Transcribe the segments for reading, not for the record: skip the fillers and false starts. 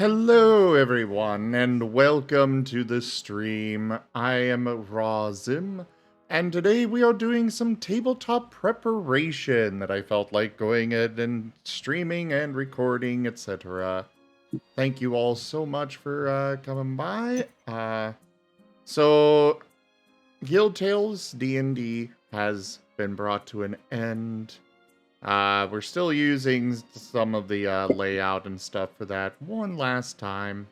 Hello, everyone, and welcome to the stream. I am Razim, and today we are doing some tabletop preparation that I felt like going in and streaming and recording, etc. Thank you all so much for coming by. So, Guild Tales D&D has been brought to an end. We're still using some of the layout and stuff for that one last time.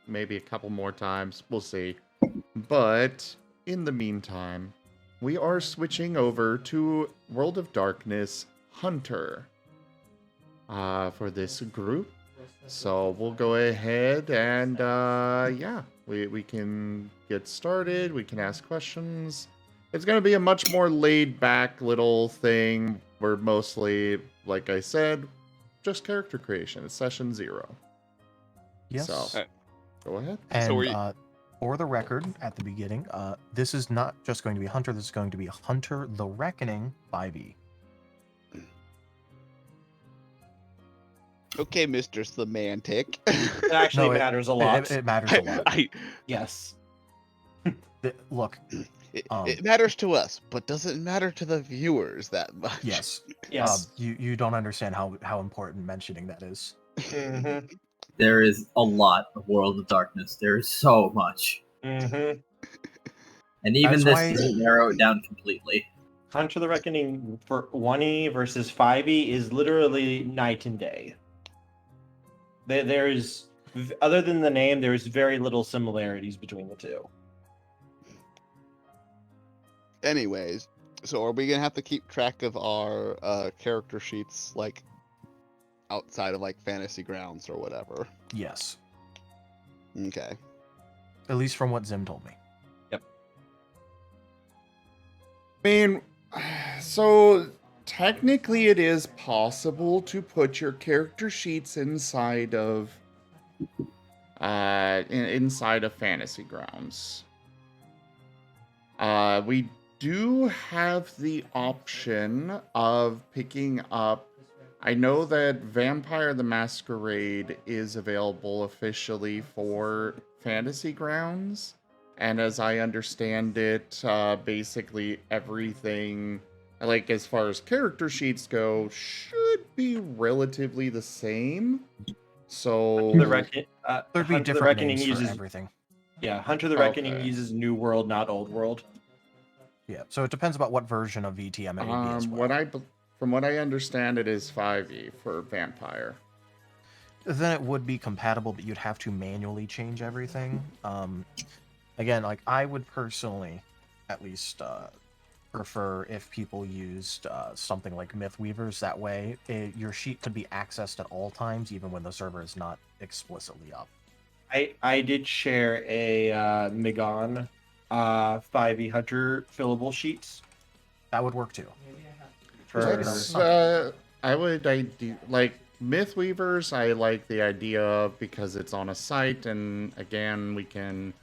Maybe a couple more times. We'll see. But in the meantime, we are switching over to World of Darkness Hunter for this group. So we'll go ahead and, yeah, we can get started. We can ask questions. It's going to be a much more laid-back little thing. We're mostly, like I said, just character creation. It's session 0. Yes. So, go ahead. And So for the record, at the beginning, this is not just going to be Hunter. This is going to be Hunter the Reckoning 5e. Okay, Mr. Semantic. It actually matters a lot. It matters a lot. Yes. Look, it matters to us, but doesn't matter to the viewers that much. yes. Yes. You don't understand how important mentioning that is. Mm-hmm. There is a lot of World of Darkness. There is so much. Mm-hmm. And even That's this why- doesn't narrow it down completely. Hunter the Reckoning for 1e versus 5e is literally night and day. There's, other than the name, there's very little similarities between the two. Anyways, so are we gonna have to keep track of our character sheets like outside of like Fantasy Grounds or whatever? Yes. Okay. At least from what Zim told me. I mean, so technically it is possible to put your character sheets inside of inside of Fantasy Grounds. We do have the option of picking up. I know that Vampire the Masquerade is available officially for Fantasy Grounds. And as I understand it, basically everything, like as far as character sheets go, should be relatively the same. So There'd There'd be Hunter the different Reckoning names uses for everything. Hunter the Reckoning Okay. uses New World, not Old World. Yeah. So it depends about what version of VTM it would be as well. from what I understand, it is 5e for Vampire. Then it would be compatible, but you'd have to manually change everything. Again, like I would personally, at least, prefer if people used something like Mythweavers. That way, your sheet could be accessed at all times, even when the server is not explicitly up. I did share a Migon 5e Hunter fillable sheets. That would work too. Let's, like Mythweavers, I like the idea of because it's on a site, and again, we can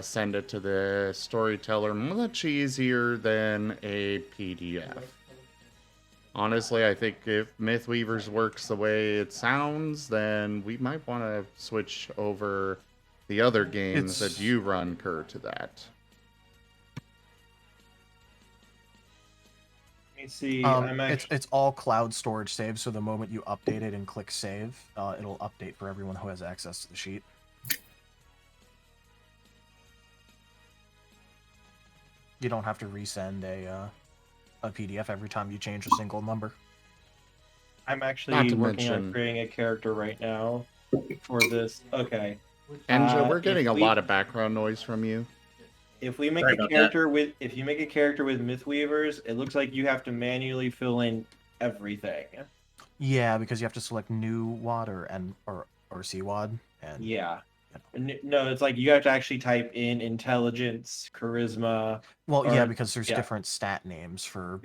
send it to the storyteller much easier than a PDF. Honestly, I think if Mythweavers works the way it sounds, then we might want to switch over the other games that you run, Kerr, to that. Let me see. It's all cloud storage save, so the moment you update it and click save, it'll update for everyone who has access to the sheet. You don't have to resend a PDF every time you change a single number. I'm Not actually to working mention- on creating a character right now for this. Okay. Enja, we're if getting a we- lot of background noise from you. If we make Sorry a about character with, if you make a character with Mythweavers, it looks like you have to manually fill in everything. Yeah, because you have to select new WAD or CWAD. And Yeah. No, it's like you have to actually type in intelligence, charisma. well, yeah, or- because there's yeah. different stat names for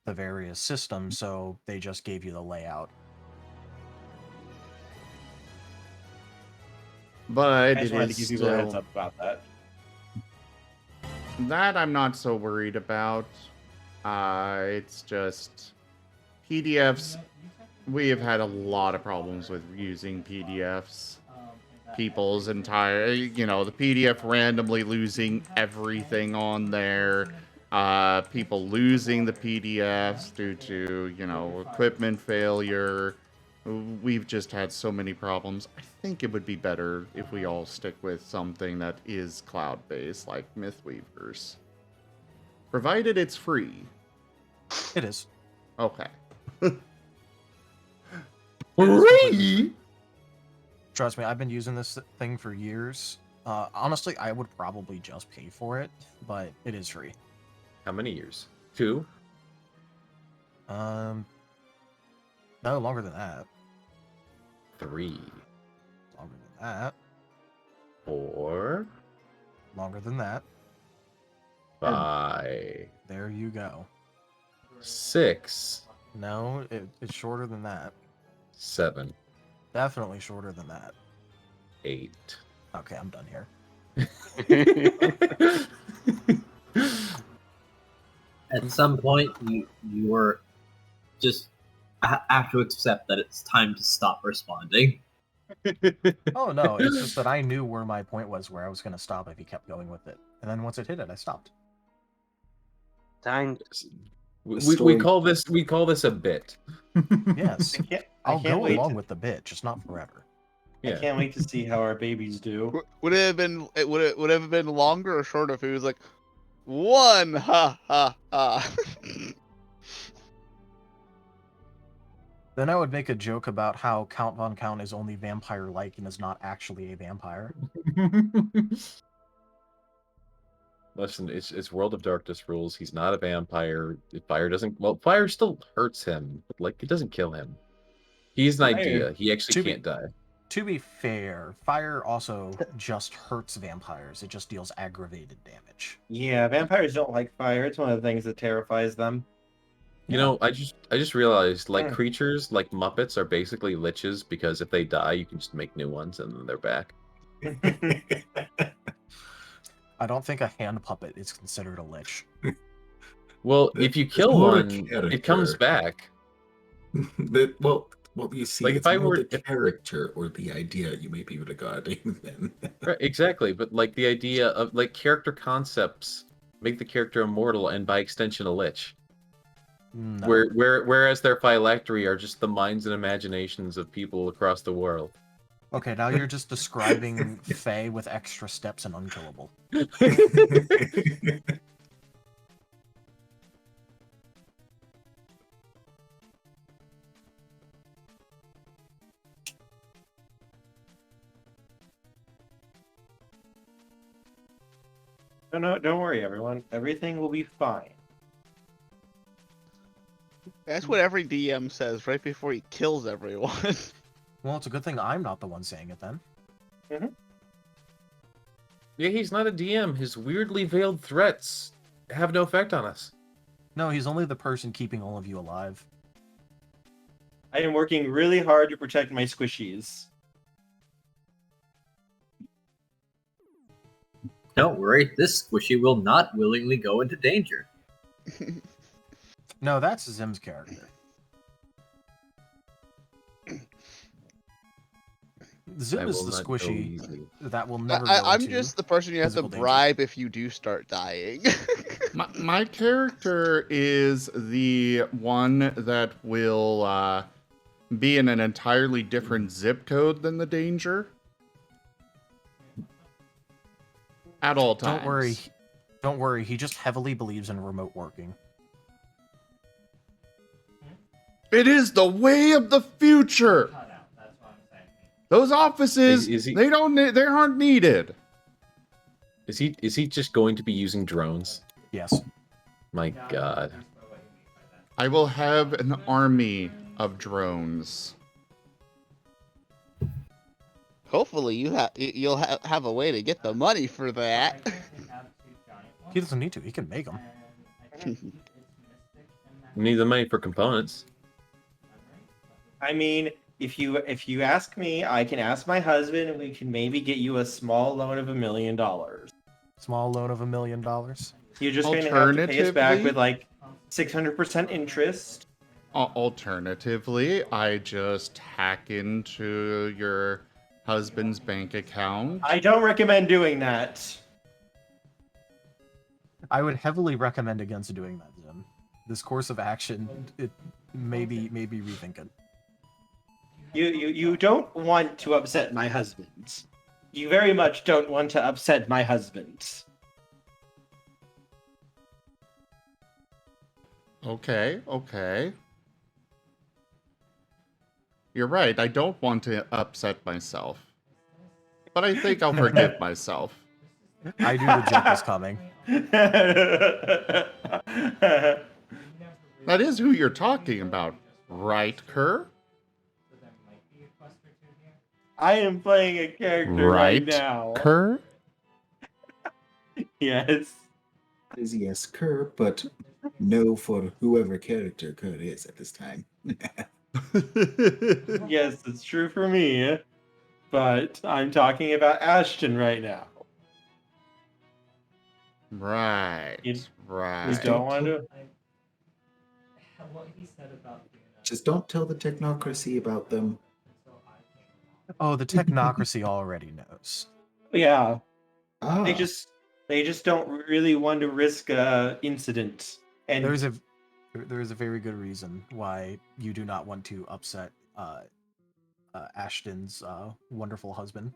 the various systems, so they just gave you the layout. But I just it wanted to is give people a heads still up about that. that I'm not so worried about. It's just PDFs. We have had a lot of problems with using PDFs. people's entire, the PDF randomly losing everything on there, people losing the PDFs due to, equipment failure. We've just had so many problems. I think it would be better if we all stick with something that is cloud-based, like Mythweavers. Provided it's free. It is. Okay. It is completely Free? Trust me, I've been using this thing for years. Honestly, I would probably just pay for it, but it is free. How many years? 2? No, longer than that. 3? Longer than that. 4? Longer than that. 5? There you go. 6? No, it's shorter than that. 7? Definitely shorter than that. 8? Okay, I'm done here. At some point, you were just have to accept that it's time to stop responding. Oh no, it's just that I knew where my point was, where I was going to stop if he kept going with it. And then once it hit it, I stopped. Time. We call this a bit. Yes. I'll go along with the bit, just not forever. I can't wait to see how our babies do. Would it have been longer or shorter if it was like 1 ha ha ha? Then I would make a joke about how Count Von Count is only vampire-like and is not actually a vampire. Listen, it's World of Darkness rules. He's not a vampire. Fire still hurts him, but like it doesn't kill him. He's an idea. He actually can't die. To be fair, fire also just hurts vampires. It just deals aggravated damage. Yeah, vampires don't like fire. It's one of the things that terrifies them. You know, I just realized creatures like Muppets are basically liches because if they die, you can just make new ones and then they're back. I don't think a hand puppet is considered a lich. Well, if you kill one, it comes back. Well, you see, like if I were the character or the idea, you may be regarding them. Right, exactly, but like the idea of like character concepts make the character immortal and by extension a lich. No. Whereas their phylactery are just the minds and imaginations of people across the world. Okay, now you're just describing Fae with extra steps and unkillable. No, don't worry, everyone. Everything will be fine. That's what every DM says right before he kills everyone. Well, it's a good thing I'm not the one saying it then. Mm-hmm. Yeah, he's not a DM. His weirdly veiled threats have no effect on us. No, he's only the person keeping all of you alive. I am working really hard to protect my squishies. Don't worry, this squishy will not willingly go into danger. No, that's Zim's character. Zim is the squishy that will never go I'm into just the person you have to bribe if you do start dying. my character is the one that will be in an entirely different zip code than the danger. At all times. Don't worry, he just heavily believes in remote working. It is the way of the future. Those offices, they aren't needed. Is he just going to be using drones? Yes. My God. I will have an army of drones. Hopefully you'll have a way to get the money for that. He doesn't need to. He can make them. We need the money for components. I mean, if you ask me, I can ask my husband, and we can maybe get you a small loan of $1 million. Small loan of $1 million. You're just going to have to pay us back with like 600% interest. Alternatively, I just hack into your husband's bank account. I don't recommend doing that. I would heavily recommend against doing that, Jim. This course of action, it maybe rethink it. You don't want to upset my husband. You very much don't want to upset my husband. Okay, okay. You're right, I don't want to upset myself. But I think I'll forgive myself. I knew the joke was coming. That is who you're talking about, right, Kerr? I am playing a character right now. Kerr? Yes. Is yes, Kerr, but no for whoever character Kerr is at this time. Yes, it's true for me. But I'm talking about Ashton right now. Right, You right. don't want to. Just don't tell the technocracy about them. Oh, the technocracy already knows. Yeah, Ah, they just don't really want to risk a incident. And There is a very good reason why you do not want to upset Ashton's wonderful husband.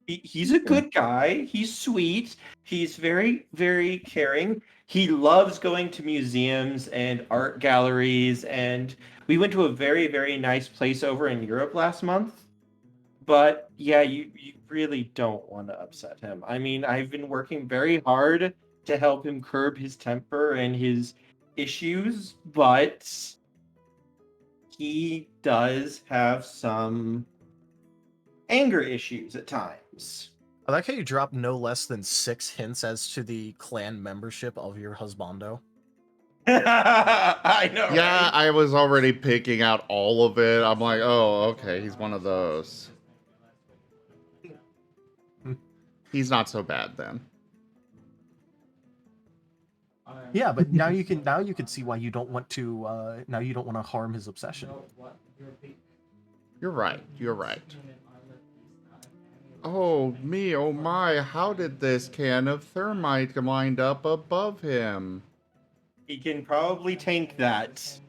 he's a good guy. He's sweet. He's very, very caring. He loves going to museums and art galleries. And we went to a very, very nice place over in Europe last month. But yeah, you really don't want to upset him. I mean, I've been working very hard to help him curb his temper and his issues, but he does have some anger issues at times. I like how you dropped no less than 6 hints as to the clan membership of your husbando. I know. Yeah, right? I was already picking out all of it. I'm like, oh, okay, he's one of those. He's not so bad then. Yeah, but now you can see why you don't want to harm his obsession. You're right, you're right. Oh, me, oh my, how did this can of thermite wind up above him? He can probably tank that.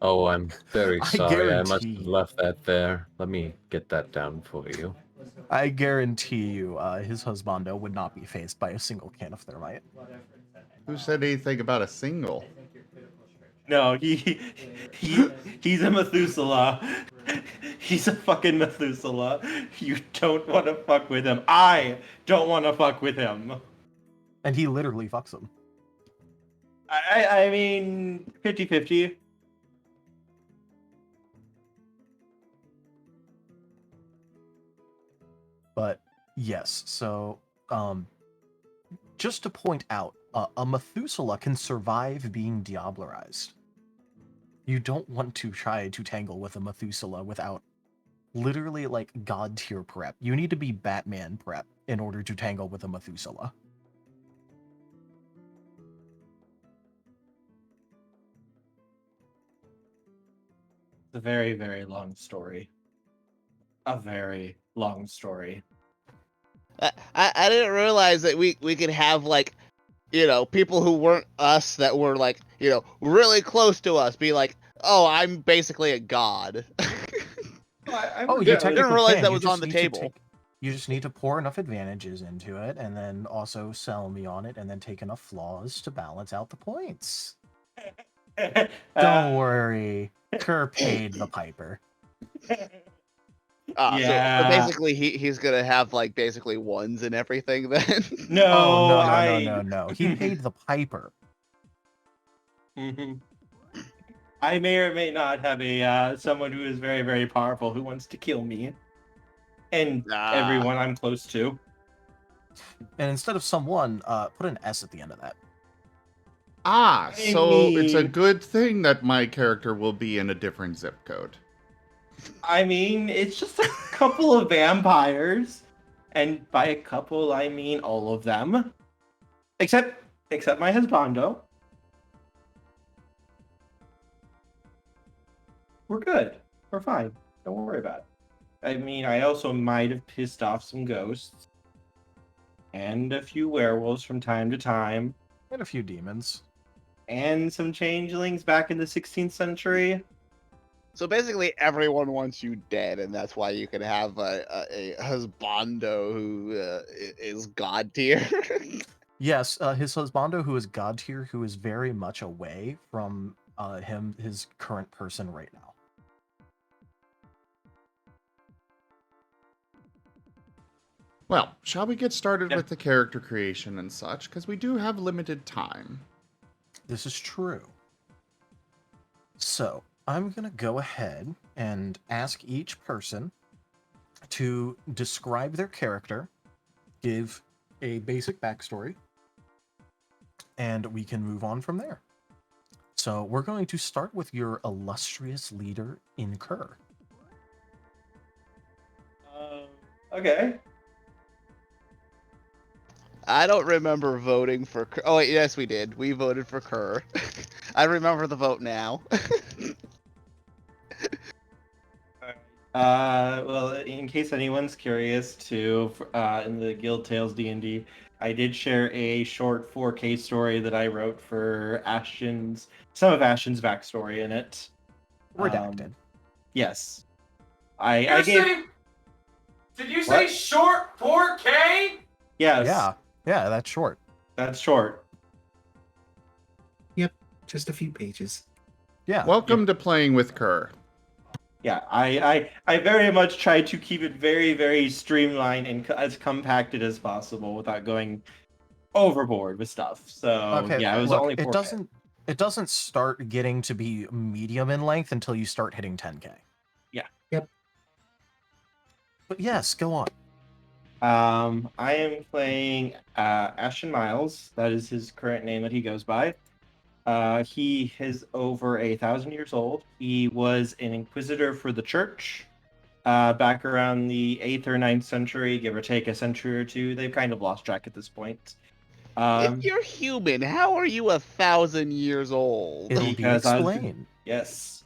Oh, I'm very I sorry. I must guarantee have you. left that there. Let me get that down for you. I guarantee you, his husbando would not be faced by a single can of thermite. Who said anything about a single? No, he's a Methuselah. He's a fucking Methuselah. You don't want to fuck with him. I don't want to fuck with him. And he literally fucks him. I mean, 50-50. But yes, so just to point out, a Methuselah can survive being diablerized. You don't want to try to tangle with a Methuselah without literally like god tier prep. You need to be Batman prep in order to tangle with a Methuselah. It's a very, very long story. A very long story. I didn't realize that we could have like, people who weren't us that were like, really close to us be like, oh, I'm basically a god. Oh, you Yeah, I technically didn't realize can. that You was just on the need to table. you just need to pour enough advantages into it, and then also sell me on it, and then take enough flaws to balance out the points. Don't worry, Kerr paid the piper. So Yeah. basically he's gonna have like basically ones and everything then. No, Oh no! He paid the piper. Mhm. I may or may not have a someone who is very, very powerful who wants to kill me. And everyone I'm close to. And instead of someone, put an S at the end of that. Ah, so it's a mean- good thing that my character will be in a different zip code. I mean, it's just a couple of vampires. And by a couple, I mean all of them. Except my husbando. We're good. We're fine. Don't worry about it. I mean, I also might have pissed off some ghosts and a few werewolves from time to time, And a few demons. and some changelings back in the 16th century. So basically, everyone wants you dead, and that's why you can have a husbando who is god tier. Yes, his husbando, who is god tier, who is very much away from his current person right now. Well, shall we get started Yeah. with the character creation and such? Because we do have limited time. This is true. So, I'm going to go ahead and ask each person to describe their character, give a basic backstory, and we can move on from there. So, we're going to start with your illustrious leader in Kerr. Okay. I don't remember voting for. Oh wait, yes, we did. We voted for Kerr. I remember the vote now. Well, in case anyone's curious, too, in the Guild Tales D&D, I did share a short 4K story that I wrote for some of Ashton's backstory in it. Redacted. Yes. I gave. Did you What? say short 4K? Yes. Yeah, that's short. That's short. Just a few pages. Yeah. Welcome to Playing with Kerr. Yeah, I very much tried to keep it very, very streamlined and as compacted as possible without going overboard with stuff. So Okay, yeah, it was look, only 4K. it doesn't start getting to be medium in length until you start hitting 10K. Yeah. Yep. But yes, go on. I am playing Ashton Miles. That is his current name that he goes by. He is over 1,000 years old. He was an inquisitor for the church back around the 8th or 9th century, give or take a century or two. They've kind of lost track at this point. If you're human, how are you 1,000 years old? It'll be Because I was gonna- explained. Yes.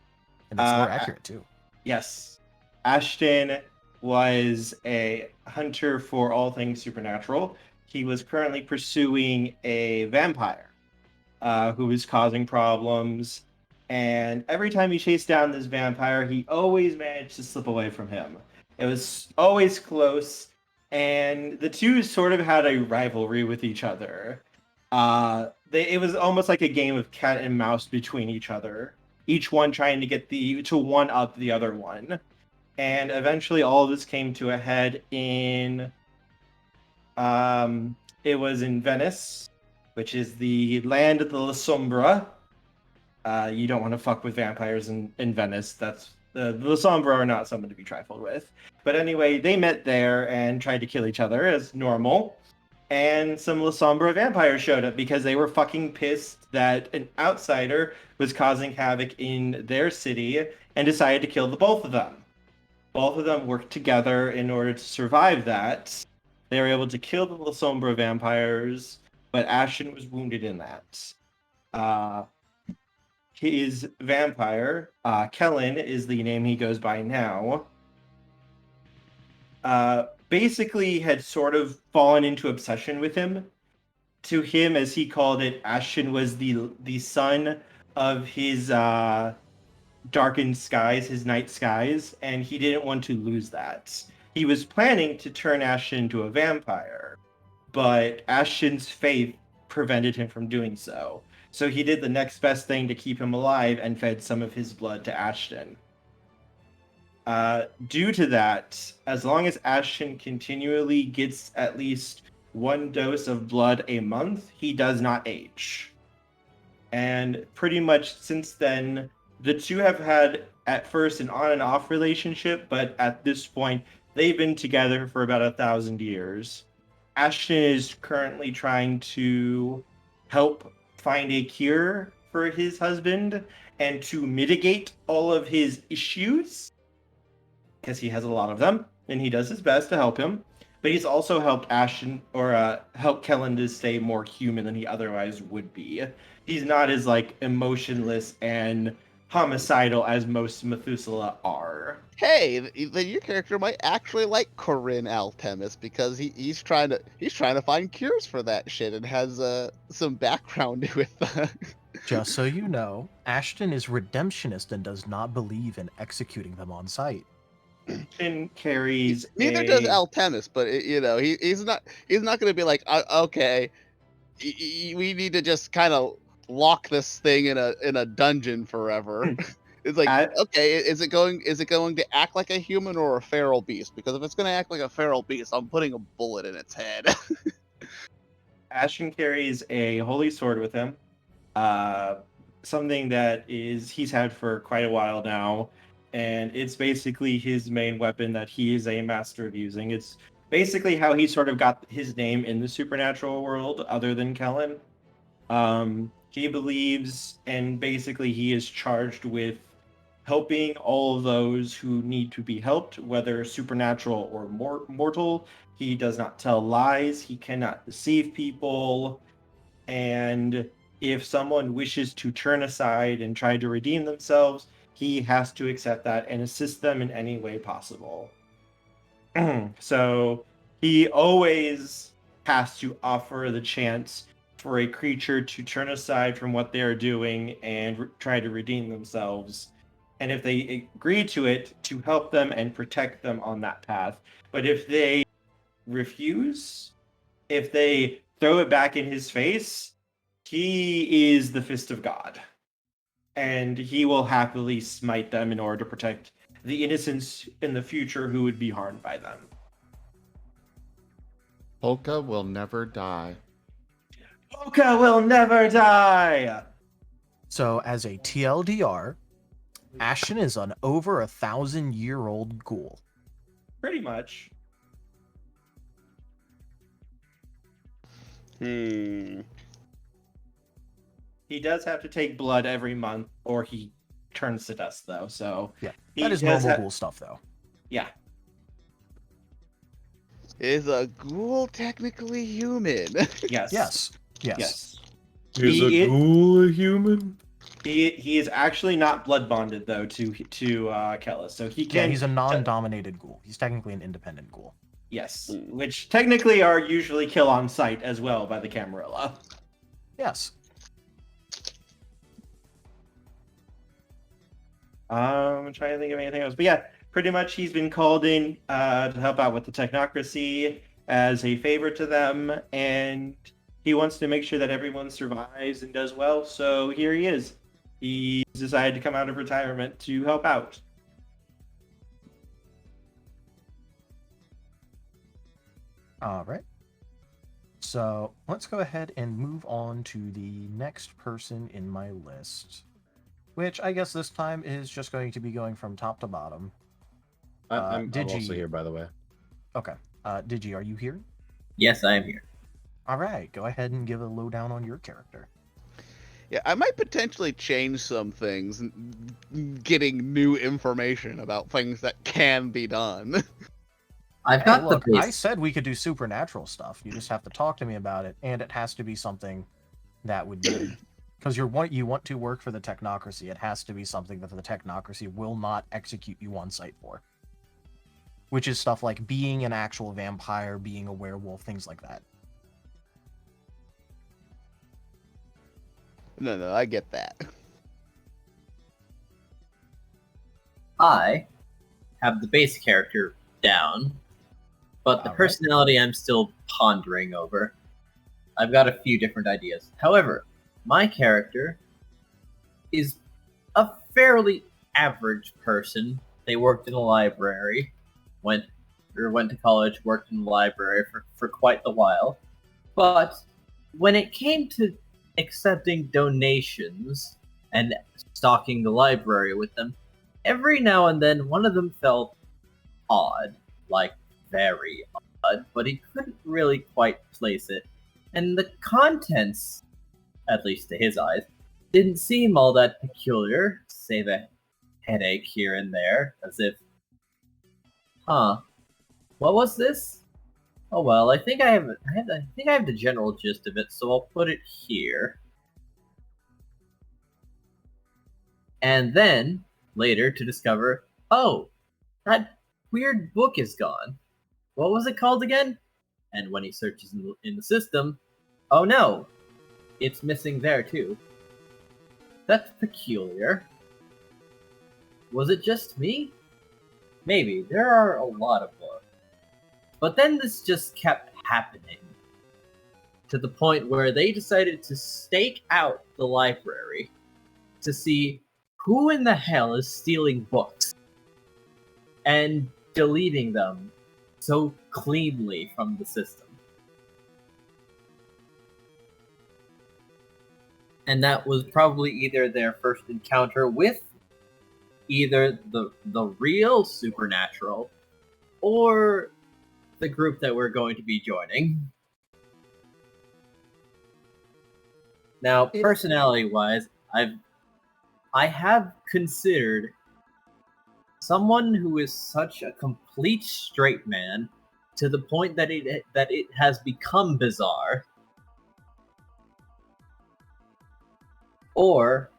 And it's more Uh, accurate, too. Yes. Ashton was a hunter for all things supernatural. He was currently pursuing a vampire who was causing problems. And every time he chased down this vampire, he always managed to slip away from him. It was always close. And the two sort of had a rivalry with each other. It was almost like a game of cat and mouse between each other. Each one trying to get to one up the other one. And eventually all of this came to a head in it was in Venice, which is the land of the La Sombra. You don't want to fuck with vampires in Venice. That's the La Sombra are not someone to be trifled with. But anyway, they met there and tried to kill each other as normal. And some La Sombra vampires showed up because they were fucking pissed that an outsider was causing havoc in their city and decided to kill the both of them. Both of them worked together in order to survive that. They were able to kill the La Sombra vampires, but Ashton was wounded in that. His vampire, Kellen is the name he goes by now, basically had sort of fallen into obsession with him. To him, as he called it, Ashton was the son of his darkened skies, his night skies, and he didn't want to lose that. He was planning to turn Ashton into a vampire, but Ashton's faith prevented him from doing so. So he did the next best thing to keep him alive and fed some of his blood to Ashton. Due to that, as long as Ashton continually gets at least one dose of blood a month, he does not age. And pretty much since then, the two have had at first an on and off relationship, but at this point, they've been together for about 1,000 years. Ashton is currently trying to help find a cure for his husband and to mitigate all of his issues, because he has a lot of them, and he does his best to help him. But he's also helped Ashton, or helped Kellen to stay more human than he otherwise would be. He's not as, like, emotionless and homicidal as most Methuselah are. Hey, then your character might actually like Corinne Altemis because he's trying to find cures for that shit and has some background with Just so you know, Ashton is redemptionist and does not believe in executing them on sight. And carries Neither does Altemis, but he's not going to be like, okay, we need to just kind of lock this thing in a dungeon forever. It's like, okay, is it going to act like a human or a feral beast? Because if it's going to act like a feral beast, I'm putting a bullet in its head. Ashton carries a holy sword with him. Something that he's had for quite a while now, and it's basically his main weapon that he is a master of using. It's basically how he sort of got his name in the supernatural world, other than Kellen. He believes, and basically he is charged with helping all of those who need to be helped, whether supernatural or mortal. He does not tell lies. He cannot deceive people. And if someone wishes to turn aside and try to redeem themselves, he has to accept that and assist them in any way possible. So he always has to offer the chance for a creature to turn aside from what they are doing and try to redeem themselves. And if they agree to it, to help them and protect them on that path. But if they refuse, if they throw it back in his face, he is the fist of God. And he will happily smite them in order to protect the innocents in the future who would be harmed by them. Polka will never die. Polka will never die! So, as a TLDR, Ashton is an over 1,000-year-old ghoul. Pretty much. Hmm. He does have to take blood every month, or he turns to dust, though. So Yeah, he that is does normal ghoul stuff, though. Yeah. Is a ghoul technically human? Yes. Yes. Yes. Is a ghoul a human? He is actually not blood bonded though to Kellis, so he can. Yeah, he's a non-dominated ghoul. He's technically an independent ghoul. Yes, which technically are usually kill on sight as well by the Camarilla. Yes. I'm trying to think of anything else, but yeah, pretty much he's been called in to help out with the technocracy as a favor to them, and he wants to make sure that everyone survives and does well. So here he is. He decided to come out of retirement to help out. All right. So let's go ahead and move on to the next person in my list, which I guess this time is just going to be going from top to bottom. I'm also here, by the way. Okay. Digi, are you here? Yes, I am here. All right. Go ahead and give a lowdown on your character. Yeah, I might potentially change some things, getting new information about things that can be done. I've Hey, got look, the base. I said we could do supernatural stuff. You just have to talk to me about it, and it has to be something that would be because you want to work for the technocracy. It has to be something that the technocracy will not execute you on site for, which is stuff like being an actual vampire, being a werewolf, things like that. No, I get that. I have the base character down, but the All right. personality I'm still pondering over. I've got a few different ideas. However, my character is a fairly average person. They worked in a library, went to college, worked in the library for quite a while. But when it came to accepting donations and stocking the library with them, every now and then one of them felt odd, like very odd, but he couldn't really quite place it. And the contents, at least to his eyes, didn't seem all that peculiar, save a headache here and there, as if, what was this? Oh well, I think I have the general gist of it, so I'll put it here. And then later to discover, oh, that weird book is gone. What was it called again? And when he searches in the system, oh no, it's missing there too. That's peculiar. Was it just me? Maybe. There are a lot of books. But then this just kept happening. To the point where they decided to stake out the library to see who in the hell is stealing books and deleting them so cleanly from the system. And that was probably either their first encounter with either the real supernatural or the group that we're going to be joining. Now, personality-wise, I have considered someone who is such a complete straight man to the point that it has become bizarre, or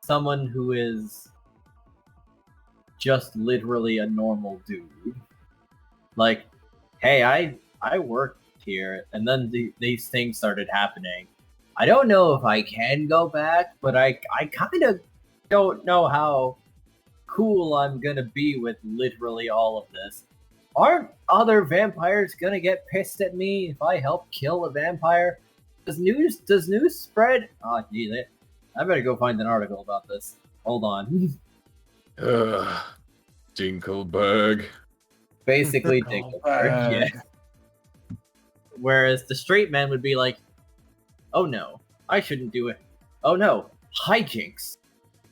someone who is just literally a normal dude. Like, hey, I work here, and then these things started happening. I don't know if I can go back, but I kind of don't know how cool I'm gonna be with literally all of this. Aren't other vampires gonna get pissed at me if I help kill a vampire? Does news spread? Oh, geez, I better go find an article about this. Hold on. Dinkelberg. Basically, Dinkelberg, yeah. Whereas the straight man would be like, oh no, I shouldn't do it. Oh no, hijinks.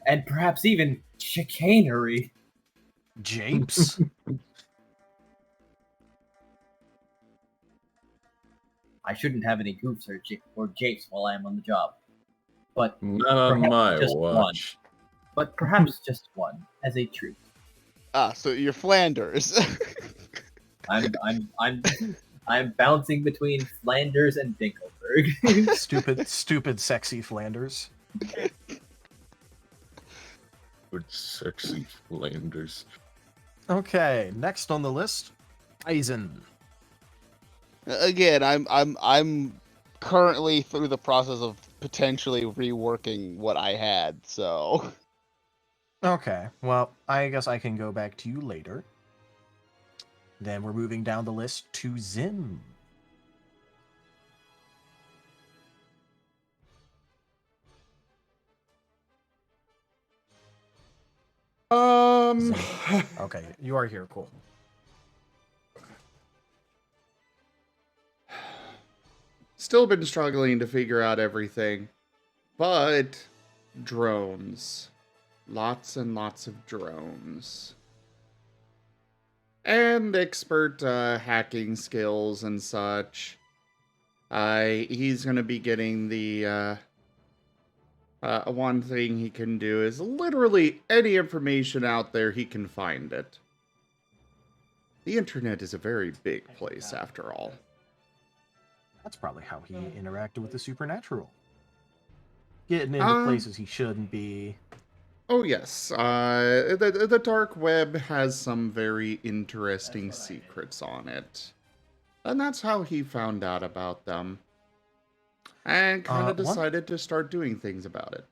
And perhaps even chicanery. Japes. I shouldn't have any goofs or japes while I am on the job. But Not on my just watch. one. But perhaps just one, as a treat. Ah, so you're Flanders. I'm bouncing between Flanders and Dinkelberg. stupid, sexy Flanders. Good sexy Flanders. Okay, next on the list, Eisen. Again, I'm currently through the process of potentially reworking what I had, so. Okay, well, I guess I can go back to you later. Then we're moving down the list to Zim. Zim. Okay, you are here, cool. Still been struggling to figure out everything, but drones. Lots and lots of drones. And expert hacking skills and such. He's going to be getting the one thing he can do is literally any information out there, he can find it. The internet is a very big place after all. That's probably how he interacted with the supernatural. Getting into places he shouldn't be. Oh yes, the dark web has some very interesting secrets on it. And that's how he found out about them. And kind of decided to start doing things about it.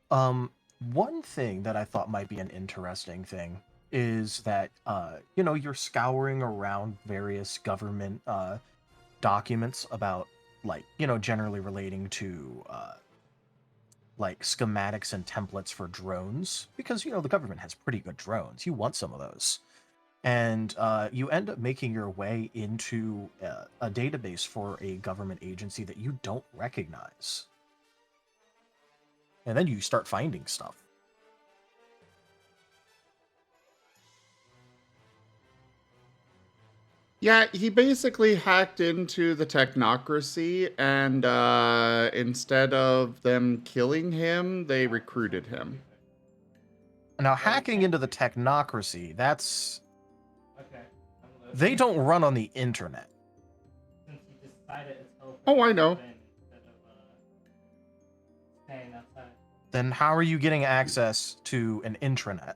One thing that I thought might be an interesting thing is that, you're scouring around various government documents about, generally relating to, schematics and templates for drones. Because, the government has pretty good drones. You want some of those. And you end up making your way into a database for a government agency that you don't recognize. And then you start finding stuff. Yeah, he basically hacked into the technocracy, and instead of them killing him, they recruited him. Now, hacking into the technocracy, that's... They don't run on the internet. Oh, I know. Then how are you getting access to an intranet?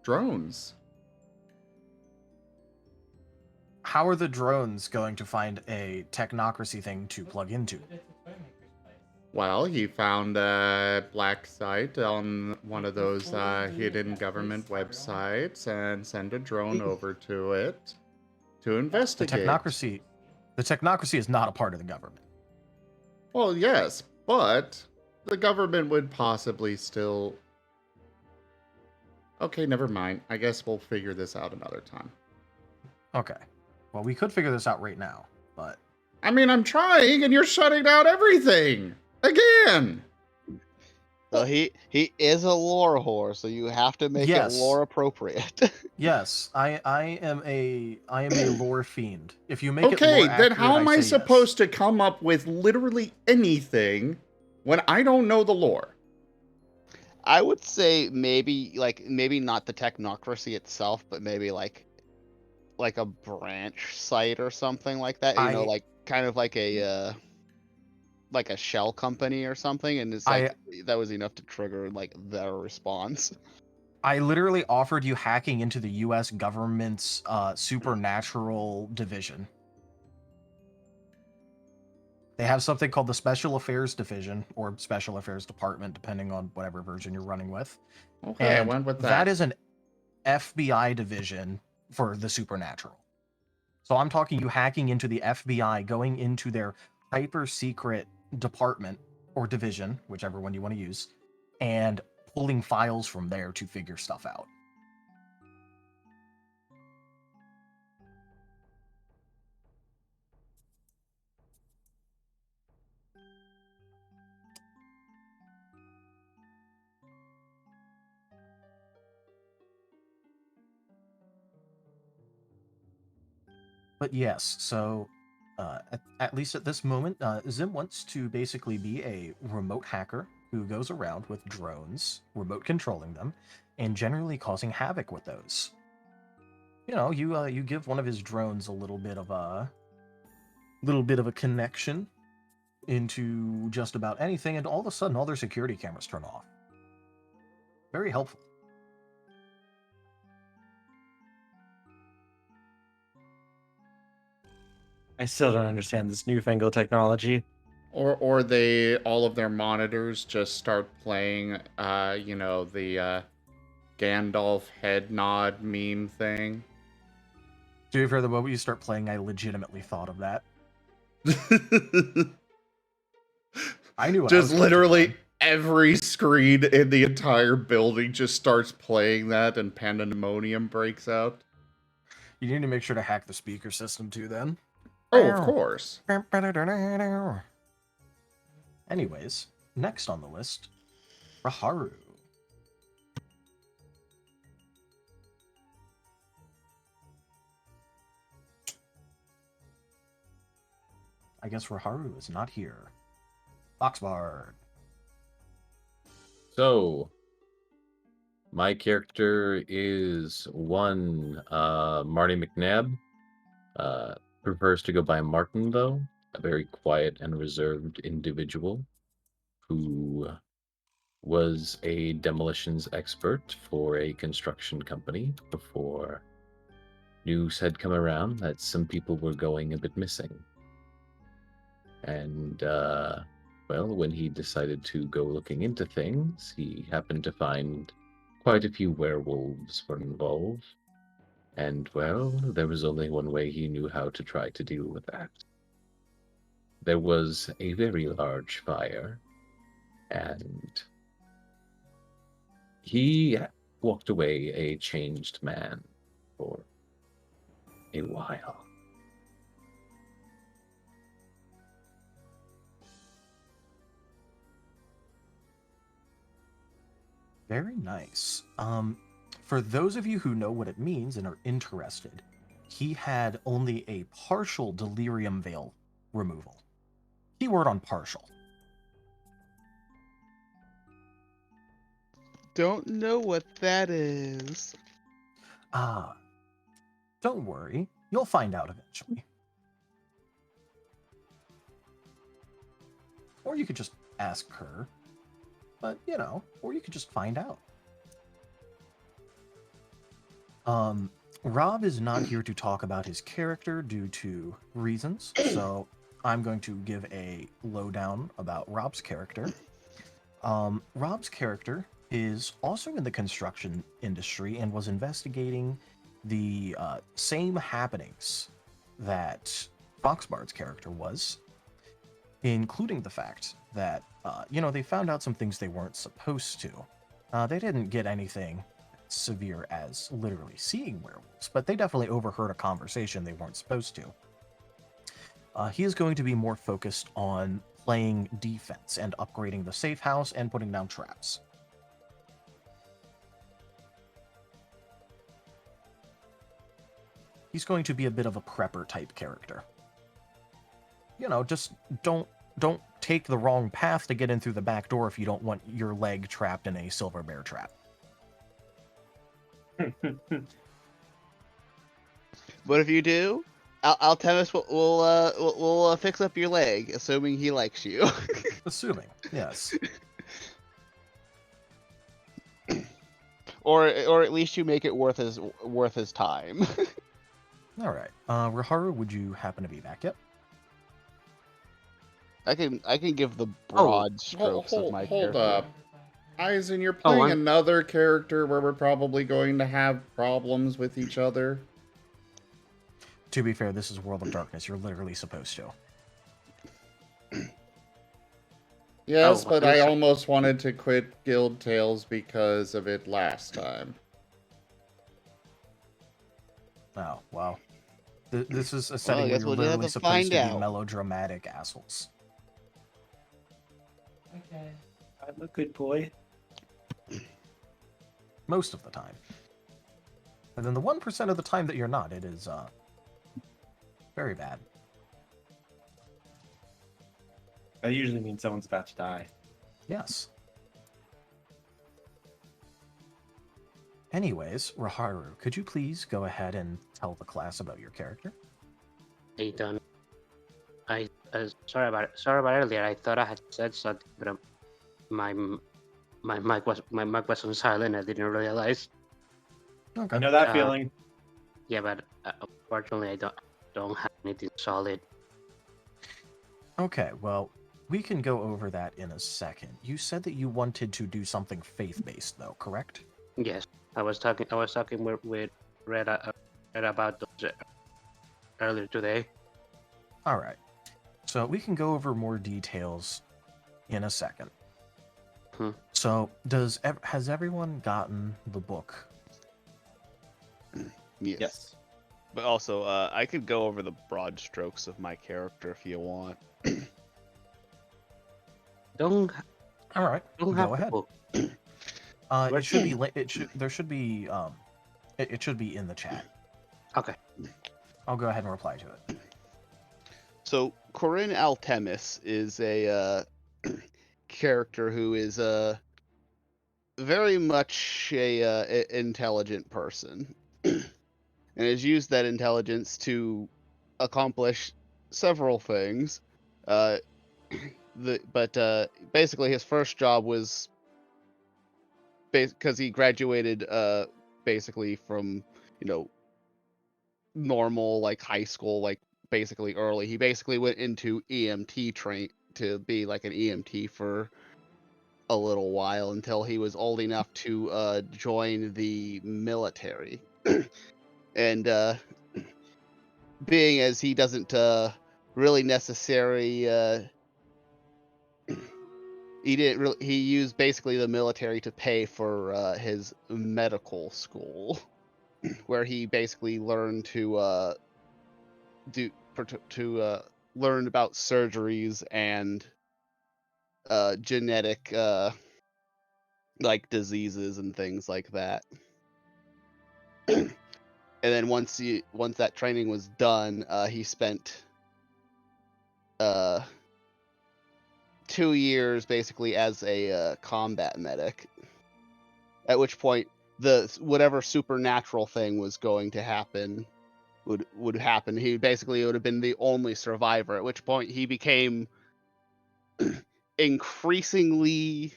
Drones. How are the drones going to find a technocracy thing to plug into? Well, he found a black site on one of those hidden government websites and sent a drone over to it to The investigate. technocracy is not a part of the government. Well, yes, but the government would possibly still... Okay, never mind. I guess we'll figure this out another time. Okay. Well, we could figure this out right now, but I mean, I'm trying, and you're shutting down everything! Again! So he is a lore whore, so you have to make it Yes. lore appropriate. yes, I am a lore fiend. If you make it Okay, lore then accurate, how am I say yes. supposed to come up with literally anything when I don't know the lore? I would say maybe not the technocracy itself, but maybe like a branch site or something like that. You know, I- like kind of like a shell company or something, and it's like that was enough to trigger like their response. I literally offered you hacking into the U.S. government's supernatural division. They have something called the Special Affairs Division, or Special Affairs Department, depending on whatever version you're running with. Okay, I And went with that. that is an FBI division for the supernatural. So I'm talking you hacking into the FBI, going into their hyper secret department or division, whichever one you want to use, and pulling files from there to figure stuff out. But yes, so at least at this moment, Zim wants to basically be a remote hacker who goes around with drones, remote controlling them, and generally causing havoc with those. You know, you give one of his drones a little bit of a connection into just about anything, and all of a sudden, all their security cameras turn off. Very helpful. I still don't understand this newfangled technology. Or all of their monitors just start playing, the Gandalf head nod meme thing. To be fair, the moment you start playing, I legitimately thought of that. I knew what I was Just touching literally on. every screen in the entire building just starts playing that and pandemonium breaks out. You need to make sure to hack the speaker system too, then. Oh, of course. Anyways, next on the list, Raharu. I guess Raharu is not here. Foxbard. So, my character is one Marty McNabb. Prefers to go by Martin, though. A very quiet and reserved individual who was a demolitions expert for a construction company before news had come around that some people were going a bit missing. And, well, when he decided to go looking into things, he happened to find quite a few werewolves were involved. And, well, there was only one way he knew how to try to deal with that. There was a very large fire, and he walked away a changed man for a while. Very nice. For those of you who know what it means and are interested, he had only a partial delirium veil removal. Keyword on partial. Don't know what that is. Ah, don't worry. You'll find out eventually. Or you could just ask her. but or you could just find out. Rob is not here to talk about his character due to reasons, so I'm going to give a lowdown about Rob's character. Rob's character is also in the construction industry and was investigating the same happenings that Foxbard's character was, including the fact that, they found out some things they weren't supposed to. They didn't get anything severe as literally seeing werewolves, but they definitely overheard a conversation they weren't supposed to. He is going to be more focused on playing defense and upgrading the safe house and putting down traps. He's going to be a bit of a prepper type character. Just don't take the wrong path to get in through the back door if you don't want your leg trapped in a silver bear trap. But if you do, Altemis will fix up your leg, assuming he likes you. Assuming, yes. or at least you make it worth his time. All right. Raharu, would you happen to be back yet? I can give the broad strokes of my hold character. up. Eisen, you're playing another character where we're probably going to have problems with each other. To be fair, this is World of Darkness. You're literally supposed to. Yes, but I almost wanted to quit Guild Tales because of it last time. Oh, wow. This is a setting I where guess you're we'll have literally to supposed find to be out. melodramatic assholes. Okay. I'm a good boy. Most of the time. And then the 1% of the time that you're not, it is very bad. That usually means someone's about to die. Yes. Anyways, Raharu, could you please go ahead and tell the class about your character? I don't. Sorry about earlier. I thought I had said something, but my mic was on silent. I didn't realize. Okay. I know that feeling. Yeah, but unfortunately, I don't have anything solid. Okay, well, we can go over that in a second. You said that you wanted to do something faith-based, though, correct? Yes, I was talking with Red about those earlier today. All right. So we can go over more details in a second. So, has everyone gotten the book? Yes. But also, I could go over the broad strokes of my character if you want. Don't. All right. Don't go have ahead. the book. It should be. There should be. It should be in the chat. Okay. I'll go ahead and reply to it. So Corinne Altemis is a character who is very much a intelligent person, and has used that intelligence to accomplish several things. Basically his first job was because he graduated basically from normal like high school, like basically early. He basically went into EMT train to be like an EMT for a little while until he was old enough to join the military. And being as he doesn't really necessarily he used basically the military to pay for his medical school, where he basically learned to learn about surgeries and genetic like diseases and things like that. And then once that training was done, he spent 2 years basically as a combat medic. At which point, whatever supernatural thing was going to happen would happen. He basically would have been the only survivor. At which point, he became increasingly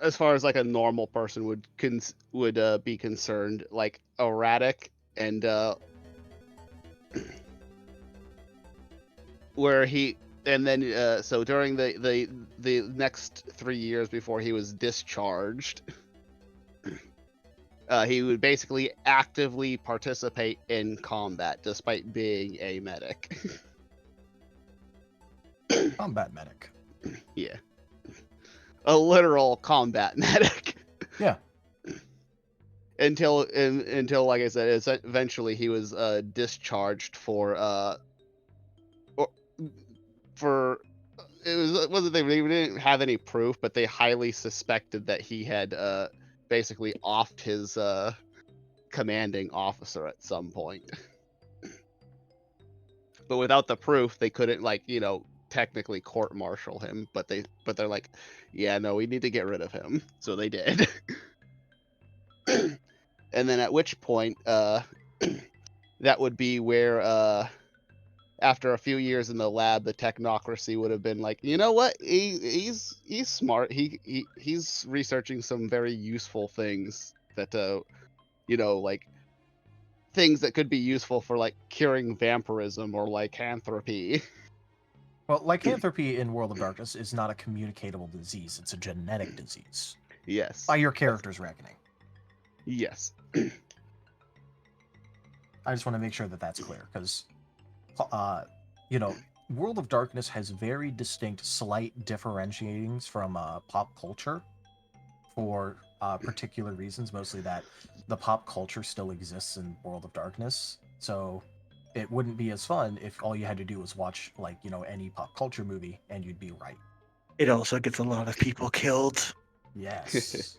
as far as like a normal person would be concerned, like erratic and where he and then so during the next 3 years before he was discharged, he would basically actively participate in combat despite being a medic. Combat medic. Yeah, a literal combat medic. Yeah. Until like I said, eventually he was discharged for it wasn't they didn't have any proof, but they highly suspected that he had basically offed his commanding officer at some point. But without the proof, they couldn't technically court-martial him. But they're like, yeah, no, we need to get rid of him. So they did. And then at which point, that would be where after a few years in the lab, the technocracy would have been like, you know what? He's smart. He's researching some very useful things that like things that could be useful for like curing vampirism or lycanthropy. Well, lycanthropy in World of Darkness is not a communicatable disease. It's a genetic disease. Yes. By your character's reckoning. Yes. I just want to make sure that that's clear, because, World of Darkness has very distinct, slight differentiatings from pop culture for particular reasons, mostly that the pop culture still exists in World of Darkness, so it wouldn't be as fun if all you had to do was watch, any pop culture movie, and you'd be right. It also gets a lot of people killed. Yes.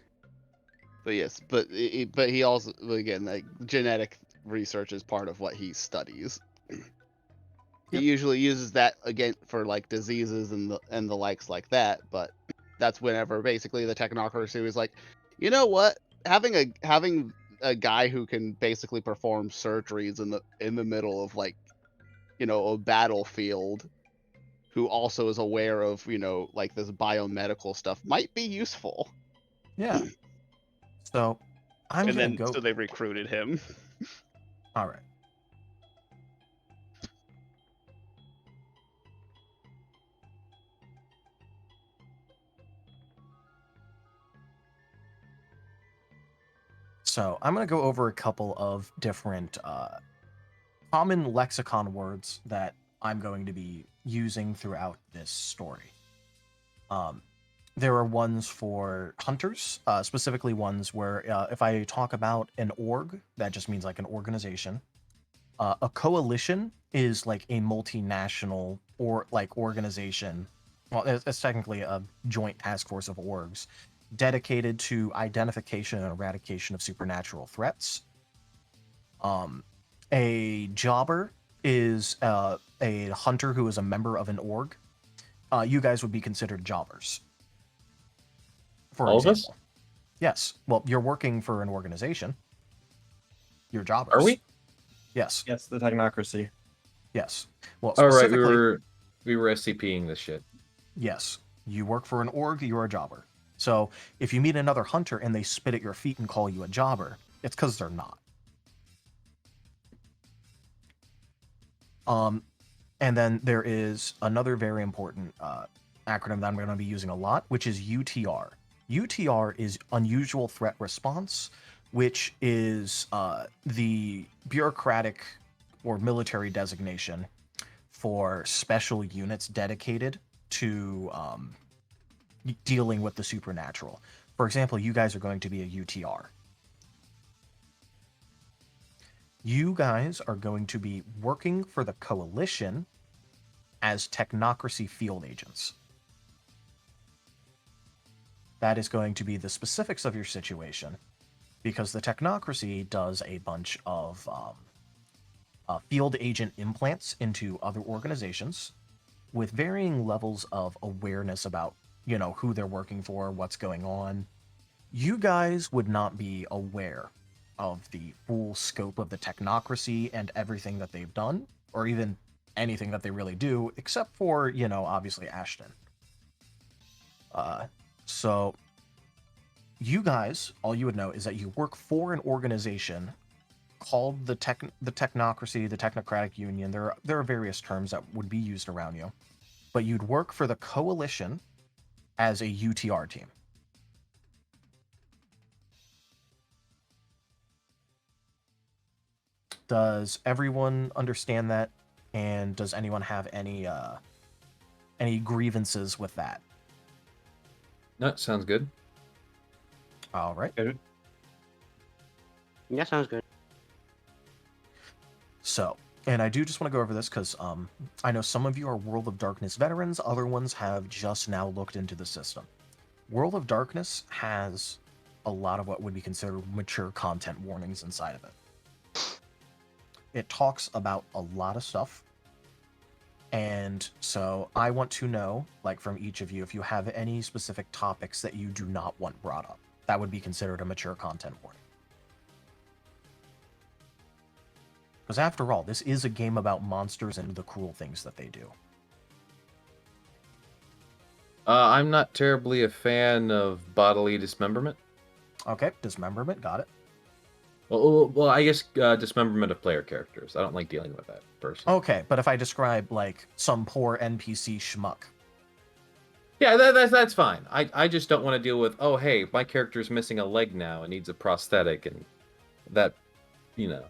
But yes, but he also, again, like, genetic research is part of what he studies. He usually uses that again for like diseases and the likes like that, but that's whenever basically the technocracy was like, you know what, having a guy who can basically perform surgeries in the middle of like a battlefield, who also is aware of like this biomedical stuff, might be useful. Yeah. So I'm and gonna then go. so they recruited him. All right. So I'm going to go over a couple of different common lexicon words that I'm going to be using throughout this story. There are ones for hunters, specifically ones where if I talk about an org, that just means like an organization. A coalition is like a multinational or like organization. Well, it's technically a joint task force of orgs dedicated to identification and eradication of supernatural threats. A jobber is a hunter who is a member of an org. You guys would be considered jobbers. For All example. of us? Yes. Well, you're working for an organization. You're jobbers. Are we? Yes. Yes, the technocracy. Yes. Well, All right, specifically, we were SCPing this shit. yes. You work for an org, you're a jobber. So if you meet another hunter and they spit at your feet and call you a jobber, it's because they're not. And then there is another very important acronym that I'm going to be using a lot, which is UTR. UTR is Unusual Threat Response, which is the bureaucratic or military designation for special units dedicated to dealing with the supernatural. For example, you guys are going to be a UTR. You guys are going to be working for the coalition as technocracy field agents. That is going to be the specifics of your situation, because the technocracy does a bunch of field agent implants into other organizations with varying levels of awareness about, who they're working for, what's going on. You guys would not be aware of the full scope of the technocracy and everything that they've done, or even anything that they really do, except for, obviously Ashton. So you guys, all you would know is that you work for an organization called the technocracy, the technocratic union. There are various terms that would be used around you, but you'd work for the coalition as a UTR team. Does everyone understand that? And does anyone have any grievances with that? No, sounds good. All right. Yeah, sounds good. So, and I do just want to go over this because I know some of you are World of Darkness veterans, other ones have just now looked into the system. World of Darkness has a lot of what would be considered mature content warnings inside of it. It talks about a lot of stuff. And so I want to know, like from each of you, if you have any specific topics that you do not want brought up. That would be considered a mature content warning. Because after all, this is a game about monsters and the cruel things that they do. I'm not terribly a fan of bodily dismemberment. Okay, dismemberment, got it. Well, I guess dismemberment of player characters. I don't like dealing with that personally. Okay, but if I describe, like, some poor NPC schmuck. Yeah, that's fine. I just don't want to deal with, oh, hey, my character's missing a leg now and needs a prosthetic, and that, you know,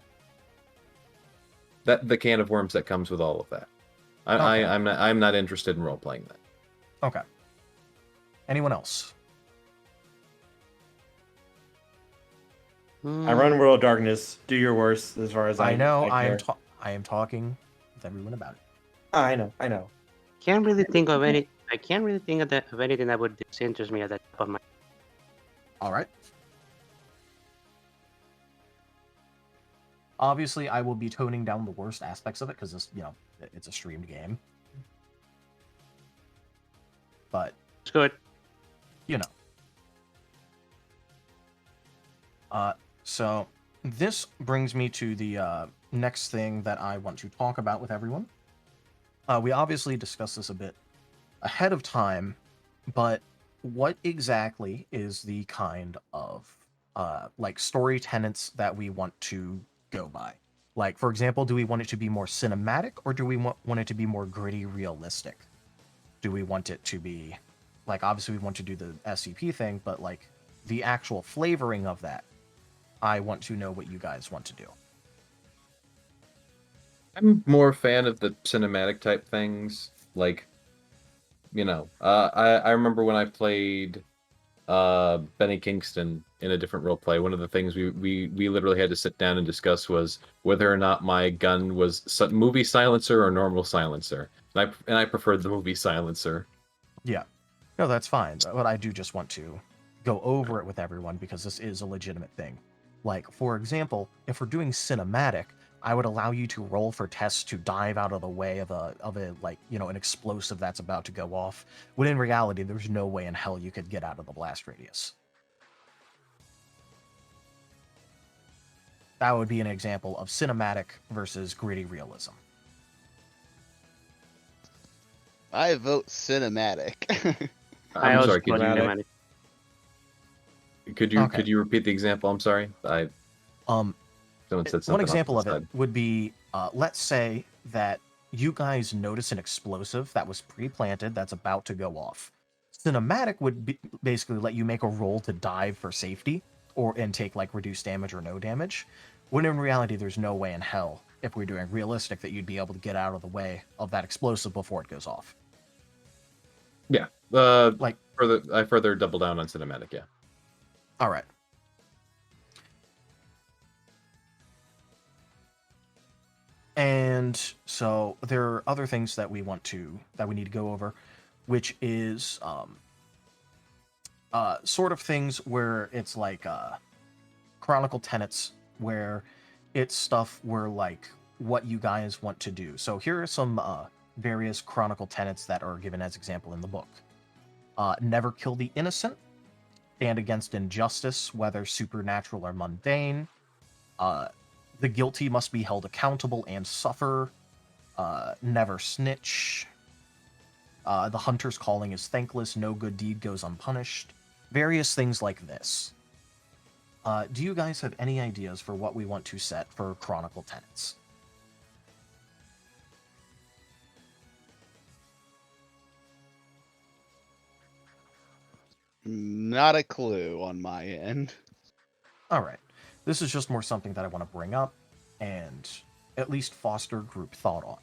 that the can of worms that comes with all of that. Okay. I'm not interested in role playing that. Okay. Anyone else? I run World of Darkness. Do your worst as far as I know. I care. am talking with everyone about it. I know. Can't really think of any. I can't really think of anything that would disinterest me at the top of my. All right. Obviously, I will be toning down the worst aspects of it because this, it's a streamed game. But It's good. So this brings me to the next thing that I want to talk about with everyone. We obviously discussed this a bit ahead of time, but what exactly is the kind of like story tenets that we want to go by? Like, for example, do we want it to be more cinematic, or do we want it to be more gritty, realistic? Do we want it to be, like, obviously we want to do the SCP thing, but like the actual flavoring of that, I want to know what you guys want to do. I'm more a fan of the cinematic type things. Like, I remember when I played Benny Kingston in a different role play. One of the things we literally had to sit down and discuss was whether or not my gun was movie silencer or normal silencer, and I preferred the movie silencer. Yeah, no, that's fine. But I do just want to go over it with everyone because this is a legitimate thing. Like, for example, if we're doing cinematic, I would allow you to roll for tests to dive out of the way of a like, an explosive that's about to go off, when in reality there's no way in hell you could get out of the blast radius. That would be an example of cinematic versus gritty realism. I vote cinematic. I I'm also sorry. want cinematic. Could you Okay. repeat the example? I'm sorry. Someone said something. One example off of to the it side. would be, let's say that you guys notice an explosive that was pre-planted that's about to go off. Cinematic would basically let you make a roll to dive for safety and take like reduced damage or no damage. When in reality, there's no way in hell, if we're doing realistic, that you'd be able to get out of the way of that explosive before it goes off. Yeah. Like, I further double down on cinematic. Yeah. all right. And so there are other things that we need to go over, which is sort of things where it's like chronicle tenets, where it's stuff where like what you guys want to do. So here are some various chronicle tenets that are given as example in the book. Never kill the innocent. Stand against injustice, whether supernatural or mundane. The guilty must be held accountable and suffer. Never snitch. The hunter's calling is thankless. No good deed goes unpunished. various things like this. Do you guys have any ideas for what we want to set for Chronicle tenets? Not a clue on my end. All right. This is just more something that I want to bring up and at least foster group thought on.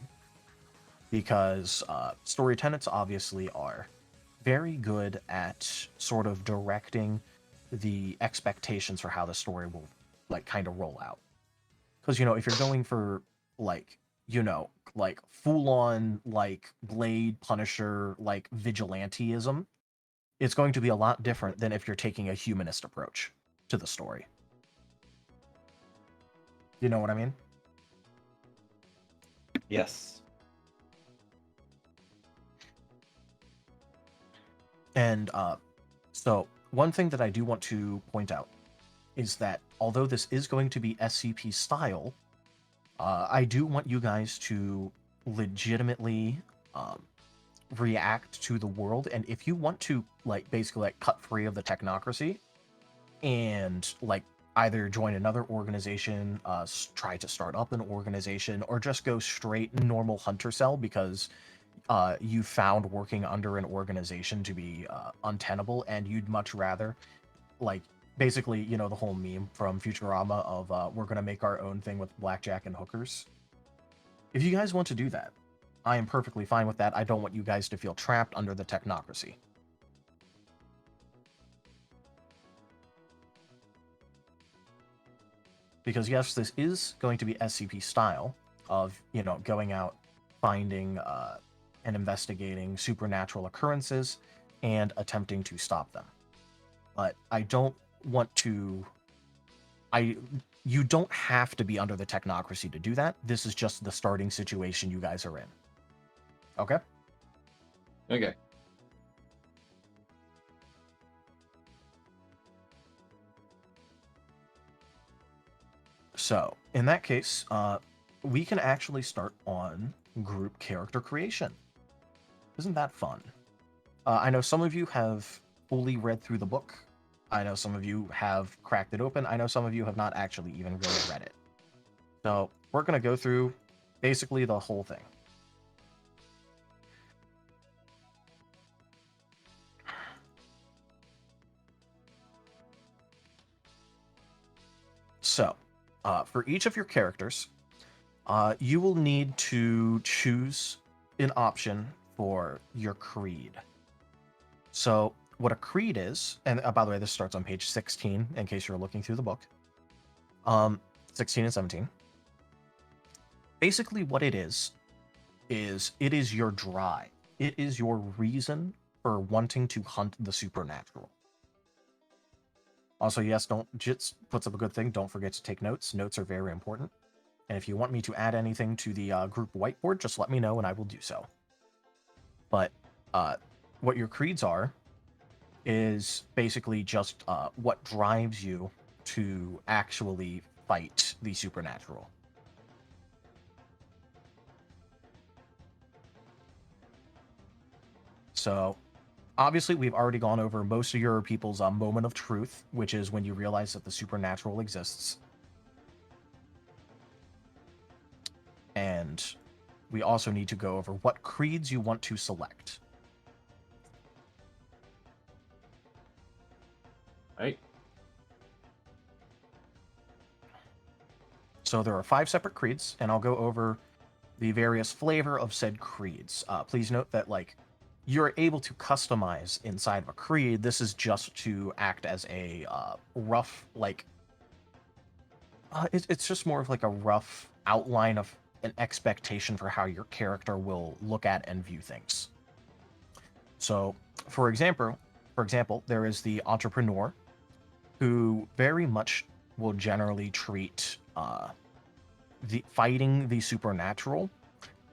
Because story tenets obviously are very good at sort of directing the expectations for how the story will like kind of roll out. Because if you're going for like like full on like Blade Punisher like vigilanteism, it's going to be a lot different than if you're taking a humanist approach to the story. You know what I mean? Yes. And so one thing that I do want to point out is that although this is going to be SCP style, I do want you guys to legitimately react to the world. And if you want to like basically like cut free of the technocracy and like either join another organization, try to start up an organization, or just go straight normal hunter cell because you found working under an organization to be untenable, and you'd much rather, like, basically, the whole meme from Futurama of we're going to make our own thing with blackjack and hookers. If you guys want to do that, I am perfectly fine with that. I don't want you guys to feel trapped under the technocracy. Because yes, this is going to be SCP style of, going out, finding and investigating supernatural occurrences and attempting to stop them. But I don't want to... You don't have to be under the technocracy to do that. This is just the starting situation you guys are in. Okay? Okay. So, in that case, we can actually start on group character creation. Isn't that fun? I know some of you have fully read through the book. I know some of you have cracked it open. I know some of you have not actually even really read it. So, we're going to go through basically the whole thing. So, for each of your characters, you will need to choose an option for your creed. So, what a creed is, and by the way, this starts on page 16 in case you're looking through the book. 16 and 17. Basically, what it is it is your drive. It is your reason for wanting to hunt the supernatural. Also, yes, Jits puts up a good thing. Don't forget to take notes. Notes are very important. And if you want me to add anything to the group whiteboard, just let me know and I will do so. But what your creeds are is basically just what drives you to actually fight the supernatural. So, obviously, we've already gone over most of your people's moment of truth, which is when you realize that the supernatural exists. And we also need to go over what creeds you want to select. Right. So there are 5 separate creeds, and I'll go over the various flavor of said creeds. Please note that, like, you're able to customize inside of a creed. This is just to act as a rough, like... it's just more of like a rough outline of an expectation for how your character will look at and view things. So, for example, there is the entrepreneur, who very much will generally treat fighting the supernatural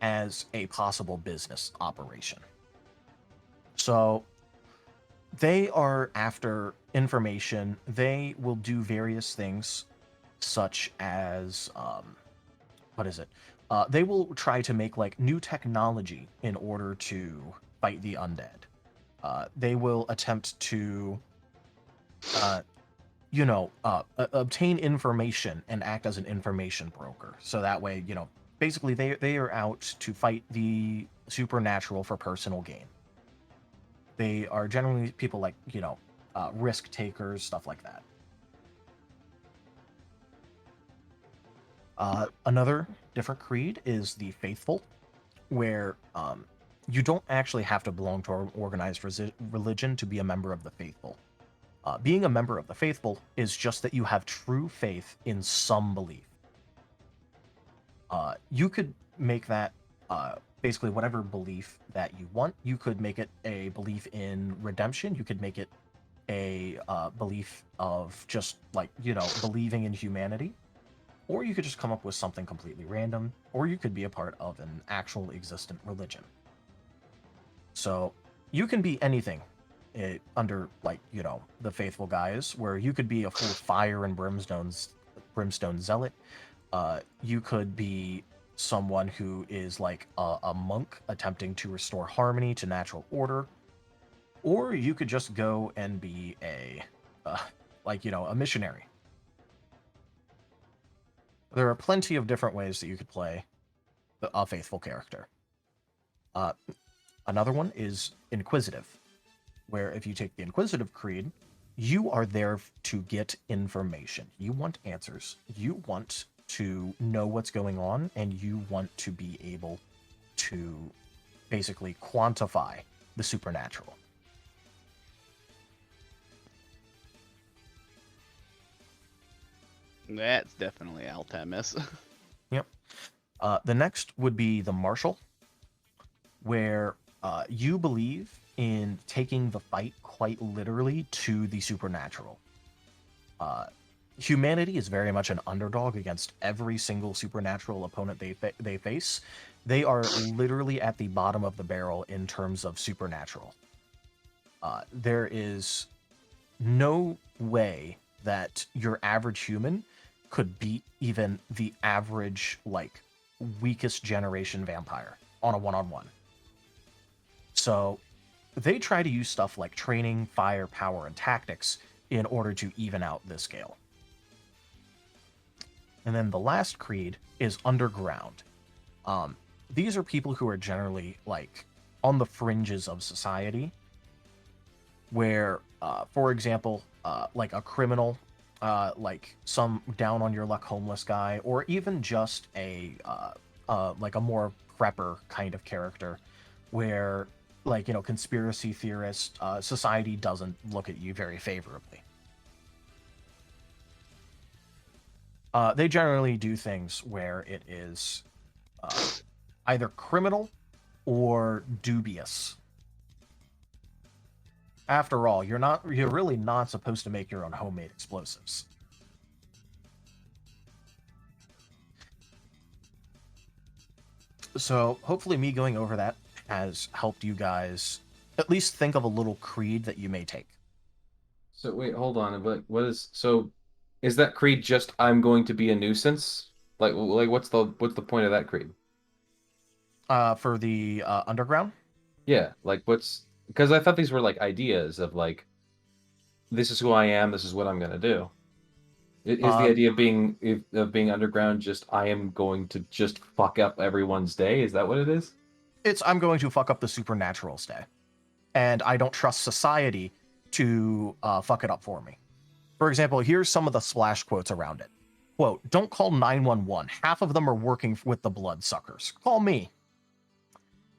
as a possible business operation. So they are after information. They will do various things, such as they will try to make like new technology in order to fight the undead. They will attempt to obtain information and act as an information broker. So that way, basically they are out to fight the supernatural for personal gain. They are generally people like, risk takers, stuff like that. Another different creed is the Faithful, where you don't actually have to belong to an organized religion to be a member of the Faithful. Being a member of the Faithful is just that you have true faith in some belief. You could make that basically whatever belief that you want. You could make it a belief in redemption. You could make it a belief of just believing in humanity. Or you could just come up with something completely random, or you could be a part of an actual existent religion. So you can be anything under the Faithful guise, where you could be a full fire and brimstone zealot. You could be someone who is like a monk attempting to restore harmony to natural order, or you could just go and be a missionary. There are plenty of different ways that you could play a Faithful character. Another one is Inquisitive, where if you take the Inquisitive creed, you are there to get information. You want answers. You want to know what's going on, and you want to be able to basically quantify the supernatural. That's definitely Altemis. Yep. The next would be the Marshal, where you believe in taking the fight quite literally to the supernatural. Humanity is very much an underdog against every single supernatural opponent they face. They are literally at the bottom of the barrel in terms of supernatural. There is no way that your average human could beat even the average, weakest generation vampire on a one-on-one. So they try to use stuff like training, fire, power, and tactics in order to even out this scale. And then the last creed is Underground. These are people who are generally, on the fringes of society, where, for example, a criminal, some down-on-your-luck homeless guy, or even just a more prepper kind of character, where, conspiracy theorist, society doesn't look at you very favorably. They generally do things where it is either criminal or dubious. After all, you're really not supposed to make your own homemade explosives. So hopefully me going over that has helped you guys at least think of a little creed that you may take. So wait, hold on. Is that creed just I'm going to be a nuisance? What's the point of that creed? For the Underground? Yeah, because I thought these were ideas of this is who I am, this is what I'm gonna do. Is the idea of being underground just I am going to just fuck up everyone's day? Is that what it is? It's I'm going to fuck up the supernatural's day, and I don't trust society to fuck it up for me. For example, here's some of the splash quotes around it. Quote, "Don't call 911. Half of them are working with the bloodsuckers. Call me."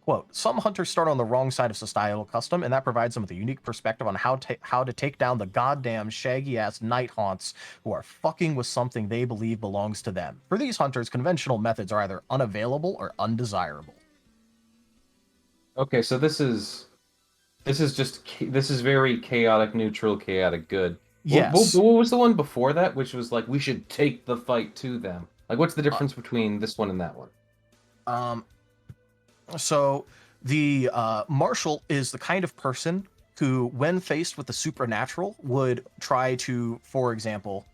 Quote, "Some hunters start on the wrong side of societal custom, and that provides them with a unique perspective on how to take down the goddamn shaggy-ass night haunts who are fucking with something they believe belongs to them. For these hunters, conventional methods are either unavailable or undesirable." Okay, so this is very chaotic neutral, chaotic good. Yes. What was the one before that, which was we should take the fight to them? What's the difference between this one and that one? So the Marshal is the kind of person who, when faced with the supernatural, would try to, for example,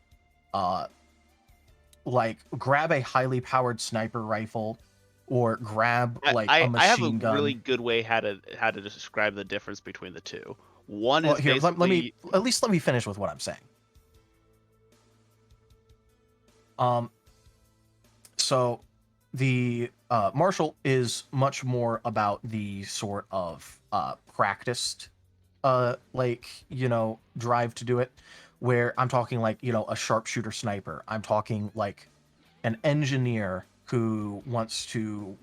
grab a highly powered sniper rifle or grab a machine gun. I have a really good way how to describe the difference between the two. One Well, is here, basically let me at least let me finish with what I'm saying. So the martial is much more about the sort of practiced like, you know, drive to do it, where I'm talking like, you know, a sharpshooter sniper. I'm talking like an engineer who wants to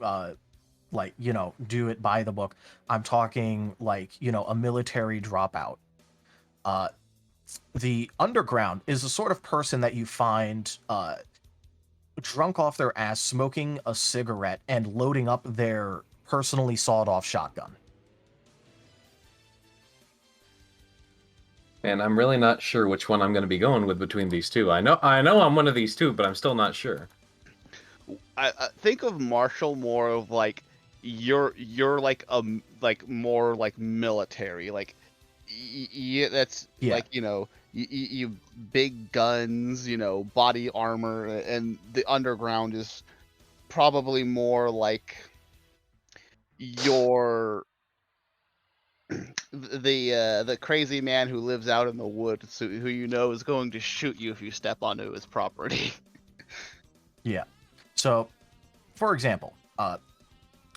like, you know, do it by the book. I'm talking like, you know, a military dropout. uh the underground is the sort of person that you find drunk off their ass, smoking a cigarette and loading up their personally sawed off shotgun. And I'm really not sure which one I'm going to be going with between these two. I know I'm one of these two, but I'm still not sure. I think of Marshall more of like you're like like more like military, like that's Yeah. like, you know, you big guns, you know, body armor, and the underground is probably more like your the crazy man who lives out in the woods, who you know is going to shoot you if you step onto his property. Yeah. So, for example,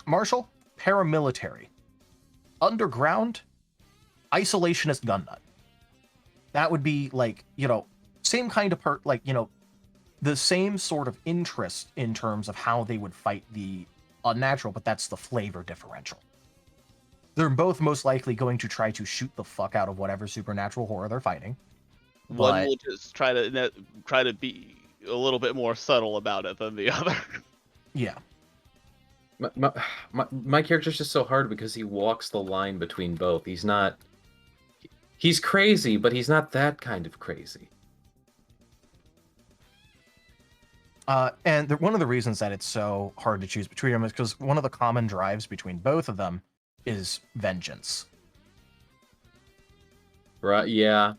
Marshall, paramilitary. Underground, isolationist gun nut. That would be like, you know, same kind of like, you know, the same sort of interest in terms of how they would fight the unnatural, but that's the flavor differential. They're both most likely going to try to shoot the fuck out of whatever supernatural horror they're fighting. One But will just try to be a little bit more subtle about it than the other. yeah, My character's just so hard because he walks the line between both. He's crazy, but he's not that kind of crazy. and one of the reasons that it's so hard to choose between them is because one of the common drives between both of them is vengeance. Right? Yeah.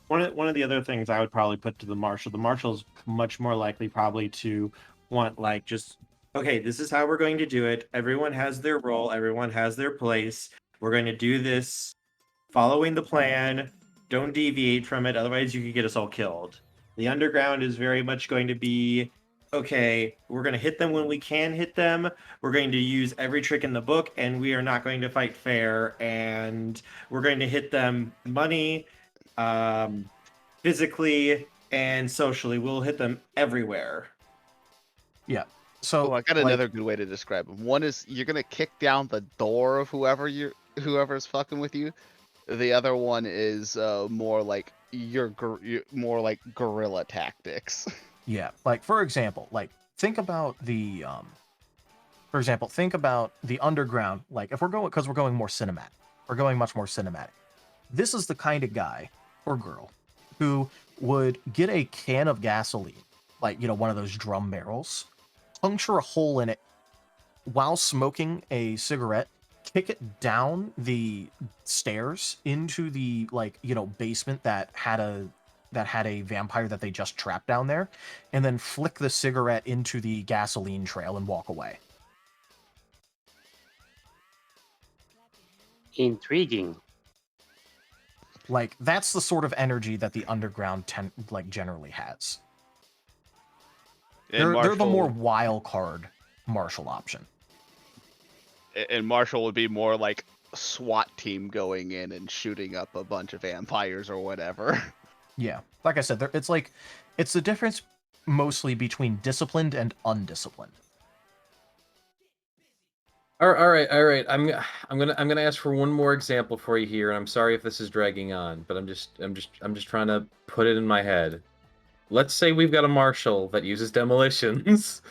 One of the other things I would probably put to the marshal's much more likely probably to want like just Okay, this is how we're going to do it. Everyone has their role, everyone has their place. We're going to do this following the plan. Don't deviate from it, otherwise you could get us all killed. The underground is very much going to be okay, we're going to hit them when we can hit them. We're going to use every trick in the book, and we are not going to fight fair. And we're going to hit them money, physically, and socially. We'll hit them everywhere. Yeah. So Oh, I got another good way to describe them. One is you're gonna kick down the door of whoever's fucking with you. The other one is more like you're more like guerrilla tactics. Yeah, like for example, like think about the underground. Like if we're going, because we're going more cinematic, we're going much more cinematic. This is the kind of guy or girl who would get a can of gasoline, like, you know, one of those drum barrels, puncture a hole in it while smoking a cigarette, kick it down the stairs into the, like, you know, basement that had a vampire that they just trapped down there, and then flick the cigarette into the gasoline trail and walk away. Intriguing. Like, that's the sort of energy that the underground generally has. And They're the more wild card martial option. And Marshall would be more like SWAT team going in and shooting up a bunch of vampires or whatever. Yeah, like I said, it's the difference mostly between disciplined and undisciplined. All right. I'm gonna ask for one more example for you here, and I'm sorry if this is dragging on, but I'm just trying to put it in my head. Let's say we've got a marshal that uses demolitions,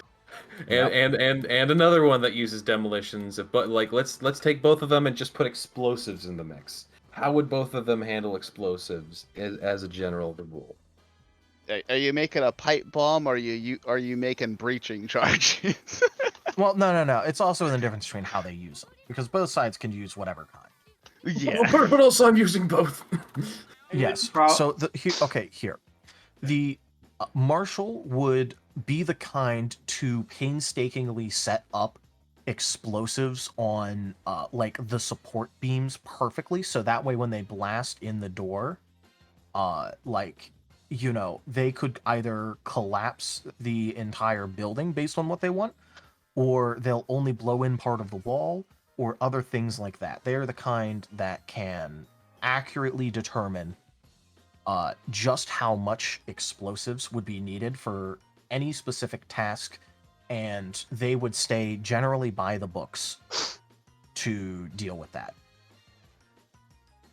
and another one that uses demolitions. But like, let's take both of them and just put explosives in the mix. How would both of them handle explosives as a general rule? Are you making a pipe bomb, or are you making breaching charges? Well, no. It's also the difference between how they use them, because both sides can use whatever kind. Yeah. But also I'm using both. Yes. So here, the marshal would be the kind to painstakingly set up explosives on like the support beams perfectly, so that way when they blast in the door, like, you know, they could either collapse the entire building based on what they want, or they'll only blow in part of the wall, or other things like that. They're the kind that can accurately determine just how much explosives would be needed for any specific task, and they would stay generally by the books to deal with that.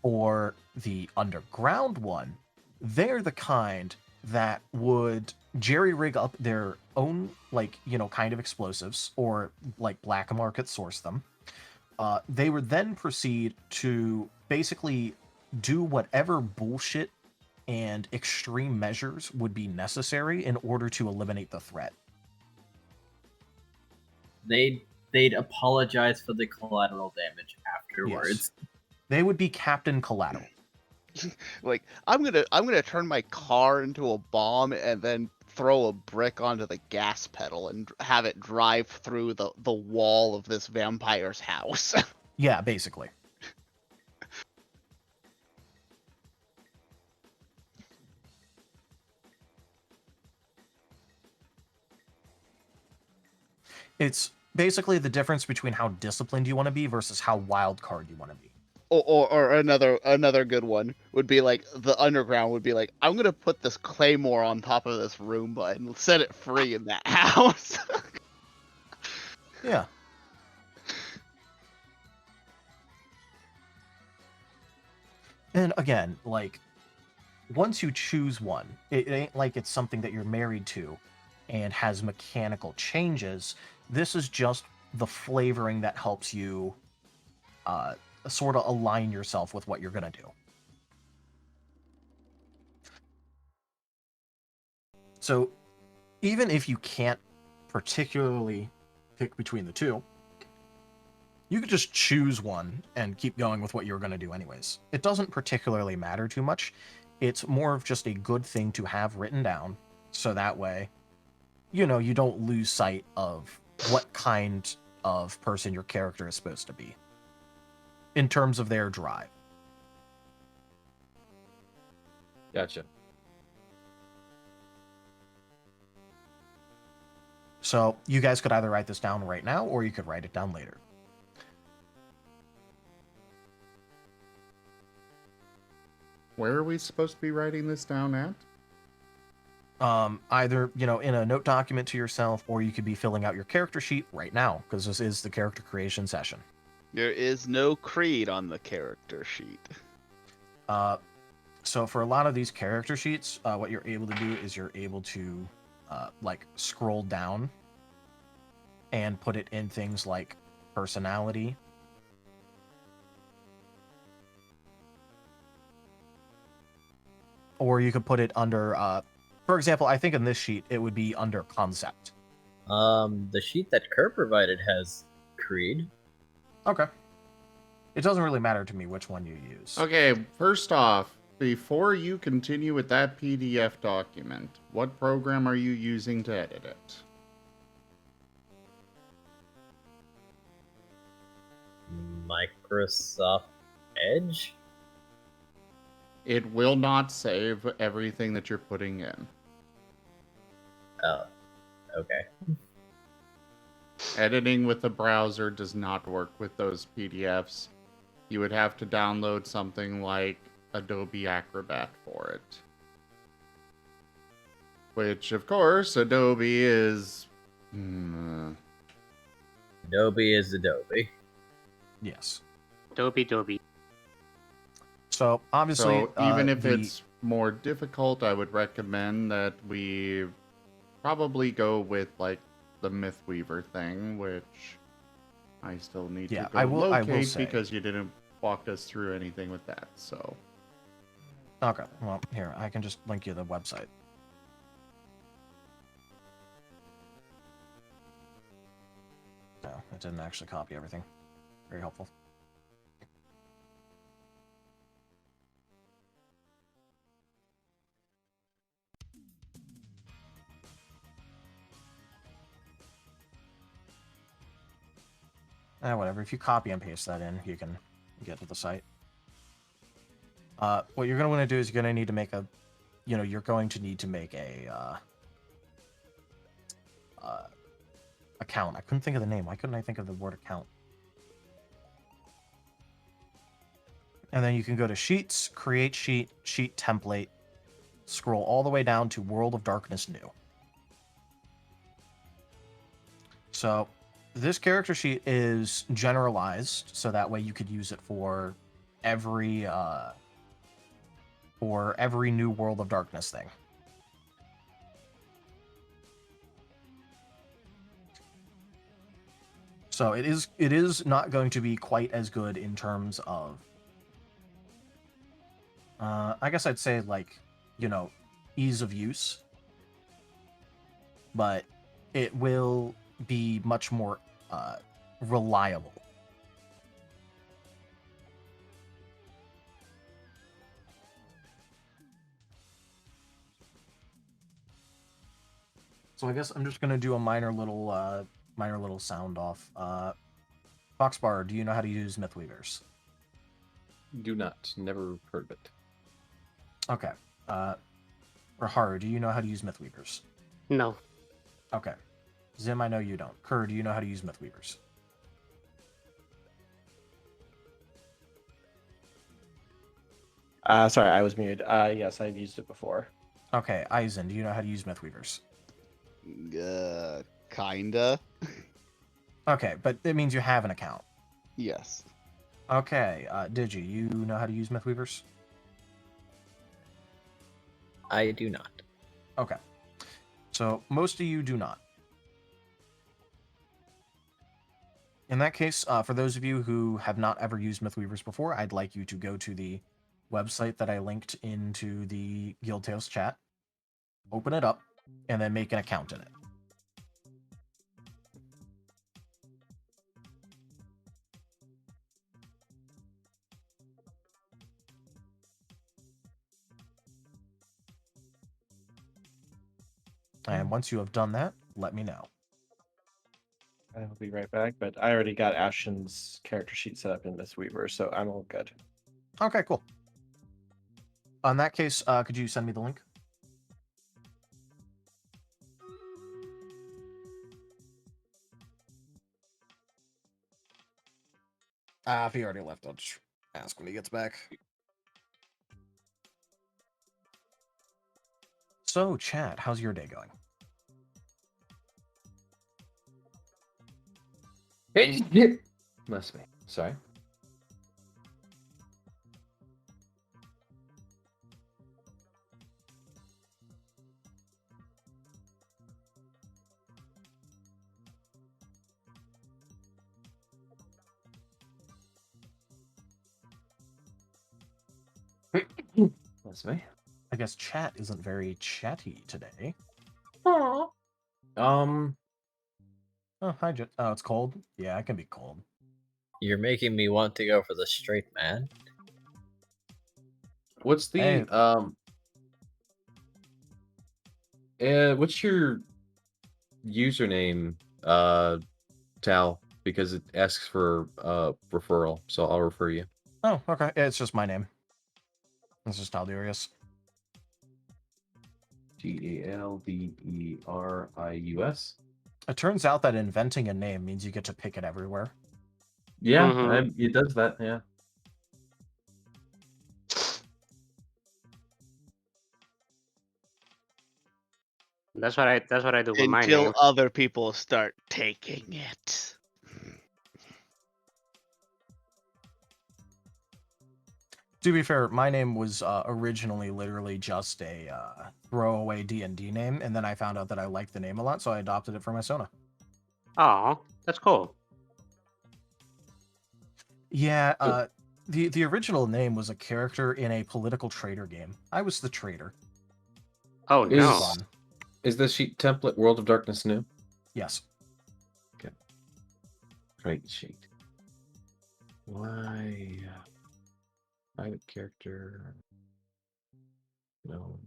Or the underground one, they're the kind that would jerry rig up their own, like, you know, kind of explosives, or like black market source them. They would then proceed to basically do whatever bullshit and extreme measures would be necessary in order to eliminate the threat. They'd apologize for the collateral damage afterwards. Yes. They would be Captain Collateral. Like, I'm gonna turn my car into a bomb and then throw a brick onto the gas pedal and have it drive through the wall of this vampire's house. Yeah, basically. It's basically the difference between how disciplined you want to be versus how wild card you want to be. Or another good one would be like the underground would be like, I'm gonna put this claymore on top of this Roomba and set it free in that house. Yeah. And again, like, once you choose one, it ain't like it's something that you're married to and has mechanical changes. This is just the flavoring that helps you sort of align yourself with what you're going to do. So even if you can't particularly pick between the two, you could just choose one and keep going with what you're going to do anyways. It doesn't particularly matter too much. It's more of just a good thing to have written down, so that way, you know, you don't lose sight of what kind of person your character is supposed to be in terms of their drive. Gotcha. So you guys could either write this down right now, or you could write it down later. Where are we supposed to be writing this down at? Either, you know, in a note document to yourself, or you could be filling out your character sheet right now, because this is the character creation session. There is no creed on the character sheet. So for a lot of these character sheets, what you're able to do is you're able to like scroll down and put it in things like personality. Or you could put it under, for example, I think in this sheet, it would be under concept. The sheet that Kerr provided has Creed. Okay. It doesn't really matter to me which one you use. Okay, first off, before you continue with that PDF document, what program are you using to edit it? Microsoft Edge? It will not save everything that you're putting in. Oh, okay. Editing with the browser does not work with those PDFs. You would have to download something like Adobe Acrobat for it. Which, of course, Adobe is... Adobe is Adobe. Yes. Dobby. So obviously, So even if it's more difficult, I would recommend that we probably go with like the Mythweaver thing, which I still need to go locate say. because you didn't walk us through anything with that. So Okay, well, here, I can just link you the website. No, it didn't actually copy everything. Very helpful. Whatever. If you copy and paste that in, you can get to the site. What you're going to want to do is you're going to need to make a, you're going to need to make a account. I couldn't think of the name. Why couldn't I think of the word account? And then you can go to Sheets, Create Sheet, Sheet Template, scroll all the way down to World of Darkness New. So this character sheet is generalized, so that way you could use it for every new World of Darkness thing. So it is not going to be quite as good in terms of I guess I'd say like, ease of use. But it will be much more reliable. So I guess I'm just gonna do a minor little sound off. Foxbar, do you know how to use Mythweavers? Do not. Never heard of it. Okay. Raharu, do you know how to use Mythweavers? No. Okay. Zim, I know you don't. Kerr, do you know how to use Mythweavers? Sorry, I was muted. Yes, I've used it before. Okay. Aizen, do you know how to use Mythweavers? Kinda. Okay, but it means you have an account. Yes. Okay. Digi, you know how to use Mythweavers? I do not. Okay. So most of you do not. In that case, for those of you who have not ever used Mythweavers before, I'd like you to go to the website that I linked into the Guild Tales chat, open it up, and then make an account in it. And once you have done that, let me know. I will be right back, but I already got Ashton's character sheet set up in Mistweaver, so I'm all good. Okay, cool. In that case, could you send me the link? If he already left, I'll just ask when he gets back. So, chat, how's your day going? Must be. Sorry. That's me. I guess chat isn't very chatty today. Oh, hi, oh, it's cold? Yeah, it can be cold. You're making me want to go for the straight man. What's the Hey. what's your username, Tal? Because it asks for referral, so I'll refer you. Oh, okay. Yeah, it's just my name. It's just Talderius. Talderius. It turns out that inventing a name means you get to pick it everywhere. Yeah, it does that. Yeah. That's what I do with my Until name. other people start taking it. To be fair, my name was originally literally just a throwaway D&D name, and then I found out that I liked the name a lot, so I adopted it for my Sona. Oh, that's cool. Yeah, the original name was a character in a political trader game. I was the trader. Oh, It was no. fun. Is this sheet template World of Darkness new? Yes. Okay. Great sheet. Why? Private character. No.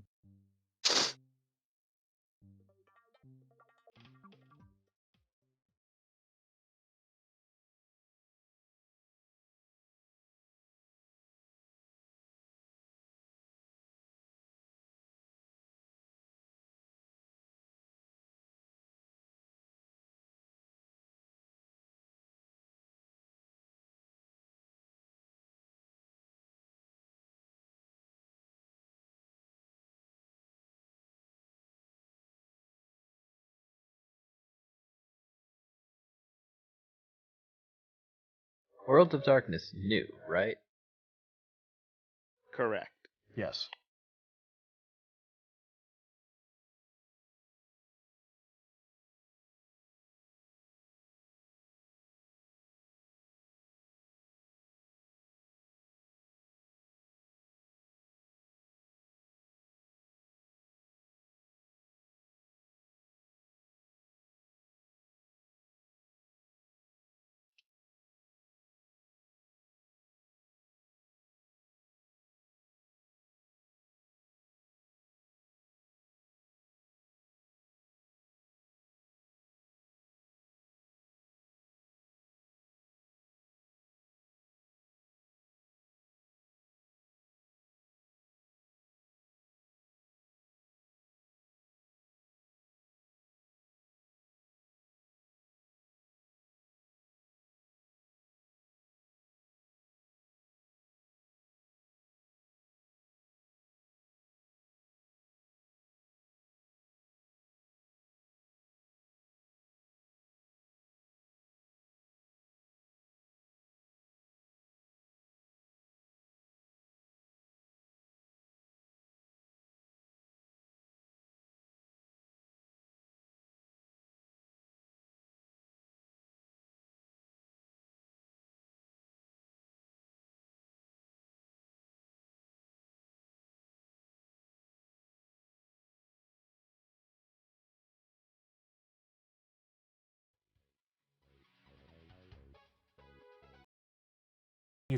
World of Darkness new, right? Correct. Yes.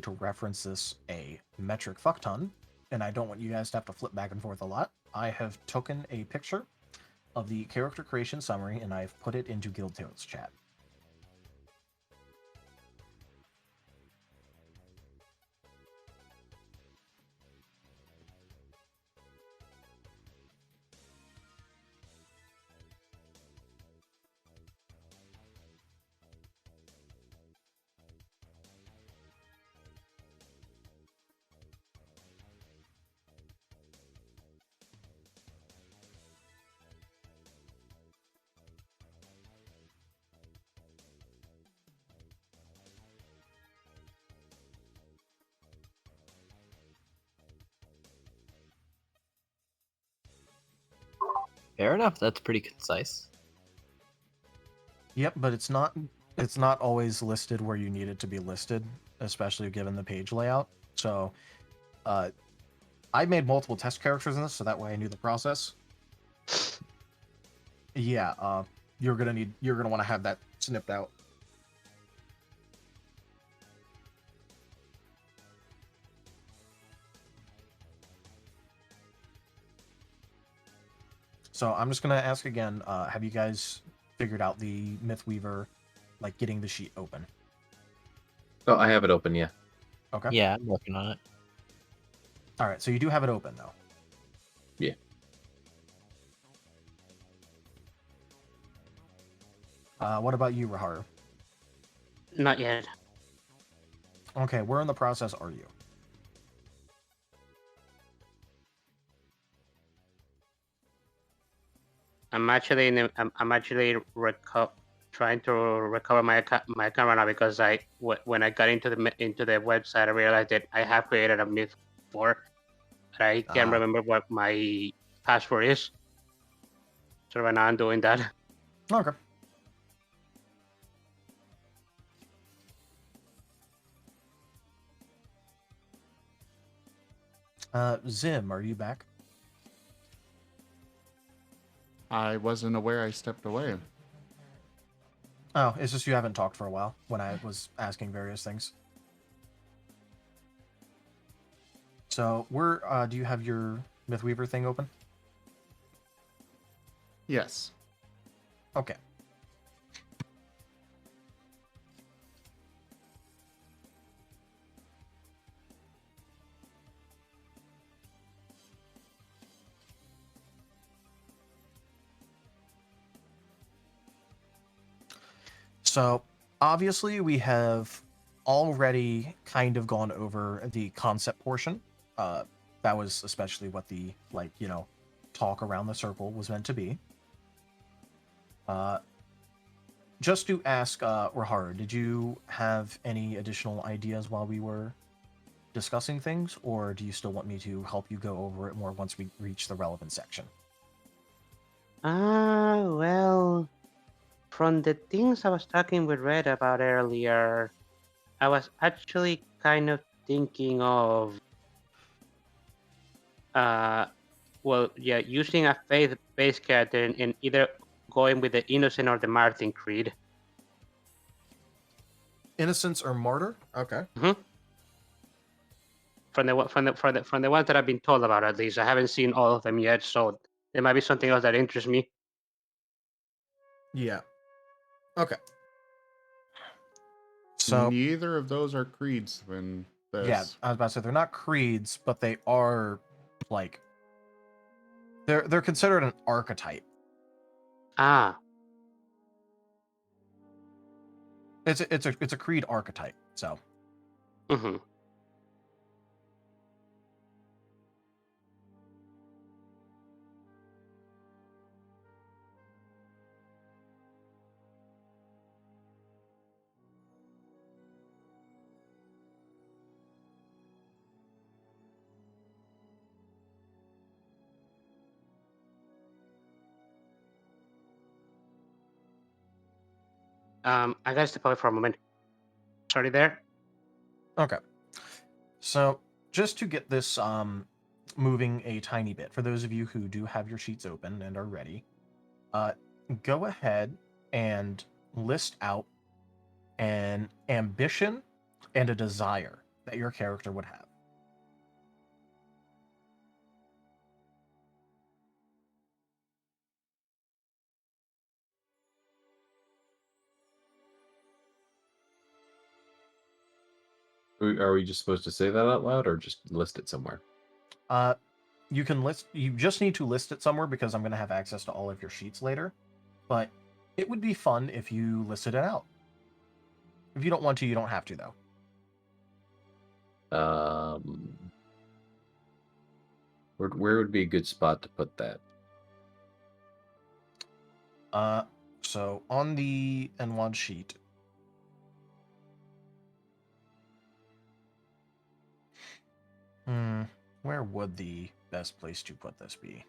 To reference this a metric fuck ton, and I don't want you guys to have to flip back and forth a lot. I have taken a picture of the character creation summary and I've put it into Guild Tales chat. Fair enough. That's pretty concise. Yep, but it's not always listed where you need it to be listed, especially given the page layout. So I made multiple test characters in this, so that way I knew the process. Yeah, you're gonna want to have that snipped out. So I'm just gonna ask again. Have you guys figured out the Mythweaver, like getting the sheet open? Oh, I have it open, yeah. Okay. Yeah, I'm working on it. All right. So you do have it open though. Yeah. What about you, Raharu? Not yet. Okay, where in the process are you? I'm actually I'm actually trying to recover my camera now because when I got into the website I realized that I have created a myth before, but I can't remember what my password is. So right now I'm doing that. Okay. Zim, are you back? I wasn't aware I stepped away. Oh, it's just you haven't talked for a while when I was asking various things. So, do you have your Mythweaver thing open? Yes. Okay. So, obviously, we have already kind of gone over the concept portion. That was especially what the, talk around the circle was meant to be. just to ask, Rahara, did you have any additional ideas while we were discussing things, or do you still want me to help you go over it more once we reach the relevant section? Well, from the things I was talking with Red about earlier, I was actually kind of thinking of, using a faith-based character in either going with the Innocent or the Martin Creed. Innocence or martyr? Okay. From the ones that I've been told about, at least I haven't seen all of them yet, so there might be something else that interests me. Yeah. Okay. So neither of those are creeds in this. yeah, I was about to say they're not creeds, but they are like they're considered an archetype. Ah, It's a creed archetype. So mm-hmm. I gotta step away for a moment. Sorry there. okay. So just to get this moving a tiny bit, for those of you who do have your sheets open and are ready, go ahead and list out an ambition and a desire that your character would have. Are we just supposed to say that out loud or just list it somewhere? You can list. You just need to list it somewhere because I'm going to have access to all of your sheets later. But it would be fun if you listed it out. If you don't want to, you don't have to, though. Where would be a good spot to put that? So on the N1 sheet, where would the best place to put this be?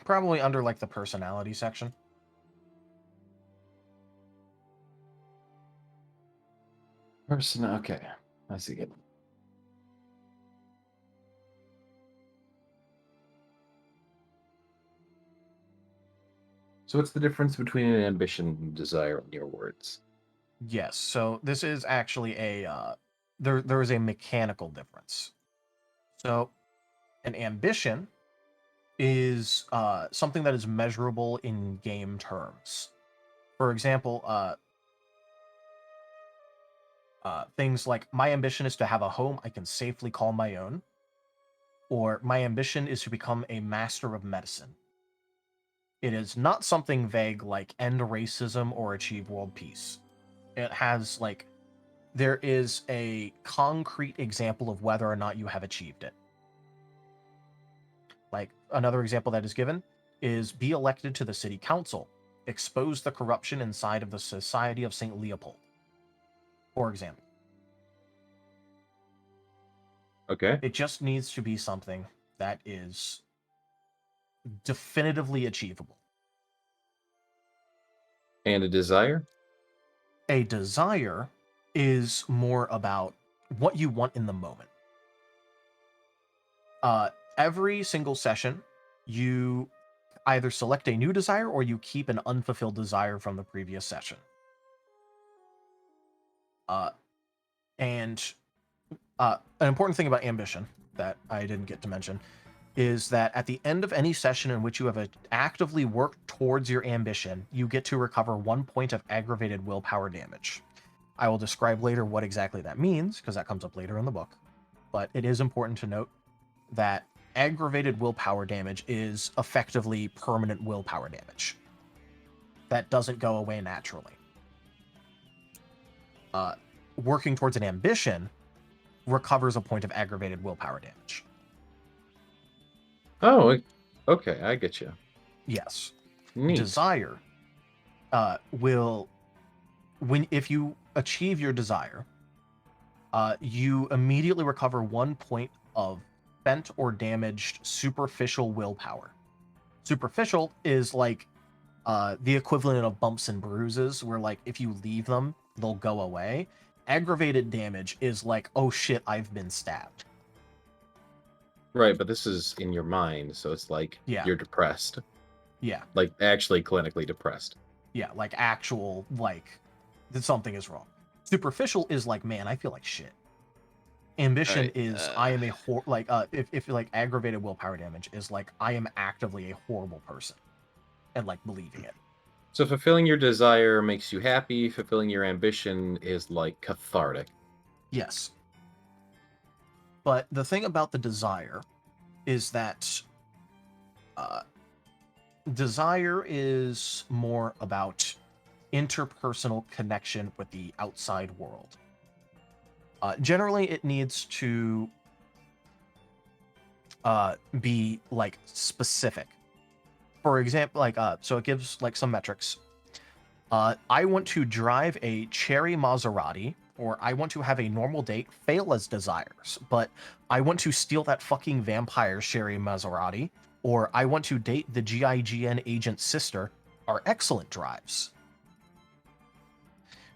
Probably under like the personality section. Okay, I see it. So what's the difference between an ambition and desire in your words? Yes, so this is actually a there is a mechanical difference. So an ambition is something that is measurable in game terms. For example, things like my ambition is to have a home I can safely call my own, or my ambition is to become a master of medicine. It is not something vague like end racism or achieve world peace. It has like there is a concrete example of whether or not you have achieved it. Like another example that is given is be elected to the city council, expose the corruption inside of the Society of St. Leopold, for example. Okay. It just needs to be something that is definitively achievable. And a desire? A desire is more about what you want in the moment. Every single session, you either select a new desire or you keep an unfulfilled desire from the previous session. And an important thing about ambition that I didn't get to mention is that at the end of any session in which you have actively worked towards your ambition, you get to recover 1 point of aggravated willpower damage. I will describe later what exactly that means, because that comes up later in the book. But it is important to note that aggravated willpower damage is effectively permanent willpower damage. That doesn't go away naturally. working towards an ambition recovers a point of aggravated willpower damage. Oh, okay, I get you. Yes. Neat. Desire will, if you achieve your desire, you immediately recover 1 point of spent or damaged superficial willpower. Superficial is like the equivalent of bumps and bruises, where like if you leave them, they'll go away. Aggravated damage is like, oh shit, I've been stabbed. Right, but this is in your mind, so it's like you're depressed. Yeah. Like actually clinically depressed. Yeah, like actual, like, that something is wrong. Superficial is like, man, I feel like shit. Ambition is, I am a if like aggravated willpower damage is like, I am actively a horrible person. And like believing it. So fulfilling your desire makes you happy, fulfilling your ambition is like cathartic. Yes. But the thing about the desire is that desire is more about interpersonal connection with the outside world. Generally, it needs to be like specific. For example, like so it gives like some metrics. I want to drive a cherry Maserati, or I want to have a normal date fail as desires, but I want to steal that fucking vampire cherry Maserati, or I want to date the GIGN agent's sister, are excellent drives.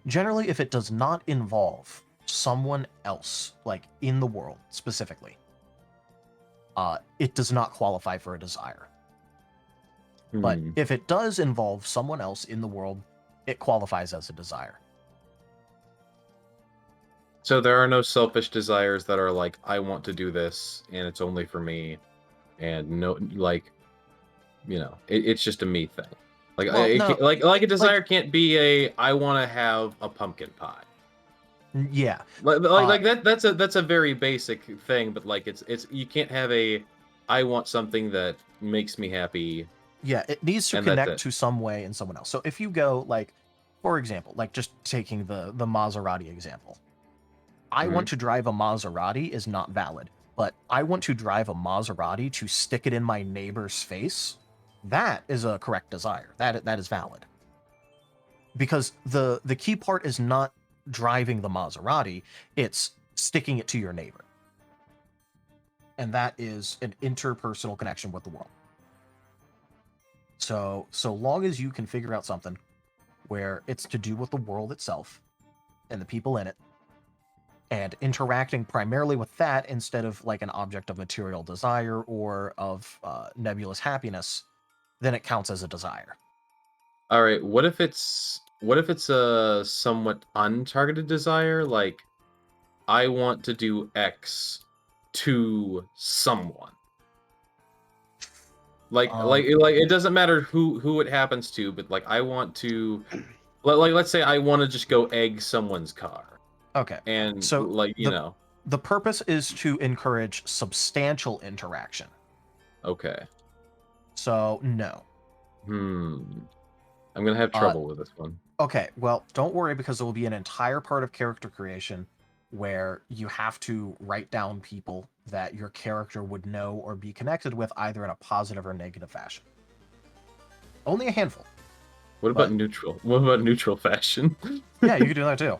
Generally, if it does not involve someone else, like in the world specifically, it does not qualify for a desire. But if it does involve someone else in the world, it qualifies as a desire. So there are no selfish desires that are like, I want to do this and it's only for me, and no, like, you know, it's just a me thing. Like, Well, like a desire can't be a, I want to have a pumpkin pie. Yeah. Like that's a very basic thing, but like it's you can't have a, I want something that makes me happy. Yeah, it needs to connect to some way in someone else. So if you go, like, for example, like just taking the Maserati example, I want to drive a Maserati is not valid, but I want to drive a Maserati to stick it in my neighbor's face. That is a correct desire. That is valid. Because the key part is not driving the Maserati, it's sticking it to your neighbor. And that is an interpersonal connection with the world. So long as you can figure out something where it's to do with the world itself and the people in it, and interacting primarily with that instead of like an object of material desire or of nebulous happiness, then it counts as a desire. All right, what if it's a somewhat untargeted desire, like I want to do X to someone? Like it doesn't matter who it happens to, but like I want to, like let's say I want to just go egg someone's car. Okay. And so like the purpose is to encourage substantial interaction. Okay. So no. I'm gonna have trouble with this one. Okay, well, don't worry, because there will be an entire part of character creation where you have to write down people that your character would know or be connected with, either in a positive or negative fashion. Only a handful. What about neutral? What about neutral fashion? Yeah, you could do that too.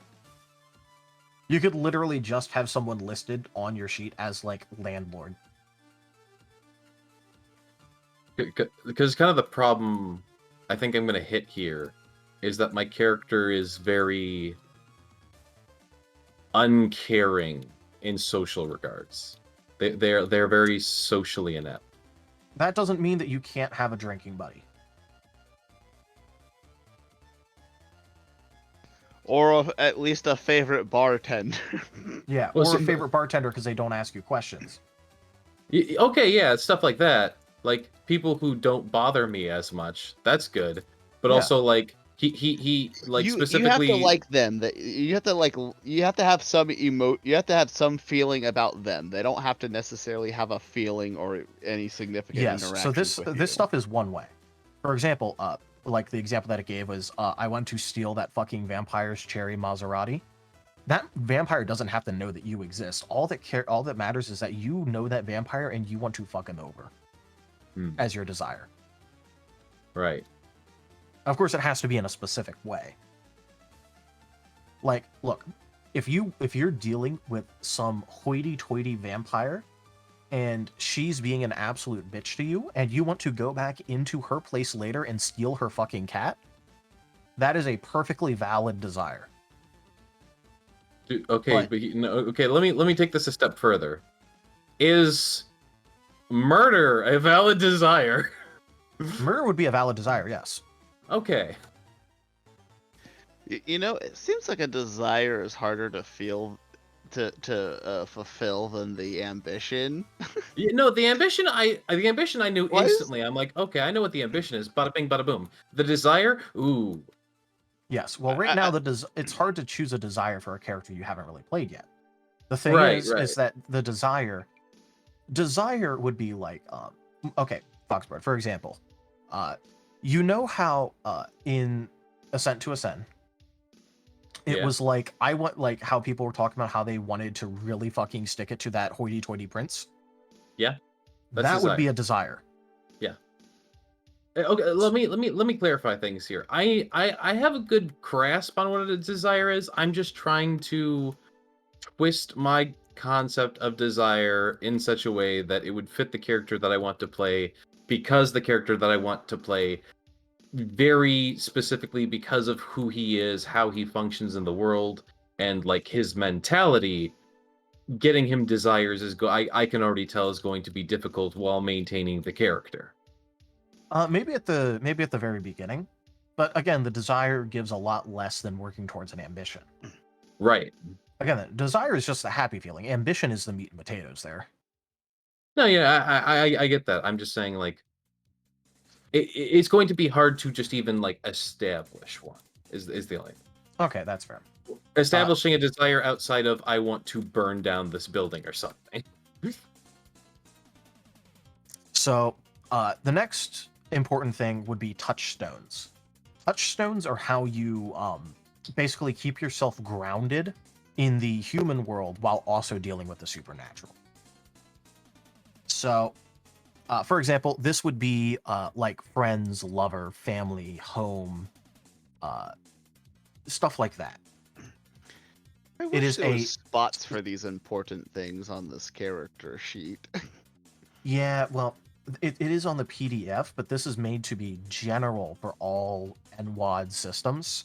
You could literally just have someone listed on your sheet as like landlord. Because kind of the problem I think I'm going to hit here is that my character is very uncaring in social regards. They're very socially inept. That doesn't mean that you can't have a drinking buddy. Or at least a favorite bartender. Yeah, or a favorite bartender because they don't ask you questions. Okay, yeah, stuff like that. Like people who don't bother me as much. That's good. But also like he like specifically you have to like them. That you have to have some you have to have some feeling about them. They don't have to necessarily have a feeling or any significant interaction. So this stuff is one way. For example, like the example that it gave was I want to steal that fucking vampire's cherry Maserati. that vampire doesn't have to know that you exist. All that matters is that you know that vampire and you want to fuck him over as your desire. Right. Of course, it has to be in a specific way. Like, look, if you're dealing with some hoity-toity vampire and she's being an absolute bitch to you and you want to go back into her place later and steal her fucking cat, that is a perfectly valid desire. Dude, okay, okay, let me take this a step further. Is murder a valid desire? Murder would be a valid desire, yes. Okay. You know, it seems like a desire is harder to feel, to fulfill than the ambition. Yeah, no, the ambition I knew What is- instantly. I'm like, okay, I know what the ambition is. Bada bing, bada boom. The desire, ooh. Yes. Well, right now it's hard to choose a desire for a character you haven't really played yet. The thing Right, is right. that the desire would be like, okay, Foxbird, for example, you know how in Ascent to Ascend, it was like, I want, like, how people were talking about how they wanted to really fucking stick it to that hoity-toity prince. Yeah, that would be a desire. Yeah. Okay, let me clarify things here. I have a good grasp on what a desire is. I'm just trying to twist my concept of desire in such a way that it would fit the character that I want to play, because the character that I want to play, very specifically because of who he is, how he functions in the world, and like his mentality, getting him desires is I can already tell is going to be difficult while maintaining the character. Maybe at the very beginning, but again, the desire gives a lot less than working towards an ambition. Right. Again, desire is just a happy feeling. Ambition is the meat and potatoes there. No, yeah, I get that. I'm just saying, like, it's going to be hard to just even like establish one. Is the only. Okay, that's fair. Establishing a desire outside of I want to burn down this building or something. So, the next important thing would be touchstones. Touchstones are how you basically keep yourself grounded in the human world while also dealing with the supernatural. So, for example, this would be like friends, lover, family, home, stuff like that. I It wish is there a was spots for these important things on this character sheet. Yeah, well, it is on the PDF, but this is made to be general for all NWAD systems.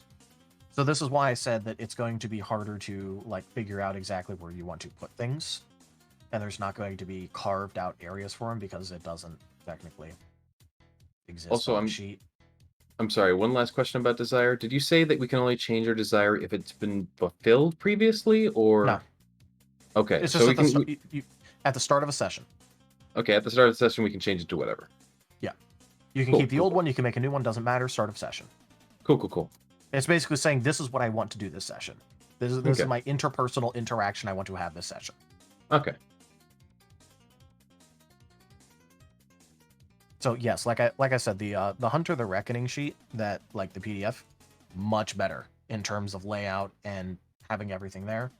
So this is why I said that it's going to be harder to like figure out exactly where you want to put things. And there's not going to be carved out areas for them because it doesn't technically exist Also, on the sheet. I'm sorry, one last question about desire. Did you say that we can only change our desire if it's been fulfilled previously, or No. Okay, It's so just we at, can at the start of a session. Okay, at the start of the session we can change it to whatever. Yeah. You can keep the old one, you can make a new one, doesn't matter, start of session. Cool. It's basically saying this is what I want to do this session. This Okay. is my interpersonal interaction I want to have this session. Okay. So yes, like I said, the Hunter the Reckoning sheet, that like the PDF, much better in terms of layout and having everything there.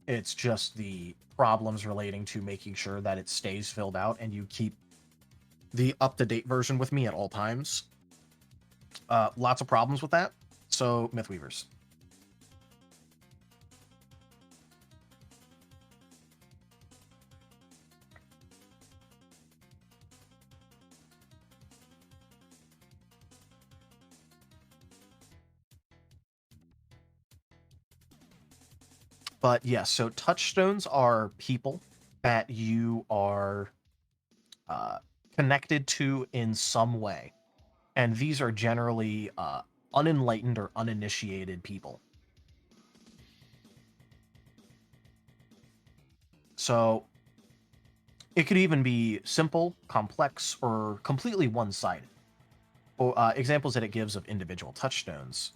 It's just the problems relating to making sure that it stays filled out and you keep the up-to-date version with me at all times. Lots of problems with that. So Mythweavers. But yes, so touchstones are people that you are connected to in some way. And these are generally unenlightened or uninitiated people. So it could even be simple, complex, or completely one-sided. Examples that it gives of individual touchstones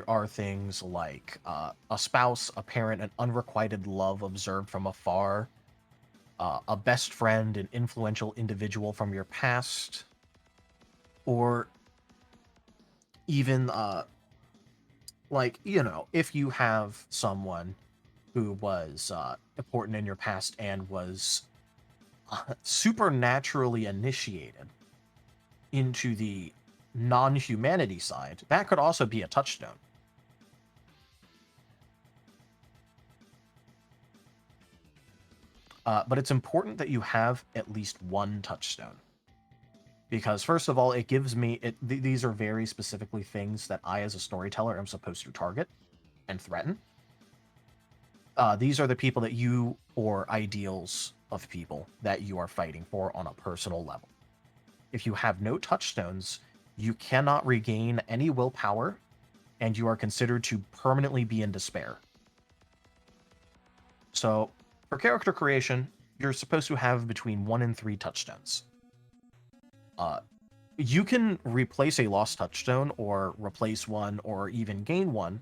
are things like a spouse, a parent, an unrequited love observed from afar, a best friend, an influential individual from your past, or even like, if you have someone who was important in your past and was supernaturally initiated into the non-humanity side, that could also be a touchstone. But it's important that you have at least one touchstone. Because first of all, it gives me... these are very specifically things that I, as a storyteller, am supposed to target and threaten. These are the people that you, or ideals of people, that you are fighting for on a personal level. If you have no touchstones, you cannot regain any willpower, and you are considered to permanently be in despair. So, for character creation, you're supposed to have between 1 and 3 touchstones. You can replace a lost touchstone, or replace one, or even gain one.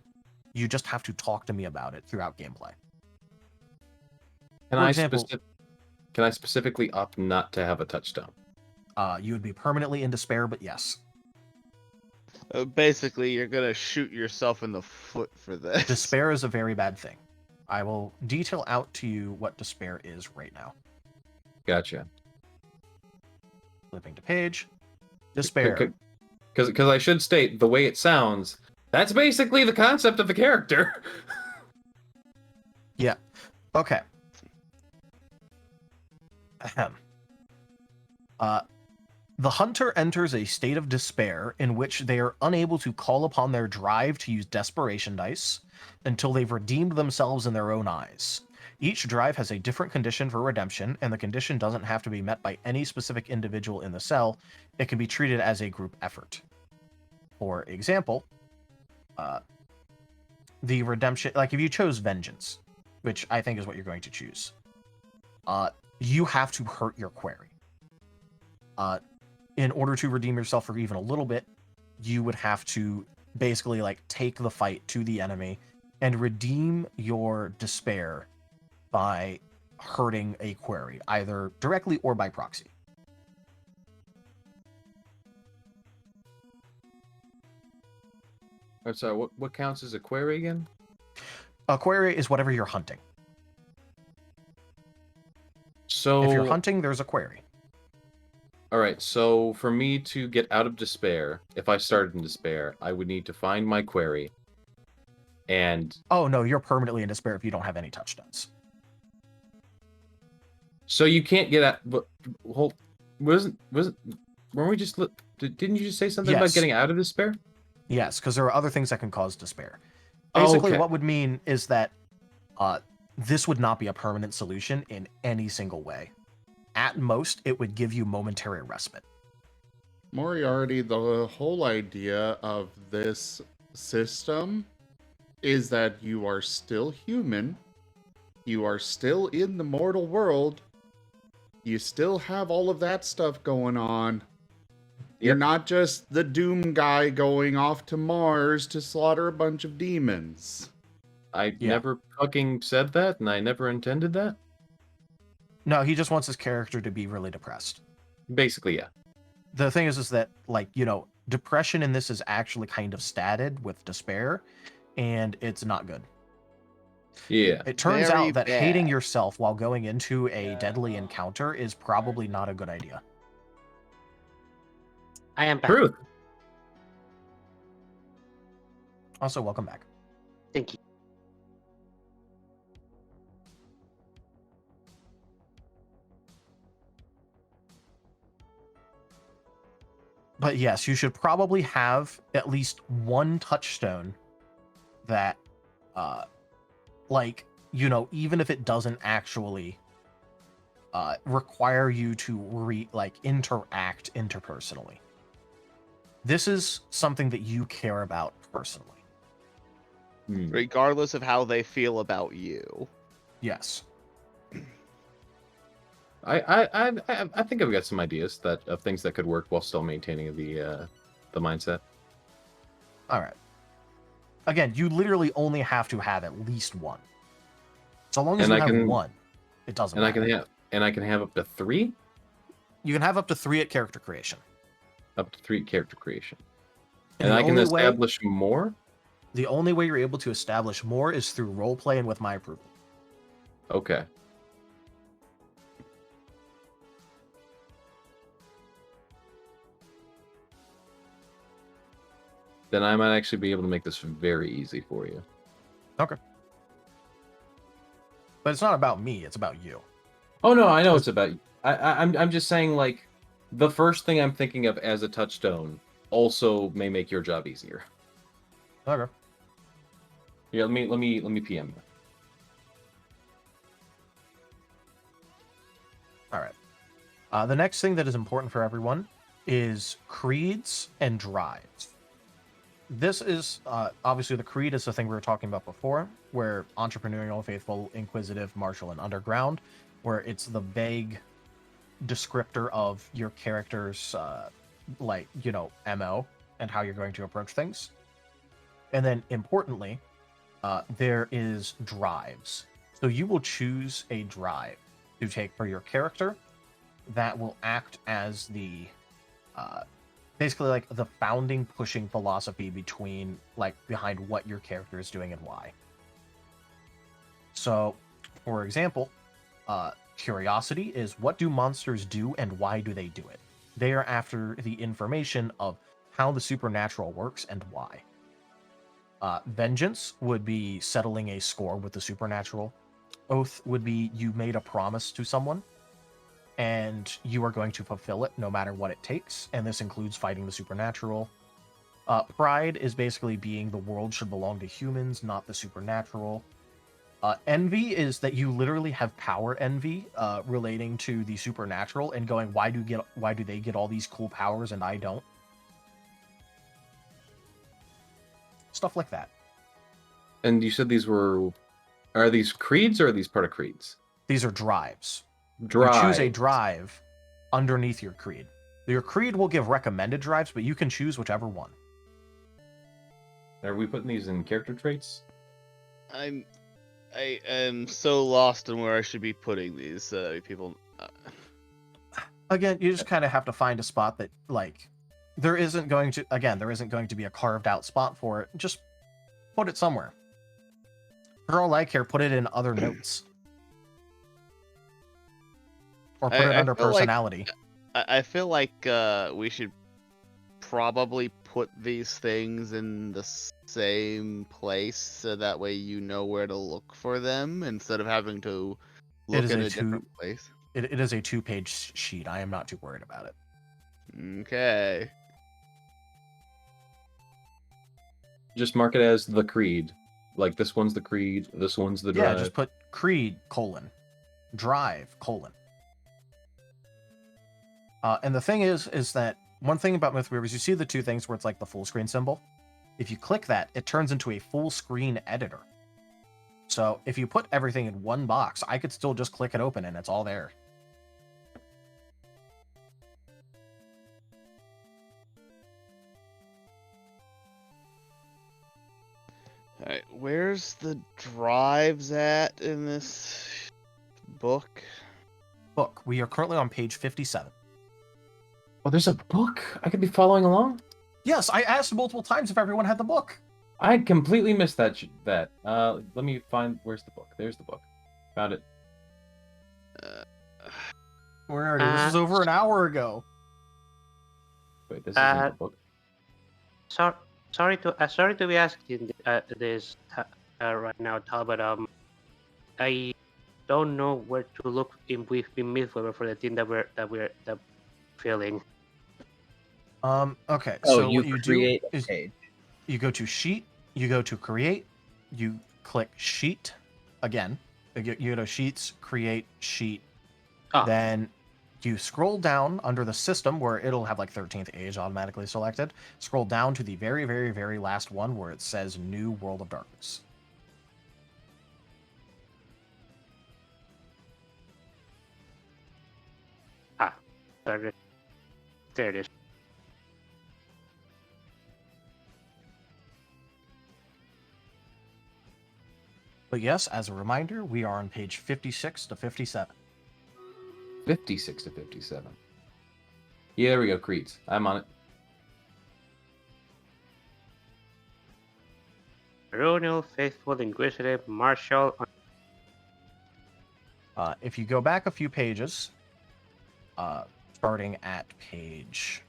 You just have to talk to me about it throughout gameplay. Can For I example, can I specifically opt not to have a touchstone? you would be permanently in despair, but yes. Basically, you're gonna shoot yourself in the foot for this. Despair is a very bad thing. I will detail out to you what despair is right now. Gotcha. Flipping to page. Despair. Because I should state, the way it sounds, that's basically the concept of the character. Yeah. Okay. Ahem. The hunter enters a state of despair in which they are unable to call upon their drive to use desperation dice until they've redeemed themselves in their own eyes. Each drive has a different condition for redemption, and the condition doesn't have to be met by any specific individual in the cell. It can be treated as a group effort. For example, the redemption, like if you chose vengeance, which I think is what you're going to choose, you have to hurt your query. In order to redeem yourself for even a little bit, you would have to basically like take the fight to the enemy and redeem your despair by hurting a query, either directly or by proxy. I'm sorry, what counts as a query again? A query is whatever you're hunting. So if you're hunting, there's a query. All right, so for me to get out of despair, if I started in despair, I would need to find my query. And oh no, you're permanently in despair if you don't have any touchdowns. So you can't get out. But weren't we just? Didn't you just say something about getting out of despair? Yes, because there are other things that can cause despair. Basically, okay. What would mean is that this would not be a permanent solution in any single way. At most, it would give you momentary respite. Moriarty, the whole idea of this system is that you are still human, you are still in the mortal world, you still have all of that stuff going on. You're not just the Doom guy going off to Mars to slaughter a bunch of demons. I never fucking said that, and I never intended that. No, he just wants his character to be really depressed. Basically, yeah. The thing is that, like, depression in this is actually kind of statted with despair, and it's not good. Yeah. It turns Very out that bad. hating yourself while going into a deadly encounter is probably not a good idea. I am back. Truth. Also, welcome back. Thank you. But yes, you should probably have at least one touchstone that, even if it doesn't actually require you to interact interpersonally. This is something that you care about personally. Regardless of how they feel about you. Yes. I think I've got some ideas of things that could work while still maintaining the mindset. All right. Again, you literally only have to have at least one. So long as you have one, it doesn't matter. I can have up to 3. You can have up to 3 at character creation. Up to 3 character creation, And and the I can only way- establish more. The only way you're able to establish more is through roleplay and with my approval. Okay. Then I might actually be able to make this very easy for you. Okay. But it's not about me, it's about you. Oh no, I know it's about you. I'm just saying, like, the first thing I'm thinking of as a touchstone also may make your job easier. Okay. Yeah, let me PM you. All right. The next thing that is important for everyone is creeds and drives. This is obviously the creed is the thing we were talking about before, where entrepreneurial, faithful, inquisitive, martial, and underground, where it's the vague descriptor of your character's MO and how you're going to approach things. And then importantly, there is drives. So you will choose a drive to take for your character that will act as the basically like the founding pushing philosophy behind what your character is doing and why. So, for example, curiosity is what do monsters do and why do they do it? They are after the information of how the supernatural works and why. Vengeance would be settling a score with the supernatural. Oath would be you made a promise to someone and you are going to fulfill it no matter what it takes, and this includes fighting the supernatural. Pride is basically being the world should belong to humans, not the supernatural. Envy is that you literally have power envy relating to the supernatural and going, why do they get all these cool powers and I don't? Stuff like that. And you said are these creeds or are these part of creeds? These are drives. Drive. You choose a drive underneath your creed. Your creed will give recommended drives, but you can choose whichever one. Are we putting these in character traits? I am so lost in where I should be putting these people. Again, you just kind of have to find a spot that, like, there isn't going to be a carved out spot for it. Just put it somewhere. For all I care, put it in other notes. Or put it under personality. I feel like we should probably put these things in the same place so that way you know where to look for them instead of having to look in a different place. It is a 2-page sheet. I am not too worried about it. Okay. Just mark it as the creed. Like, this one's the creed, this one's the drive. Yeah, just put creed, drive, . And the thing is that one thing about MythWeaver is you see the two things where it's like the full screen symbol. If you click that, it turns into a full screen editor. So if you put everything in one box, I could still just click it open and it's all there. Alright, where's the drives at in this book? We are currently on page 57. Oh, there's a book? I could be following along? Yes, I asked multiple times if everyone had the book. I completely missed that. Let me find... Where's the book? There's the book. Found it. Where are you? This was over an hour ago. Wait, this isn't the book. Sorry to be asking this right now, Tal, but I don't know where to look in MythWeaver for the thing that we're filling. Okay. Oh, so you what you create do a is page. you go to sheet, you go to create, you click sheet again. You go to sheets, create, sheet. Oh. Then you scroll down under the system where it'll have like 13th age automatically selected. Scroll down to the very, very, very last one where it says New World of Darkness. There it is. But yes, as a reminder, we are on page 56 to 57. 56 to 57. Yeah, there we go, creeds. I'm on it. Ceremonial, Faithful, Inquisitive, Martial. If you go back a few pages, starting at page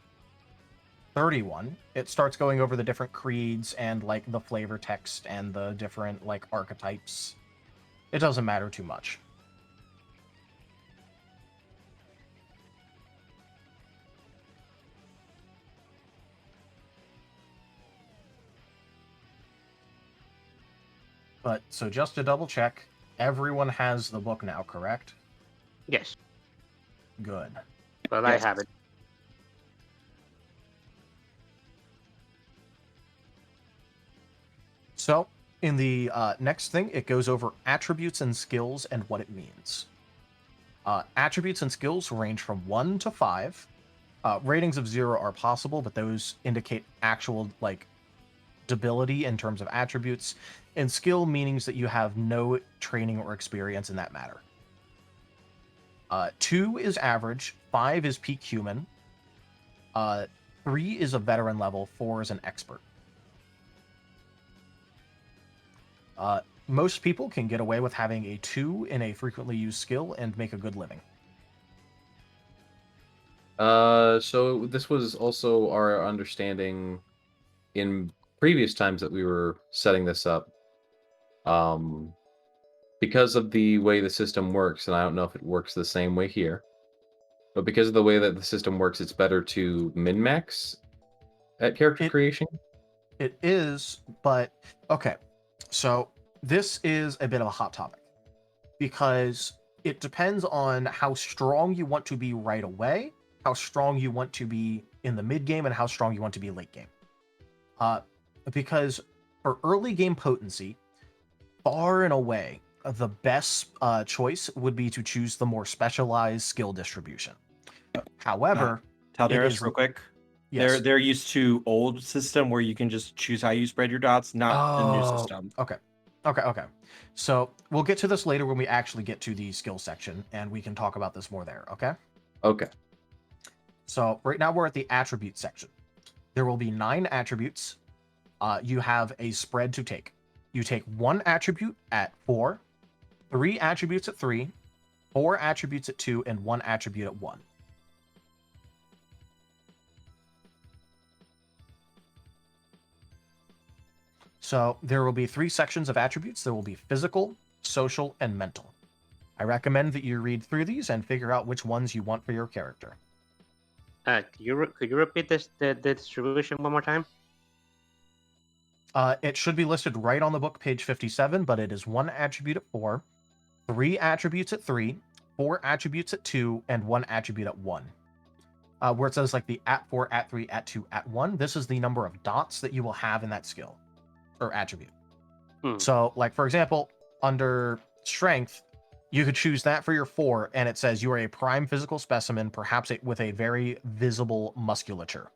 31, it starts going over the different creeds and like the flavor text and the different like archetypes. It doesn't matter too much. But so just to double check, everyone has the book now, correct? Yes, Good. but Yes. I have it. So in the next thing, it goes over attributes and skills and what it means. Attributes and skills range from 1 to 5. Ratings of 0 are possible, but those indicate actual like debility in terms of attributes, and skill meanings that you have no training or experience in that matter. 2 is average, 5 is peak human, 3 is a veteran level, 4 is an expert. Most people can get away with having a 2 in a frequently used skill and make a good living. So this was also our understanding in previous times that we were setting this up. Because of the way the system works, and I don't know if it works the same way here, but because of the way that the system works, it's better to min-max at character creation. It is, but okay. So this is a bit of a hot topic because it depends on how strong you want to be right away, how strong you want to be in the mid game, and how strong you want to be late game. Because for early game potency, far and away, the best choice would be to choose the more specialized skill distribution. However, Taldaris, is- real quick. yes. They're used to old system where you can just choose how you spread your dots, not the new system. Okay. So we'll get to this later when we actually get to the skill section, and we can talk about this more there, okay? Okay. So right now we're at the attribute section. There will be 9 attributes. You have a spread to take. You take 1 attribute at 4, 3 attributes at 3, 4 attributes at 2, and 1 attribute at 1. So there will be 3 sections of attributes. There will be physical, social, and mental. I recommend that you read through these and figure out which ones you want for your character. Could you repeat the distribution one more time? It should be listed right on the book, page 57, but it is 1 attribute at 4, 3 attributes at 3, 4 attributes at 2, and 1 attribute at 1. Where it says like the at 4, at 3, at 2, at 1, this is the number of dots that you will have in that skill or attribute. So, like, for example, under strength, you could choose that for your 4, and it says you are a prime physical specimen, perhaps with a very visible musculature.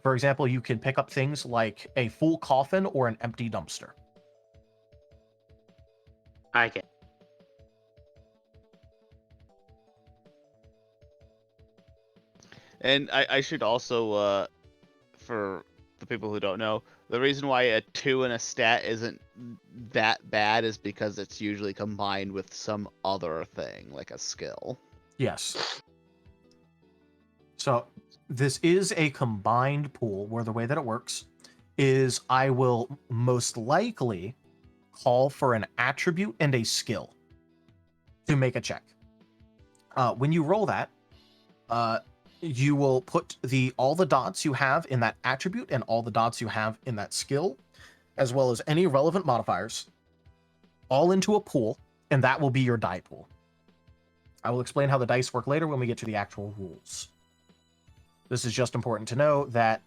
For example, you can pick up things like a full coffin or an empty dumpster. I get. And I should also, for the people who don't know, the reason why a 2 in a stat isn't that bad is because it's usually combined with some other thing, like a skill. Yes. So this is a combined pool where the way that it works is I will most likely call for an attribute and a skill to make a check. When you roll that, you will put all the dots you have in that attribute and all the dots you have in that skill, as well as any relevant modifiers, all into a pool, and that will be your die pool. I will explain how the dice work later when we get to the actual rules. This is just important to know that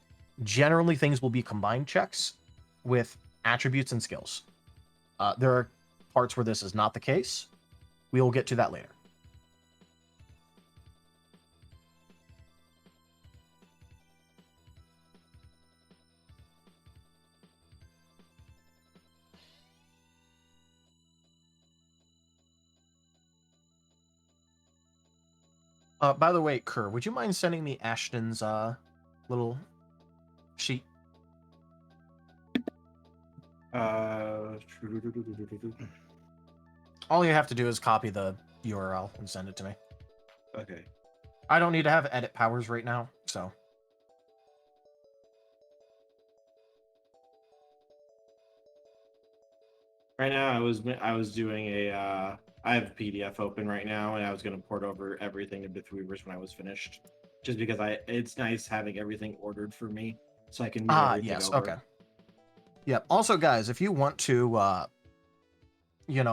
generally things will be combined checks with attributes and skills. There are parts where this is not the case. We will get to that later. By the way, Kerr, would you mind sending me Ashton's little sheet? All you have to do is copy the URL and send it to me. Okay. I don't need to have edit powers right now, so. Right now, I was doing a I have PDF open right now, and I was going to port over everything to Mythweavers when I was finished, just because it's nice having everything ordered for me, so I can move everything Yes, over. okay. Yep. Also, guys, if you want to,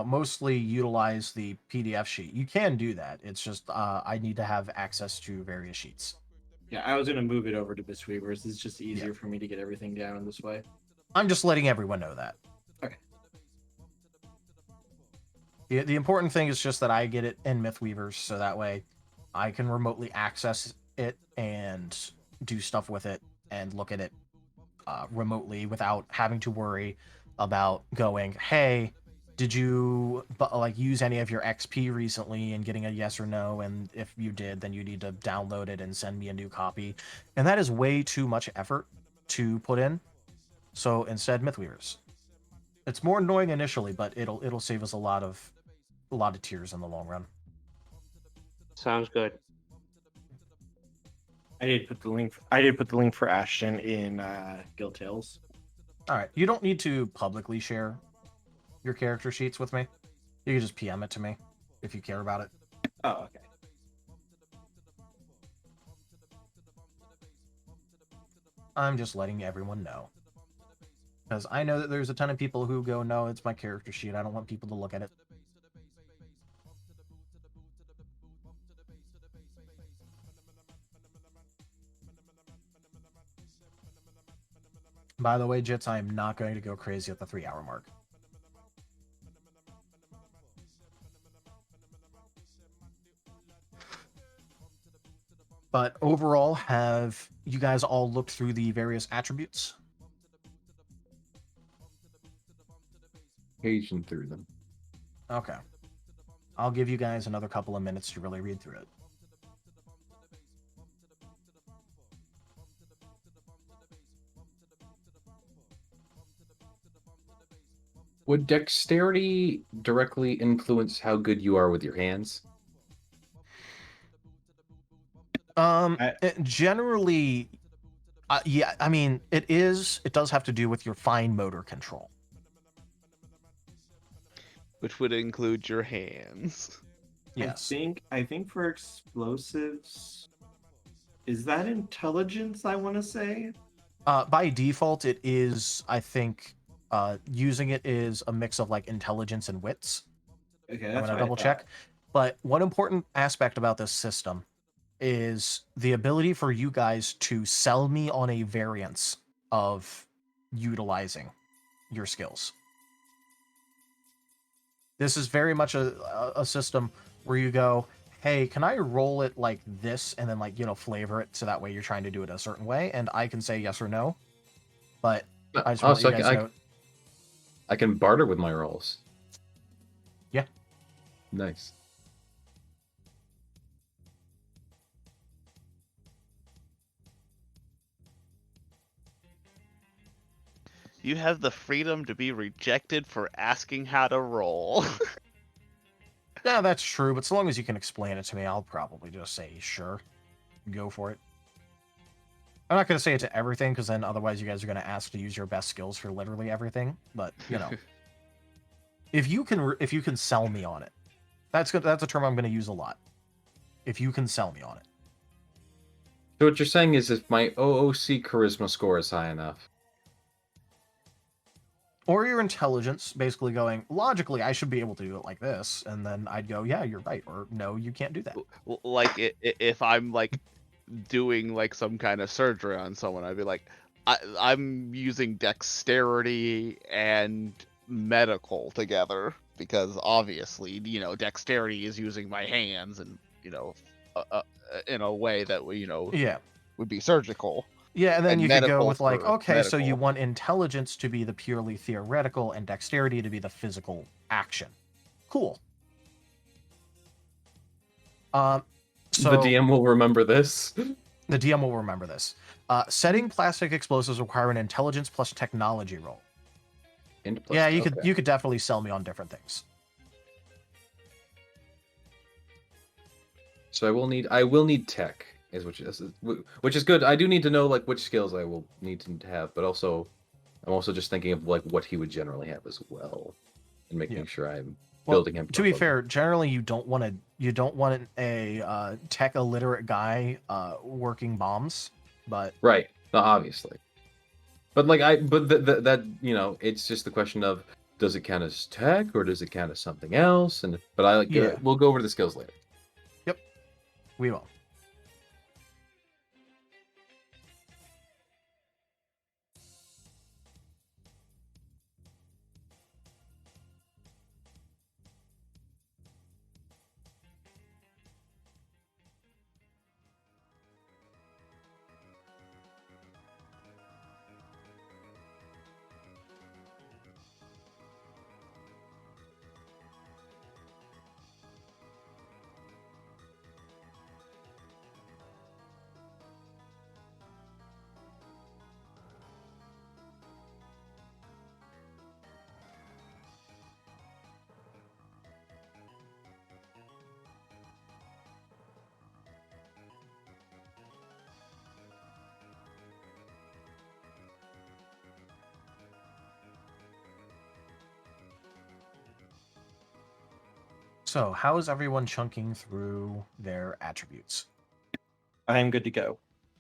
mostly utilize the PDF sheet, you can do that. It's just I need to have access to various sheets. Yeah, I was going to move it over to Mythweavers. It's just easier for me to get everything down this way. I'm just letting everyone know that. Okay. The important thing is just that I get it in Mythweavers, so that way I can remotely access it and do stuff with it and look at it remotely without having to worry about going, hey, did you use any of your XP recently, and getting a yes or no, and if you did, then you need to download it and send me a new copy. And that is way too much effort to put in. So instead, Mythweavers. It's more annoying initially, but it'll save us a lot of tears in the long run. Sounds good. I did put the link for Ashton in Guild Tales. All right, you don't need to publicly share your character sheets with me. You can just PM it to me if you care about it. Oh, okay. I'm just letting everyone know. Because I know that there's a ton of people who go, no, it's my character sheet. I don't want people to look at it. By the way, Jits, I am not going to go crazy at the 3-hour mark. But overall, have you guys all looked through the various attributes? Paging through them. Okay. I'll give you guys another couple of minutes to really read through it. Would dexterity directly influence how good you are with your hands? Generally, yeah, I mean, it does have to do with your fine motor control. Which would include your hands. Yes. I think for explosives, is that intelligence, I want to say? By default, it is, I think, using it is a mix of like intelligence and wits. Okay, I'm that's gonna double check. But one important aspect about this system is the ability for you guys to sell me on a variance of utilizing your skills. This is very much a system where you go, hey, can I roll it like this, and then flavor it so that way you're trying to do it a certain way, and I can say yes or no. But I just want you guys to know. I can barter with my rolls. Yeah. Nice. You have the freedom to be rejected for asking how to roll. Yeah, that's true, but so long as you can explain it to me, I'll probably just say sure. Go for it. I'm not going to say it to everything, because then otherwise you guys are going to ask to use your best skills for literally everything, but, if you can sell me on it, that's good. That's a term I'm going to use a lot. If you can sell me on it. So what you're saying is if my OOC charisma score is high enough. Or your intelligence, basically going, logically, I should be able to do it like this, and then I'd go, yeah, you're right, or no, you can't do that. Like, if I'm, like, doing, like, some kind of surgery on someone, I'd be like, I'm using dexterity and medical together, because obviously, dexterity is using my hands and, in a way that, would be surgical. Yeah, and then you could go with like, okay, so you medical. want intelligence to be the purely theoretical and dexterity to be the physical action. Cool. So the DM will remember this. The DM will remember this. Setting plastic explosives require an intelligence plus technology roll. Int plus Yeah, two, you could definitely sell me on different things. So I will need tech, which is good. I do need to know like which skills I will need to have, but also I'm also just thinking of like what he would generally have as well, and making Yeah. sure I'm Well, building him. to be properly. fair, generally you don't want a tech illiterate guy working bombs, but Right. No, obviously. But like that it's just the question of does it count as tech or does it count as something else? And but I like Yeah. we'll go over the skills later. we will. So, how is everyone chunking through their attributes? I'm good to go.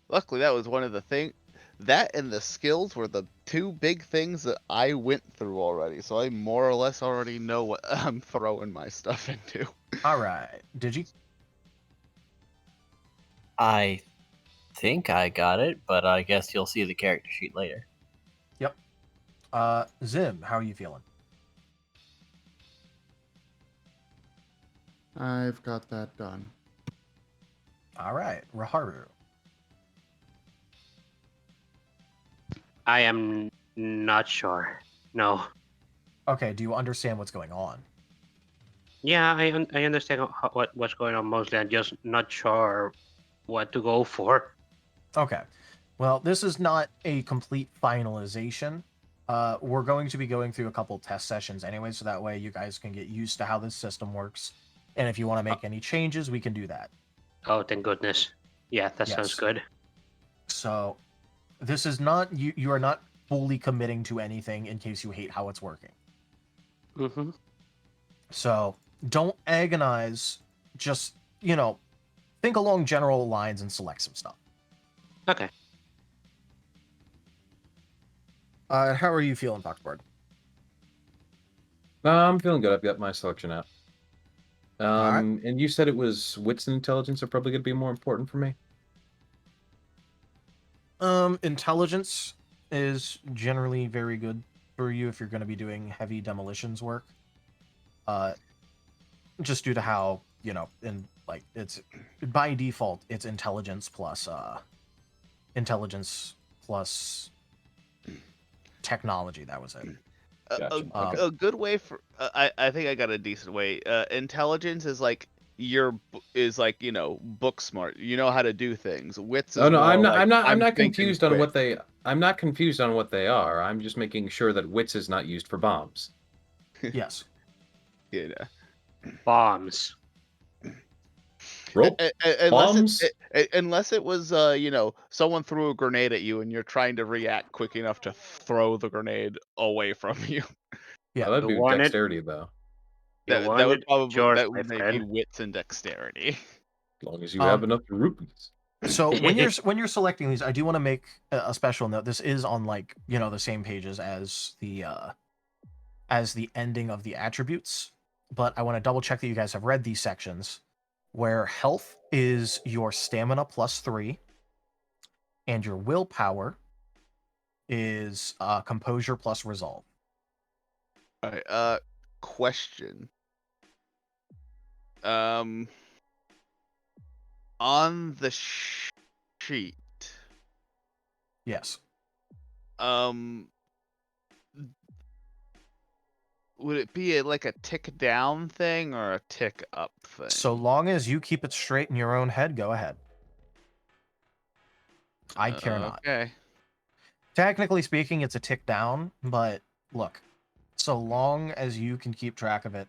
Luckily, that was one of the things. That and the skills were the two big things that I went through already. So I more or less already know what I'm throwing my stuff into. All right, Digi. I think I got it, but I guess you'll see the character sheet later. Yep. Zim, how are you feeling? I've got that done. All right, Raharu. I am not sure. No. Okay, do you understand what's going on? Yeah, I understand what's going on mostly. I'm just not sure what to go for. Okay. Well, this is not a complete finalization. We're going to be going through a couple test sessions anyway, so that way you guys can get used to how this system works. And if you want to make any changes, we can do that. Oh, thank goodness. Yeah, that sounds Yes. good. So this is not you are not fully committing to anything in case you hate how it's working. Mm-hmm. So don't agonize, just, think along general lines and select some stuff. Okay. How are you feeling, Foxboard? I'm feeling good. I've got my selection out. All right. And you said it was wits and intelligence are probably going to be more important for me. Intelligence is generally very good for you if you're going to be doing heavy demolitions work. Just due to how, it's by default, it's intelligence plus technology. That was it. Gotcha. Okay. A good way for I think I got a decent way. Intelligence is like book smart. You know how to do things. Wits is Oh no, more I'm not. like I'm not thinking confused on quick. what they. I'm not confused on what they are. I'm just making sure that wits is not used for bombs. Yes. Yeah. Bombs. Roll Unless bombs. unless it was someone threw a grenade at you and you're trying to react quick enough to throw the grenade away from you. Yeah. That'd You be want it? dexterity though. You That want would it? probably Yours, that my would maybe friend. wits and dexterity. As long as you have enough rupees. So when you're selecting these, I do want to make a special note. This is on the same pages as the ending of the attributes, but I want to double check that you guys have read these sections, where health is your stamina +3, and your willpower is composure plus resolve. All right. Question. On the sheet. Yes. Would it be like a tick down thing or a tick up thing? So long as you keep it straight in your own head, go ahead. I care not. Okay. Technically speaking, it's a tick down, but look, So long as you can keep track of it,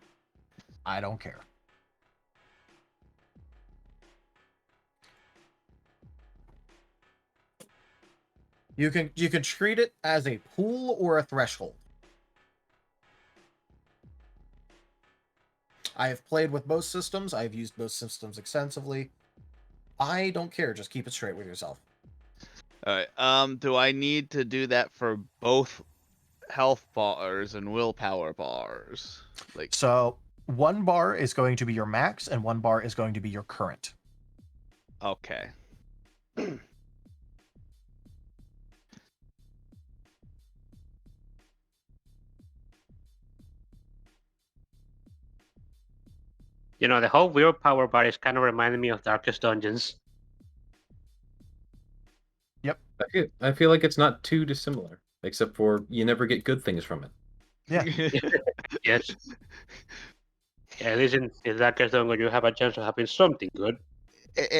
I don't care. You can treat it as a pool or a threshold. I have played with both systems. I've used both systems extensively. I don't care. Just keep it straight with yourself. All right. Do I need to do that for both health bars and willpower bars? Like, So 1 bar is going to be your max, and 1 bar is going to be your current. okay. You know, the whole willpower bar is kind of reminding me of Darkest Dungeons. I feel like it's not too dissimilar, except for you never get good things from it. Yeah. Yes. At least in Darkest Dungeon, you have a chance of having something good.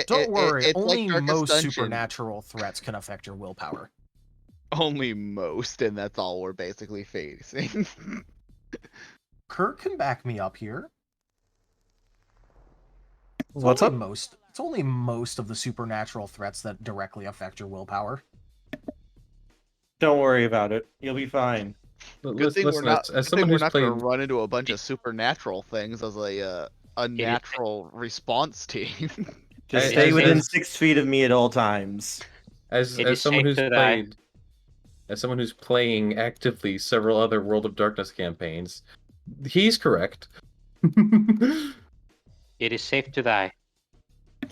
Don't worry. It's Only like Darkest most Dungeon. supernatural threats can affect your willpower. Only most, and that's all we're basically facing. Kurt can back me up here. What's up? It's only most of the supernatural threats that directly affect your willpower. Don't worry about it. You'll be fine. Good thing we're not. As Good someone thing we're who's not played, going to run into a bunch of supernatural things as a natural response team. Just As- stay as- within as- 6 feet of me at all times. as It is someone safe who's to die. played, as someone who's playing actively several other World of Darkness campaigns, he's correct. It is safe to die.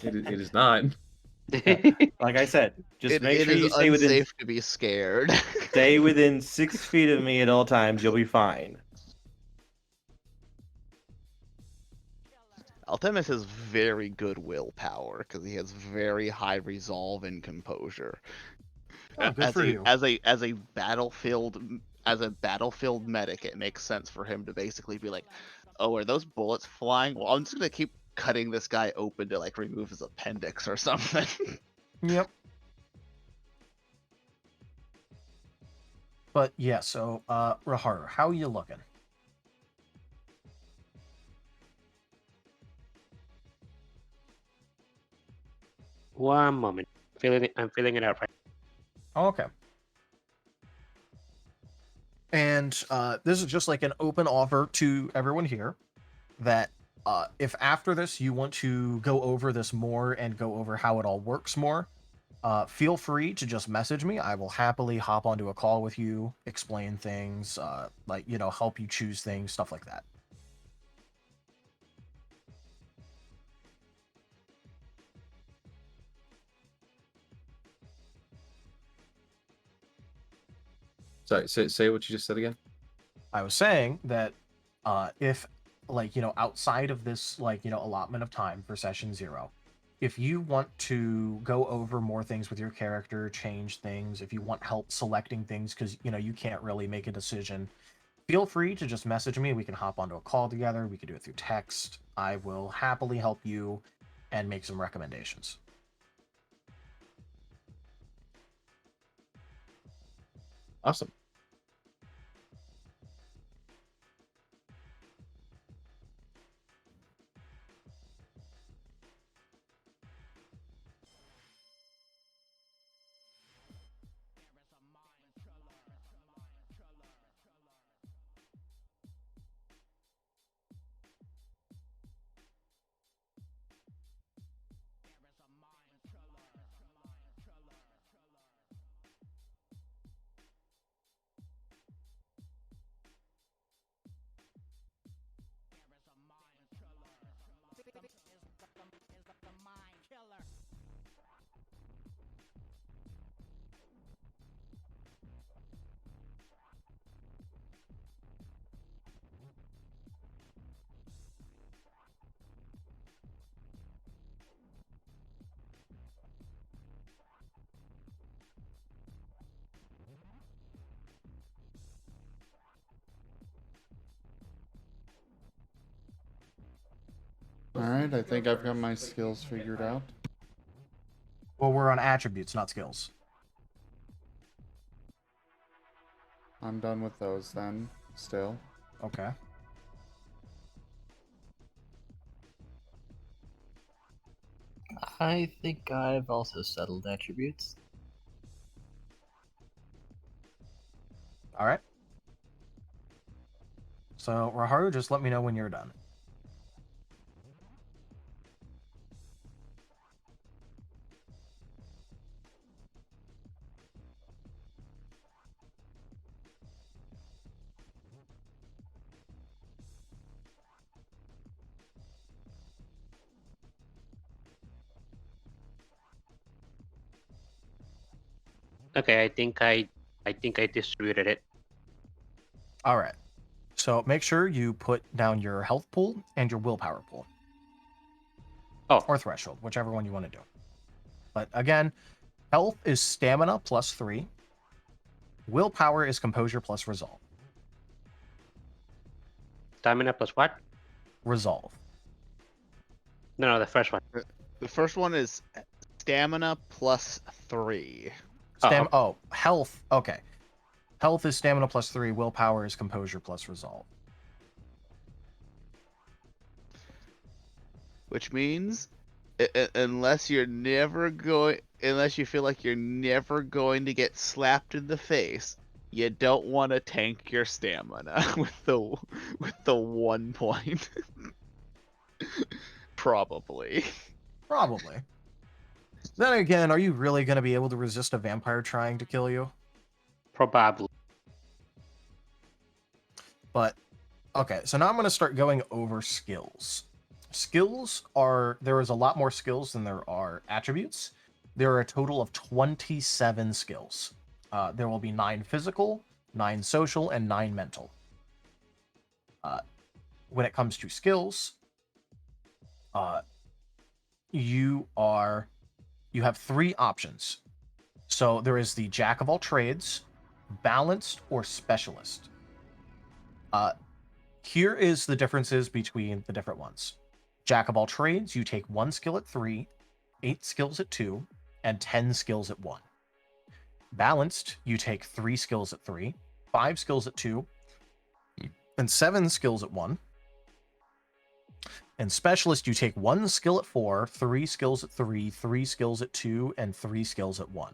It is not. Like I said, just make it sure is you stay within unsafe to be scared. stay within 6 feet of me at all times. You'll be fine. Altemis has very good willpower because he has very high resolve and composure. Oh, good for you. As a battlefield medic, it makes sense for him to basically be like, "Oh, are those bullets flying? Well, I'm just gonna keep cutting this guy open to like remove his appendix or something." Yep. But yeah, so Rahar, how are you looking? One moment. I'm feeling it out right. Okay. And this is just like an open offer to everyone here that if after this you want to go over this more and go over how it all works more, feel free to just message me. I will happily hop onto a call with you, explain things, like, you know, help you choose things, stuff like that. Sorry, say what you just said again. I was saying that if, like, you know, outside of this, like, you know, allotment of time for session 0, if you want to go over more things with your character, change things, if you want help selecting things because, you know, you can't really make a decision, feel free to just message me. We can hop onto a call together. We can do it through text. I will happily help you and make some recommendations. Awesome. Alright, I think I've got my skills figured out. Well, we're on attributes, not skills. I'm done with those then. still. Okay. I think I've also settled attributes. All right. So, Raharu, just let me know when you're done. Okay, I think I distributed it. All right. So make sure you put down your health pool and your willpower pool. Oh. Or threshold, whichever one you want to do. But again, health is stamina plus 3. Willpower is composure plus resolve. Stamina plus what? Resolve. No, the first one. The first one is stamina plus 3. Health. Okay. Health is stamina plus 3. Willpower is composure plus resolve. Which means, unless you feel like you're never going to get slapped in the face, you don't want to tank your stamina with the 1 point. Probably. Then again, are you really going to be able to resist a vampire trying to kill you? Probably. But, okay, so now I'm going to start going over skills. There is a lot more skills than there are attributes. There are a total of 27 skills. There will be 9 physical, 9 social, and 9 mental. When it comes to skills, you have 3 options. So there is the Jack of all trades, balanced, or specialist. Here is the differences between the different ones. Jack of all trades, you take 1 skill at 3, 8 skills at 2, and 10 skills at 1. Balanced, you take 3 skills at 3, 5 skills at 2, and 7 skills at 1. And specialist, you take 1 skill at 4, 3 skills at 3, 3 skills at 2, and 3 skills at 1.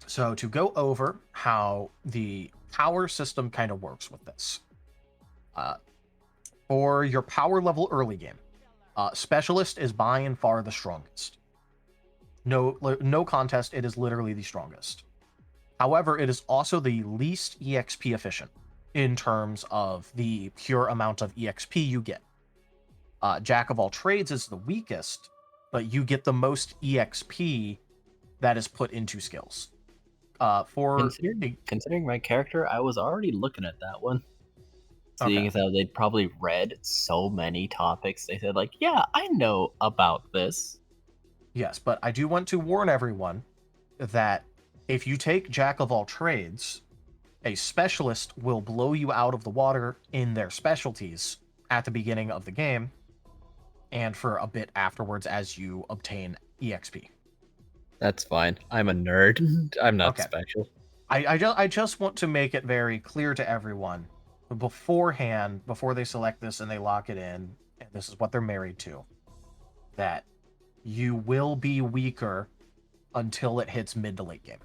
So to go over how the power system kind of works with this. For your power level early game, specialist is by and far the strongest. No contest, it is literally the strongest. However, it is also the least EXP efficient in terms of the pure amount of EXP you get. Jack of all trades is the weakest, but you get the most EXP that is put into skills. Considering my character, I was already looking at that one. Seeing as how they'd probably read so many topics, they said, like, yeah, I know about this. Yes, but I do want to warn everyone that if you take Jack of all trades, a specialist will blow you out of the water in their specialties at the beginning of the game and for a bit afterwards as you obtain EXP. That's fine. I'm a nerd. I'm not Okay. special. I just want to make it very clear to everyone beforehand, before they select this and they lock it in, and this is what they're married to, that you will be weaker until it hits mid to late game.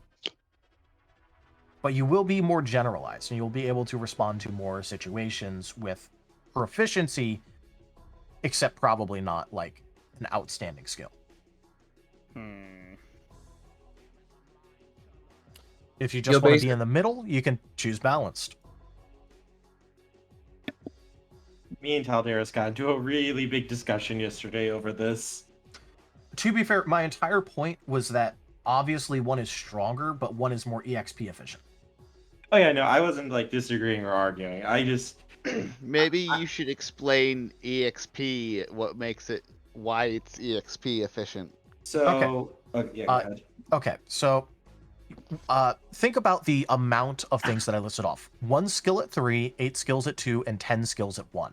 But you will be more generalized, and you'll be able to respond to more situations with proficiency, except probably not like an outstanding skill. If you just want to be in the middle, you can choose balanced. Me and Taldaris got into a really big discussion yesterday over this. To be fair, my entire point was that obviously one is stronger, but one is more EXP efficient. Oh yeah, no, I wasn't like disagreeing or arguing. I just Maybe you should explain EXP, why it's EXP efficient. So yeah, go ahead. Okay, so think about the amount of things that I listed off. 1 skill at 3, 8 skills at 2, and 10 skills at 1.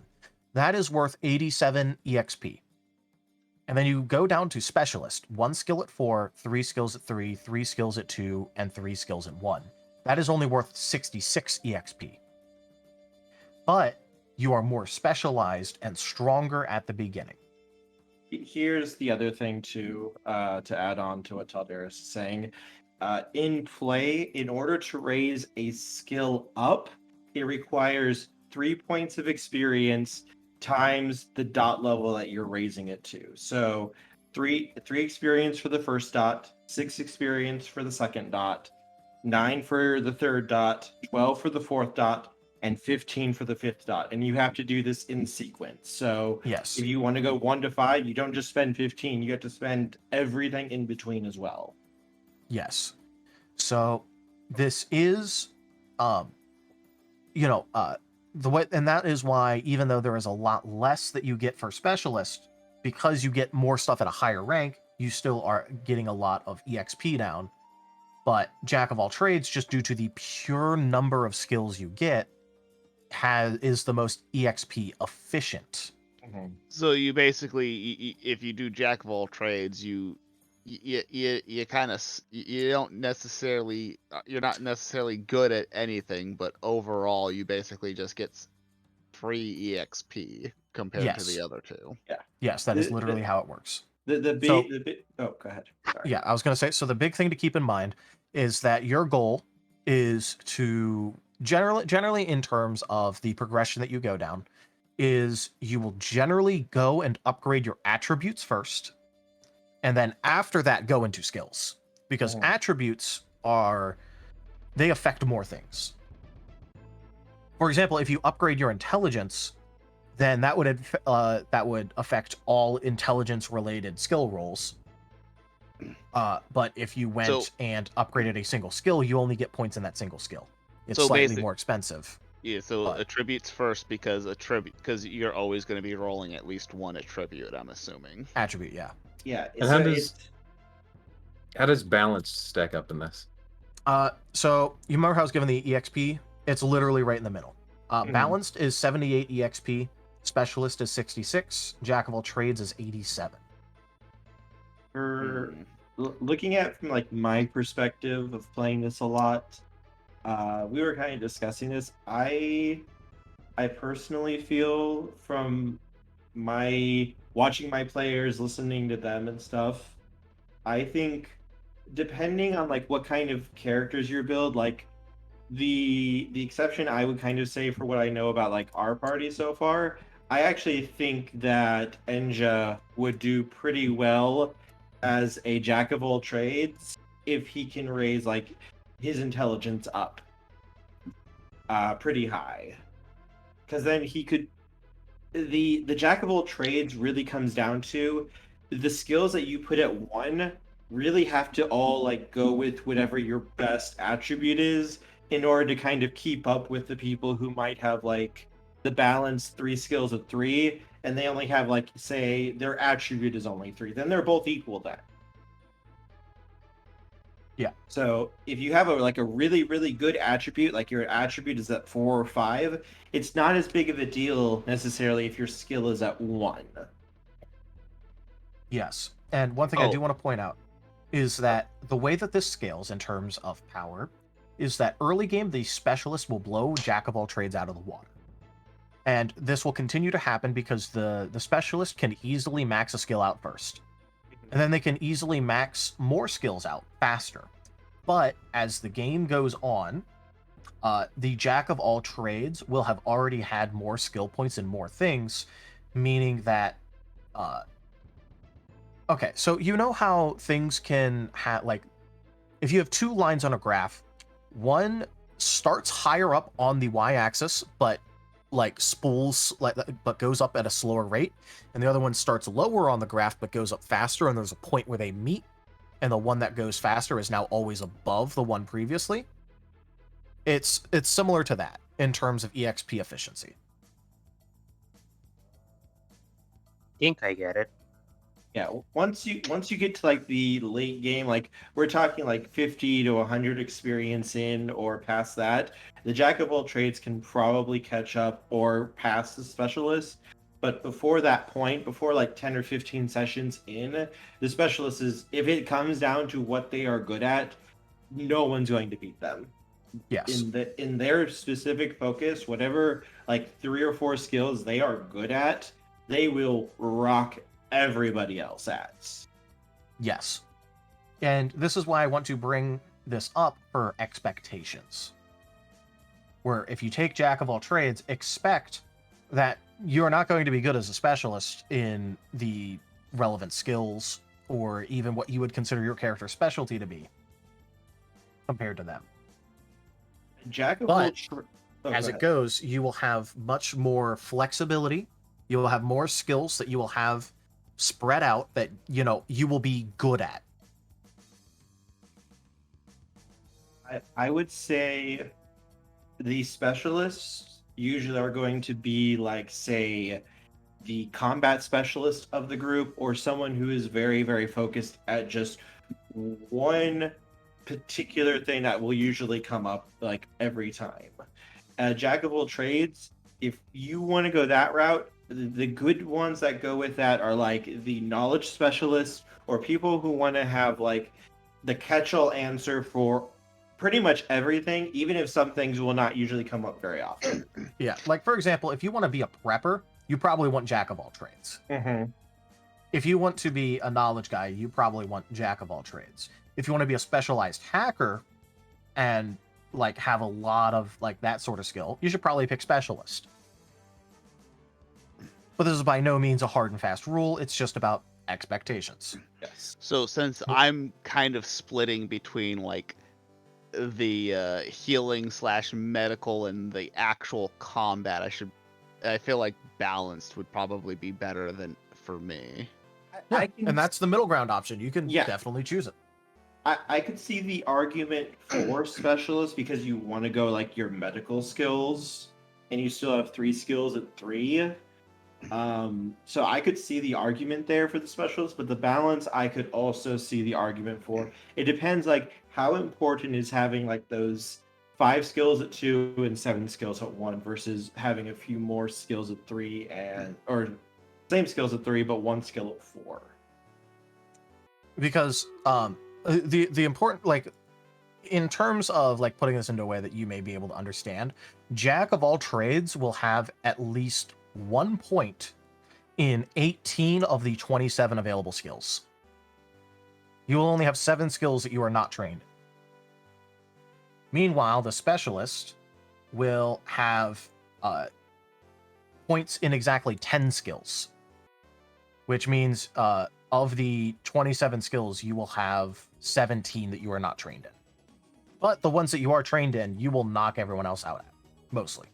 That is worth 87 EXP. And then you go down to specialist, 1 skill at 4, 3 skills at 3, 3 skills at 2, and 3 skills at 1. That is only worth 66 EXP. But you are more specialized and stronger at the beginning. Here's the other thing to add on to what Taldaris is saying. In play, in order to raise a skill up, it requires 3 points of experience times the dot level that you're raising it to. So three experience for the first dot, 6 experience for the second dot, 9 for the third dot, 12 for the fourth dot, and 15 for the fifth dot. And you have to do this in sequence. So Yes. if you want to go 1 to 5, you don't just spend 15, you have to spend everything in between as well. Yes. So this is, the way, and that is why, even though there is a lot less that you get for specialist, because you get more stuff at a higher rank, you still are getting a lot of EXP down. But Jack of all trades, just due to the pure number of skills you get, is the most EXP efficient. So you basically, if you do Jack of all trades, you kind of, you don't necessarily, you're not necessarily good at anything, but overall you basically just get free EXP compared to the other two. Yeah. Yes, that is literally how it works. Oh, go ahead. Sorry. Yeah, I was going to say, so the big thing to keep in mind is that your goal is to generally in terms of the progression that you go down, is you will generally go and upgrade your attributes first, and then after that go into skills, because attributes they affect more things. For example, if you upgrade your intelligence, then that would affect all intelligence related skill rolls. But if you went and upgraded a single skill, you only get points in that single skill. It's slightly more expensive. Yeah, so attributes first, because you're always going to be rolling at least one attribute, I'm assuming. Attribute, yeah. Yeah. And how does balance stack up in this? So you remember how I was given the EXP? It's literally right in the middle. Balanced is 78 EXP. Specialist is 66. Jack of all trades is 87. Looking at it from like my perspective of playing this a lot, we were kind of discussing this. I personally feel, from my watching my players, listening to them and stuff, I think depending on like what kind of characters you build, like the exception I would kind of say for what I know about like our party so far, I actually think that Enja would do pretty well as a jack of all trades if he can raise like his intelligence up pretty high, because then he could, the jack of all trades really comes down to the skills that you put at 1 really have to all like go with whatever your best attribute is, in order to kind of keep up with the people who might have like the balanced 3 skills at 3, and they only have like, say their attribute is only 3, then they're both equal then. Yeah. So if you have a really, really good attribute, like your attribute is at 4 or 5, it's not as big of a deal necessarily if your skill is at 1. Yes. And one thing I do want to point out is that the way that this scales in terms of power is that early game, the specialist will blow Jack of all trades out of the water. And this will continue to happen because the specialist can easily max a skill out first. And then they can easily max more skills out faster. But as the game goes on, the Jack of all trades will have already had more skill points and more things, meaning that... okay, so you know how things can have, like, if you have 2 lines on a graph, one starts higher up on the y-axis, but like spools, but goes up at a slower rate, and the other one starts lower on the graph but goes up faster, and there's a point where they meet, and the one that goes faster is now always above the one previously. It's similar to that in terms of EXP efficiency. Think I get it. Yeah, once you get to like the late game, like we're talking like 50 to 100 experience in or past that, the jack of all trades can probably catch up or pass the specialist. But before that point, before like 10 or 15 sessions in, the specialist is, if it comes down to what they are good at, no one's going to beat them. Yes. In their specific focus, whatever like 3 or 4 skills they are good at, they will rock everybody else at. Yes. And this is why I want to bring this up for expectations. Where if you take Jack of all trades, expect that you're not going to be good as a specialist in the relevant skills or even what you would consider your character's specialty to be compared to them. Jack of But all tra- Oh, as go it ahead. goes, you will have much more flexibility. You will have more skills that you will have spread out that, you will be good at. I would say the specialists usually are going to be like, say, the combat specialist of the group, or someone who is very, very focused at just one particular thing that will usually come up like every time. Jack of all trades, if you want to go that route, the good ones that go with that are like the knowledge specialists, or people who want to have like the catch-all answer for pretty much everything, even if some things will not usually come up very often. Yeah, like for example, if you want to be a prepper, you probably want Jack of all trades. Mm-hmm. If you want to be a knowledge guy, you probably want Jack of all trades. If you want to be a specialized hacker and like have a lot of like that sort of skill, you should probably pick specialist. But this is by no means a hard and fast rule. It's just about expectations. Yes. So since I'm kind of splitting between like the healing / medical and the actual combat, I feel like balanced would probably be better than for me. Yeah, and that's the middle ground option. You can Yeah. definitely choose it. I could see the argument for specialists because you want to go like your medical skills, and you still have 3 skills at 3. So I could see the argument there for the specialist, but the balance I could also see the argument for. It depends like how important is having like those 5 skills at 2 and 7 skills at 1 versus having a few more skills at 3 or same skills at 3 but 1 skill at 4. Because the important, like, in terms of like putting this into a way that you may be able to understand, Jack of all trades will have at least 1 point in 18 of the 27 available skills. You will only have 7 skills that you are not trained in. Meanwhile, the specialist will have points in exactly 10 skills, which means of the 27 skills, you will have 17 that you are not trained in. But the ones that you are trained in, you will knock everyone else out at, mostly.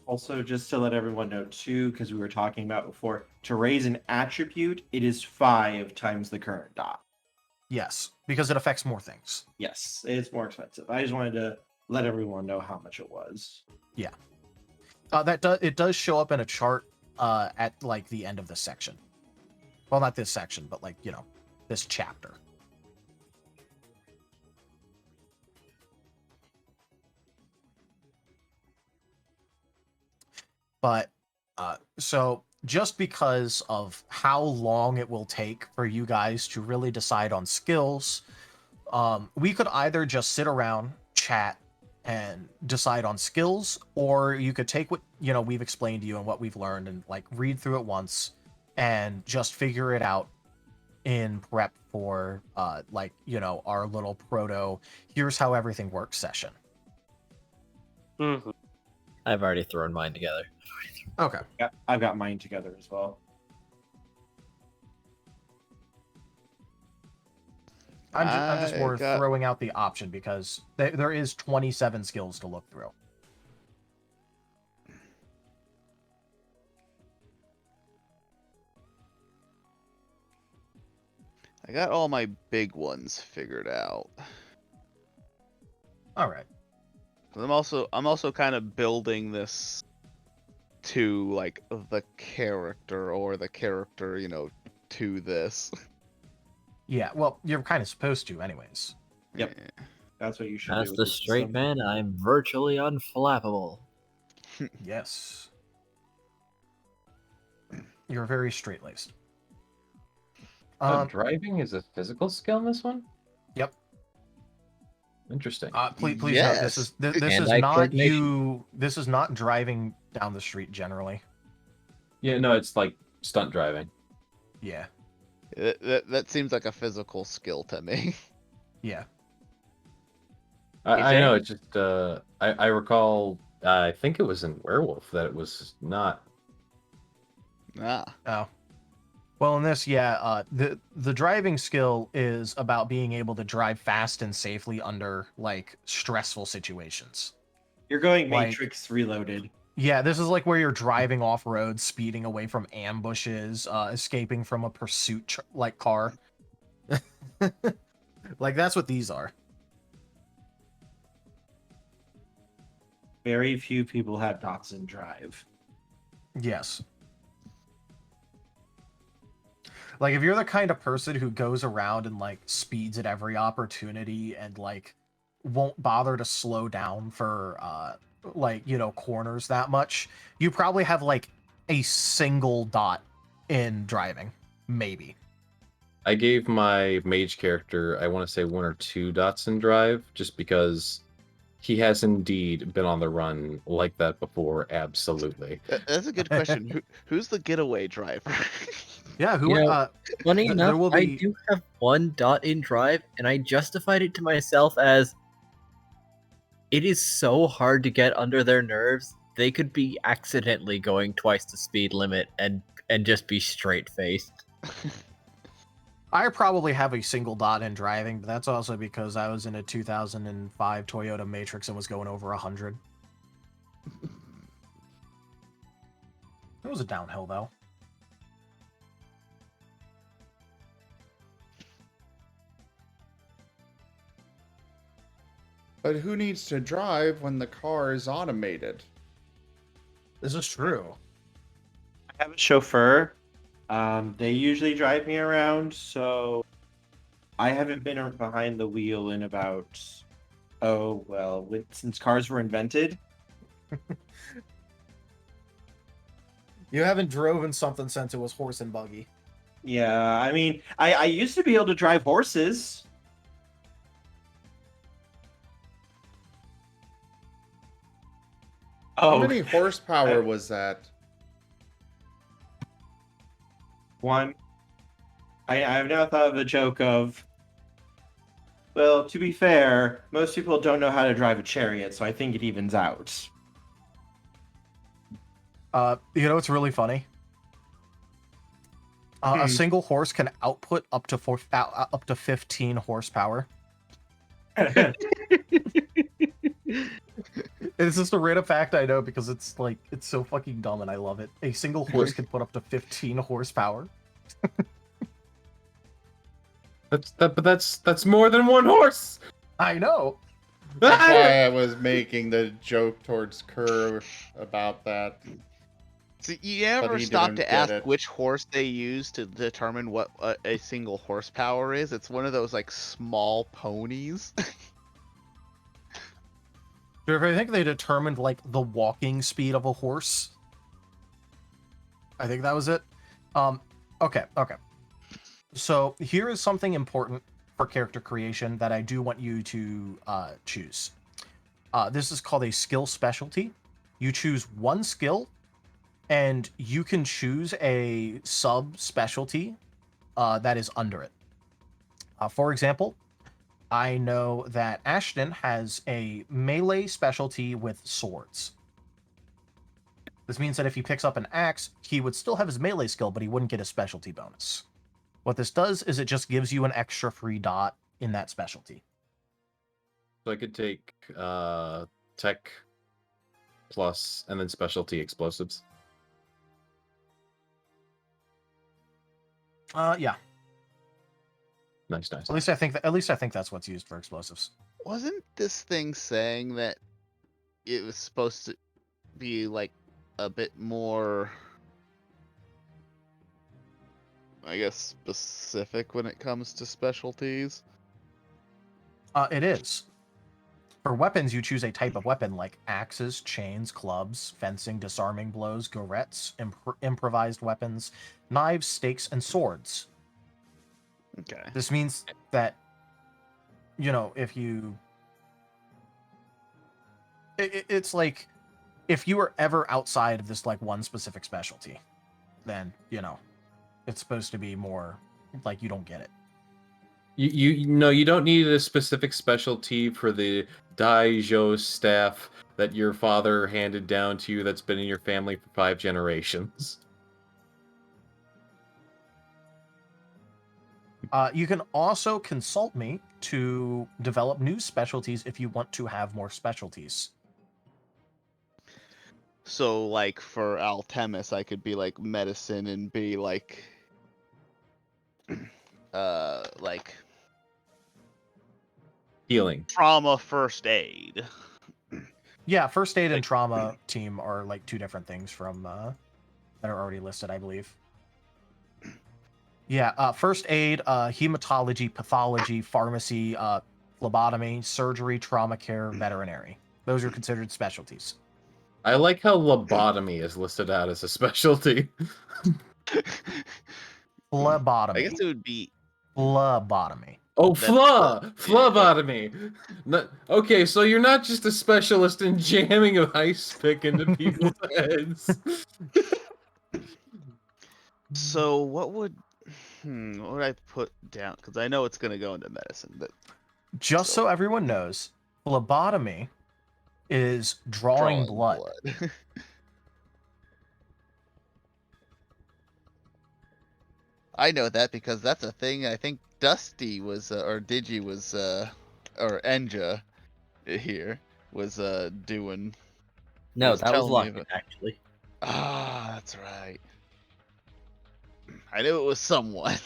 Also, just to let everyone know too, because we were talking about before, to raise an attribute, it is 5 times the current dot. Yes, because it affects more things. Yes, it's more expensive. I just wanted to let everyone know how much it was. Yeah. It does show up in a chart at like the end of this section. Well, not this section, but like, this chapter. But so just because of how long it will take for you guys to really decide on skills, we could either just sit around, chat, and decide on skills, or you could take what we've explained to you and what we've learned and like read through it once and just figure it out in prep for our little proto here's how everything works session. Mhm. I've already thrown mine together. Okay. Yeah, I've got mine together as well. I'm just more I got- throwing out the option because there is 27 skills to look through. I got all my big ones figured out. All right. I'm also kind of building this to like the character or the character, to this. Yeah, well, you're kind of supposed to anyways. Yep. That's what you should As do. with the this straight system. man, I'm virtually unflappable. Yes. You're very straight laced. Driving is a physical skill in this one? Yep. Interesting. Please note this is this is Hand-eye not coordination. you. This is not driving down the street generally. Yeah, no, it's like stunt driving. Yeah. That seems like a physical skill to me. Yeah. I know, it's just I recall I think it was in Werewolf that it was not. Ah. Oh. Well, in this, yeah, the driving skill is about being able to drive fast and safely under like stressful situations. You're going Like- Matrix Reloaded. Yeah, this is like where you're driving off road, speeding away from ambushes, escaping from a pursuit like car. Like that's what these are. Very few people have Datsun Drive. Yes. Like if you're the kind of person who goes around and like speeds at every opportunity and like won't bother to slow down for like, you know, corners that much, you probably have like a single dot in driving, maybe. I gave my mage character, I want to say 1 or 2 dots in drive, just because he has indeed been on the run like that before. Absolutely. That's a good question. Who's the getaway driver? Yeah, who You know, Funny there enough, will I be- do have 1 dot in drive, and I justified it to myself as it is so hard to get under their nerves. They could be accidentally going twice the speed limit and just be straight faced. I probably have a single dot in driving, but that's also because I was in a 2005 Toyota Matrix and was going over 100. It was a downhill, though. But who needs to drive when the car is automated? This is true. I have a chauffeur. They usually drive me around, so I haven't been behind the wheel in about, since cars were invented. You haven't driven something since it was horse and buggy. Yeah, I mean, I used to be able to drive horses. How many horsepower was that? 1. I've now thought of the joke of, well, to be fair, most people don't know how to drive a chariot, so I think it evens out. You know what's really funny? A single horse can output up to 15 horsepower. It's just a random fact I know because it's like it's so fucking dumb and I love it. A single horse can put up to 15 horsepower. That's more than 1 horse. I know. That's why I was making the joke towards Kerr about that. So you ever he stop didn't to get ask it. which horse they use to determine what a single horsepower is? It's one of those like small ponies. I think they determined like the walking speed of a horse. I think that was it. Okay. So here is something important for character creation that I do want you to choose. This is called a skill specialty. You choose 1 skill, and you can choose a sub-specialty that is under it. For example, I know that Ashton has a melee specialty with swords. This means that if he picks up an axe, he would still have his melee skill, but he wouldn't get a specialty bonus. What this does is it just gives you an extra free dot in that specialty. So I could take tech plus and then specialty explosives. Yeah. Nice. At least I think that's what's used for explosives. Wasn't this thing saying that it was supposed to be like a bit more, I guess, specific when it comes to specialties? It is. For weapons, you choose a type of weapon like axes, chains, clubs, fencing, disarming blows, gorettes, improvised weapons, knives, stakes, and swords. Okay. This means that, if you... It's like, if you were ever outside of this, like, one specific specialty, then, it's supposed to be more, like, you don't get it. You don't need a specific specialty for the Daijo staff that your father handed down to you that's been in your family for 5 generations. You can also consult me to develop new specialties if you want to have more specialties. So, like, for Altemis, I could be, like, medicine and be, like... like... Healing. trauma first aid. Yeah, first aid and trauma team are, like, 2 different things from, that are already listed, I believe. Yeah, first aid, hematology, pathology, pharmacy, phlebotomy, surgery, trauma care, veterinary. Those are considered specialties. I like how lobotomy is listed out as a specialty. Phlebotomy. I guess it would be... Phlebotomy. Oh, That's- phlebotomy. Okay, so you're not just a specialist in jamming a ice pick into people's heads. So, what would I put down? Because I know it's going to go into medicine, but... Just so everyone knows, phlebotomy is drawing blood. I know that because that's a thing I think Dusty was, or Digi was, or Enja here was, doing. No, was that was telling me Lucky, about- actually. Ah, that's right. I knew it was someone.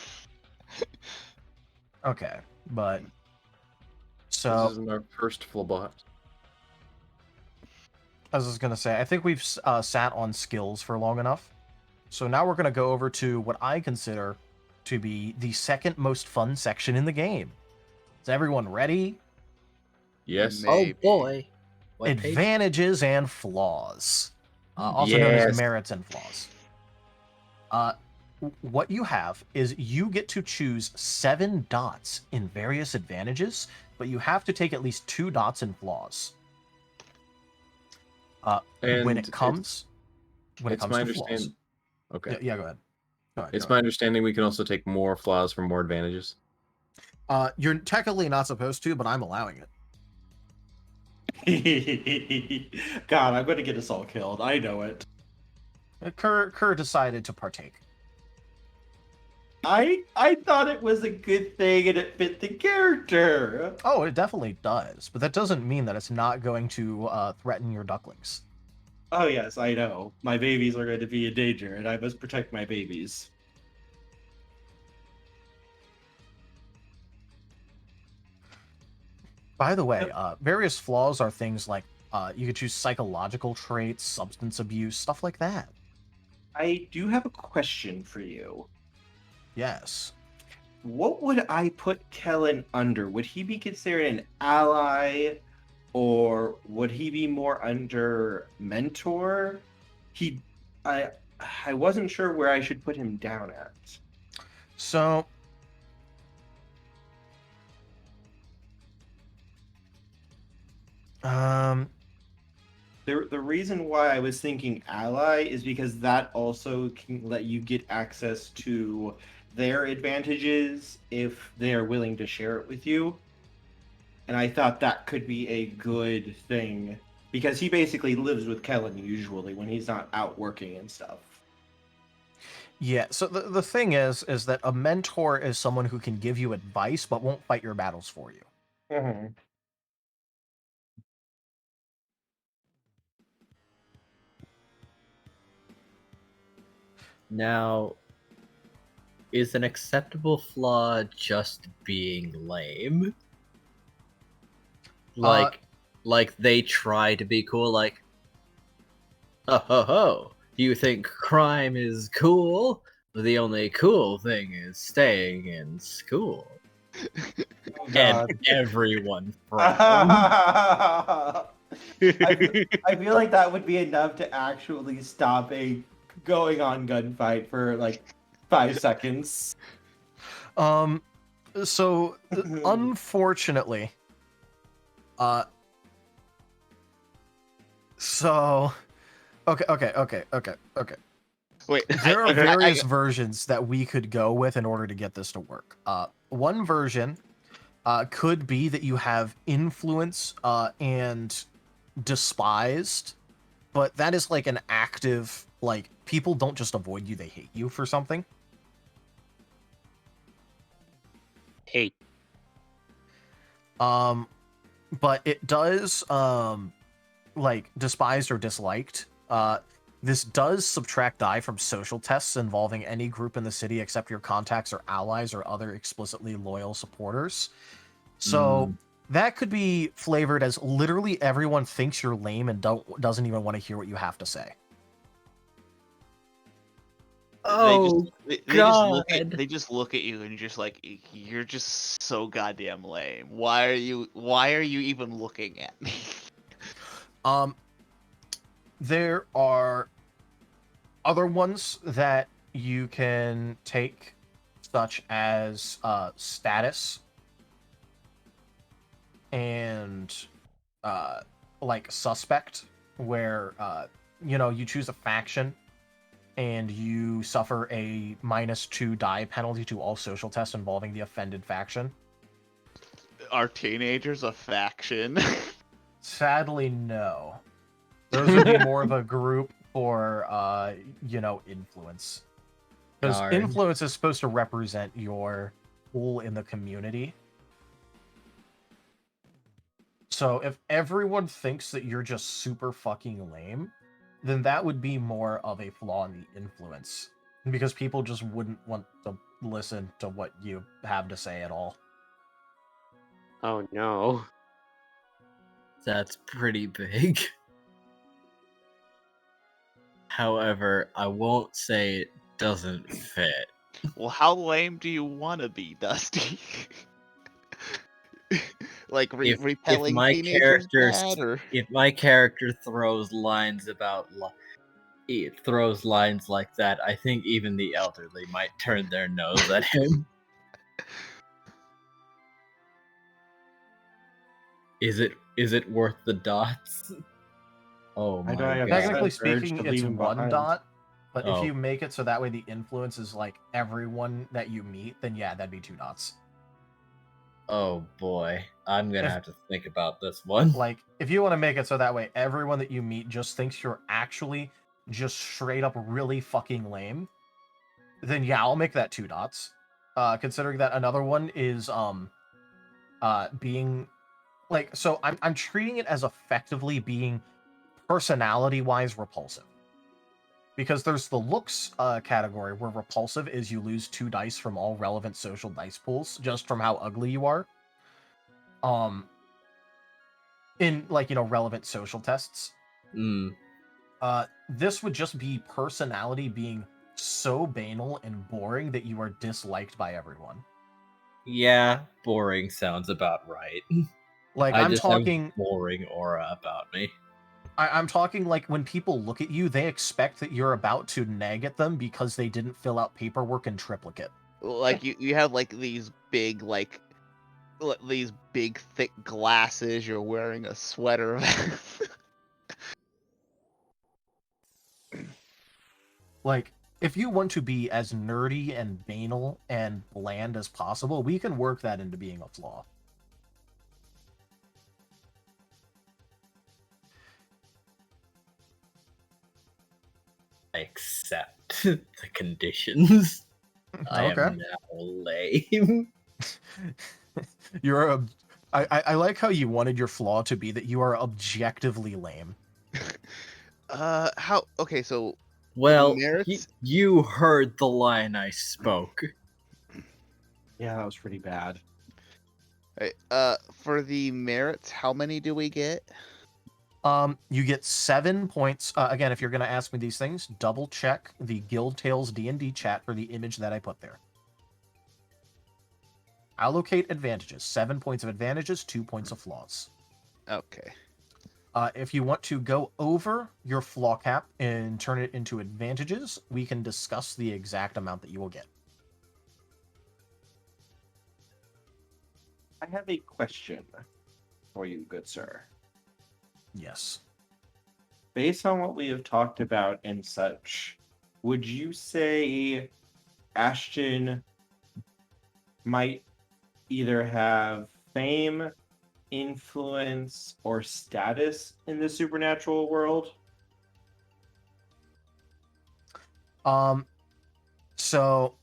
Okay, but... This So, isn't our first phlebot. as I was going to say, I think we've sat on skills for long enough. So now we're going to go over to what I consider to be the second most fun section in the game. Is everyone ready? Yes. Maybe. Oh boy. What page? Advantages and flaws. Also known as Yes. merits and flaws. What you have is you get to choose 7 dots in various advantages, but you have to take at least 2 dots in flaws. When it comes my to flaws. understanding. Okay. Yeah, go ahead. It's my understanding we can also take more flaws for more advantages. You're technically not supposed to, but I'm allowing it. God, I'm gonna get us all killed. I know it. Kerr decided to partake. I thought it was a good thing and it fit the character. Oh, it definitely does, but that doesn't mean that it's not going to threaten your ducklings. Oh yes, I know. My babies are going to be in danger, and I must protect my babies. By the way, various flaws are things like you could choose psychological traits, substance abuse, stuff like that. I do have a question for you. Yes. What would I put Kellen under? Would he be considered an ally, or would he be more under mentor? I wasn't sure where I should put him down at. So, The reason why I was thinking ally is because that also can let you get access to their advantages if they are willing to share it with you. And I thought that could be a good thing because he basically lives with Kellen usually when he's not out working and stuff. yeah, so the thing is that a mentor is someone who can give you advice but won't fight your battles for you. Mm-hmm. Now, is an acceptable flaw just being lame? Like they try to be cool, like, oh ho ho, you think crime is cool? The only cool thing is staying in school. Oh, And God. everyone frowned. I feel like that would be enough to actually stop a going on gunfight for like 5 seconds. So unfortunately, so okay. Wait, There are I- various versions that we could go with in order to get this to work. One version could be that you have influence and despised, but that is like an active, like, people don't just avoid you, they hate you for something. Hate. But it does like despised or disliked. This does subtract die from social tests involving any group in the city except your contacts or allies or other explicitly loyal supporters. So that could be flavored as literally everyone thinks you're lame and doesn't even want to hear what you have to say. Oh, they God. just look at you and just like, you're just so goddamn lame. Why are you even looking at me? There are other ones that you can take, such as status and like suspect, where you choose a faction and you suffer a -2 die penalty to all social tests involving the offended faction. Are teenagers a faction? Sadly, no. Those would be more of a group for influence. Because Darn. influence is supposed to represent your pool in the community. So if everyone thinks that you're just super fucking lame, then that would be more of a flaw in the influence. Because people just wouldn't want to listen to what you have to say at all. Oh no. That's pretty big. However, I won't say it doesn't fit. Well, how lame do you want to be, Dusty? Like If repelling my teenagers character bad, or if my character throws lines like that, I think even the elderly might turn their nose at him. Is it worth the dots? Oh I my know I have god. Technically such urge speaking, to it's leave him one behind. dot. But if Oh. you make it so that way the influence is like everyone that you meet, then yeah, that'd be 2 dots. Oh boy. I'm gonna If- have to think about this one. Like, if you want to make it so that way everyone that you meet just thinks you're actually just straight up really fucking lame, then yeah, I'll make that 2 dots. Considering that another one is being like, so I'm treating it as effectively being personality-wise repulsive. Because there's the looks category where repulsive is you lose 2 dice from all relevant social dice pools just from how ugly you are. In like, relevant social tests. This would just be personality being so banal and boring that you are disliked by everyone. Yeah, boring sounds about right. Like, I I'm just talking have boring aura about me. I'm talking like when people look at you, they expect that you're about to nag at them because they didn't fill out paperwork in triplicate. like you have like these big these big thick glasses. You're wearing a sweater. Like, if you want to be as nerdy and banal and bland as possible, we can work that into being a flaw. I accept the conditions. I Okay. am now lame. You're I like how you wanted your flaw to be that you are objectively lame. How? Okay, so Well, merits? you heard the line I spoke. Yeah, that was pretty bad. For the merits, how many do we get? You get 7 points. Again, if you're gonna ask me these things, double check the Guild Tales D&D chat for the image that I put there. allocate advantages. 7 points of advantages, 2 points of flaws. Okay. If you want to go over your flaw cap and turn it into advantages, we can discuss the exact amount that you will get. I have a question for you, good sir. Yes. Based on what we have talked about and such, would you say Ashton might either have fame, influence, or status in the supernatural world? So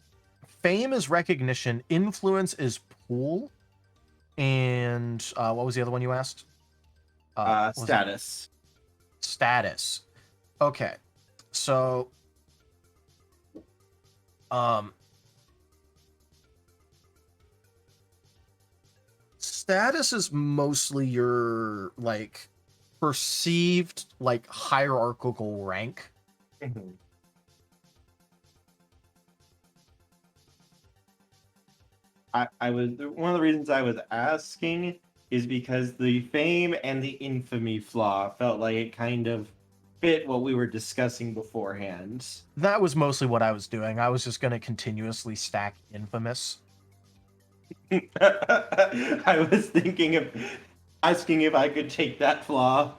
fame is recognition, influence is pool, and what was the other one you asked? Was it Status. status. Okay. So status is mostly your like perceived like hierarchical rank. Mhm. I was one of the reasons I was asking is because the fame and the infamy flaw felt like it kind of fit what we were discussing beforehand. That was mostly what I was doing. I was just going to continuously stack infamous. I was thinking of asking if I could take that flaw.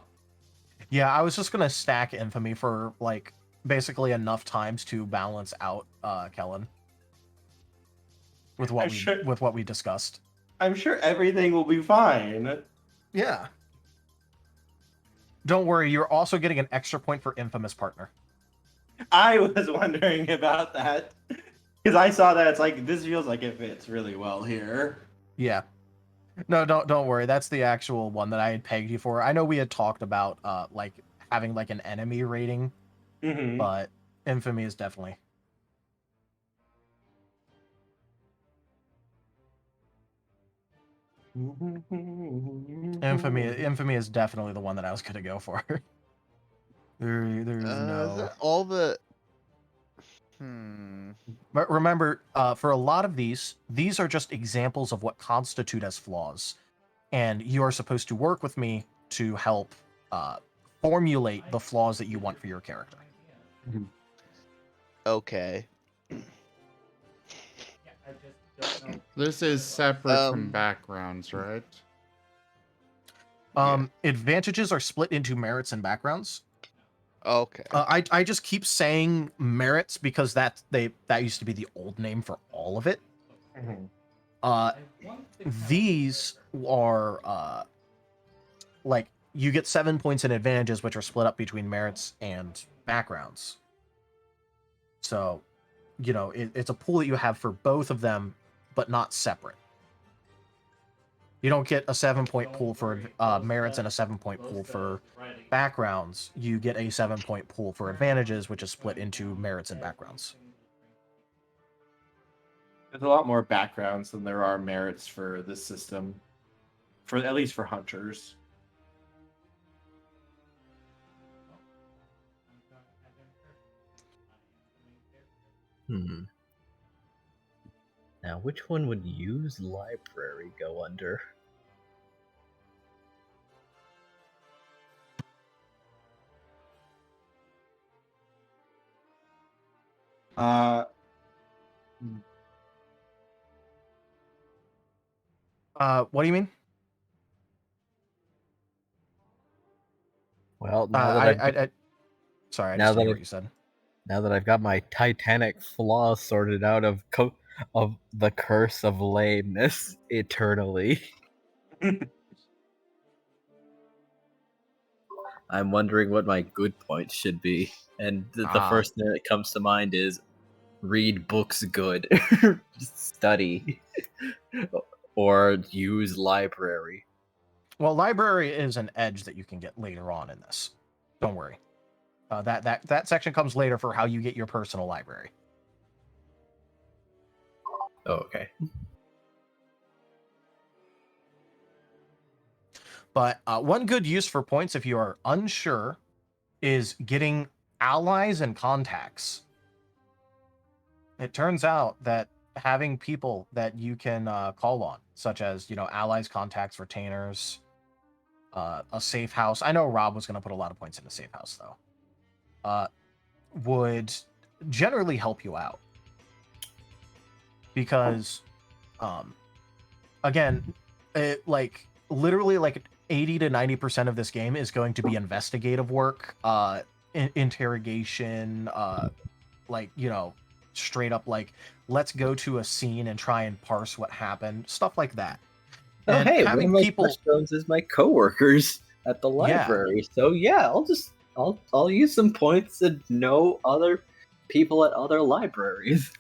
Yeah, I was just going to stack infamy for like basically enough times to balance out Kellen with what we discussed. I'm sure everything will be fine. Yeah. Don't worry, you're also getting an extra point for infamous partner. I was wondering about that because I saw that it's like this feels like it fits really well here. Yeah. No, don't worry. That's the actual one that I had pegged you for. I know we had talked about like having like an enemy rating, but infamy is definitely. Infamy is definitely the one that I was gonna go for. There's Is no. that all the? But remember, for a lot of these are just examples of what constitute as flaws, and you are supposed to work with me to help formulate the flaws that you want for your character. Okay. This is separate from backgrounds, right? Advantages are split into merits and backgrounds. Okay. I just keep saying merits because that used to be the old name for all of it. These are like you get 7 points in advantages, which are split up between merits and backgrounds. So, you know, it's a pool that you have for both of them, but not separate. You don't get a 7-point pool for merits and a 7-point pool for backgrounds. You get a 7-point pool for advantages, which is split into merits and backgrounds. There's a lot more backgrounds than there are merits for this system, for at least for hunters. Now, which one would use library go under? What do you mean? Well, now that sorry, I now just that heard I- what you said. now that I've got my Titanic flaw sorted out of the curse of lameness eternally, I'm wondering what my good points should be. And the first thing that comes to mind is read books good, study, or use library. Well, library is an edge that you can get later on in this. Don't worry. That section comes later for how you get your personal library. Oh, okay. But one good use for points, if you are unsure, is getting allies and contacts. It turns out that having people that you can call on, such as allies, contacts, retainers, a safe house. I know Rob was going to put a lot of points in a safe house though. Would generally help you out because, again, like literally like 80 to 90% of this game is going to be investigative work, interrogation, like straight up like let's go to a scene and try and parse what happened, stuff like that. Oh, And hey, one having of my people, touchstones is my coworkers at the library. So yeah, I'll use some points to know other people at other libraries.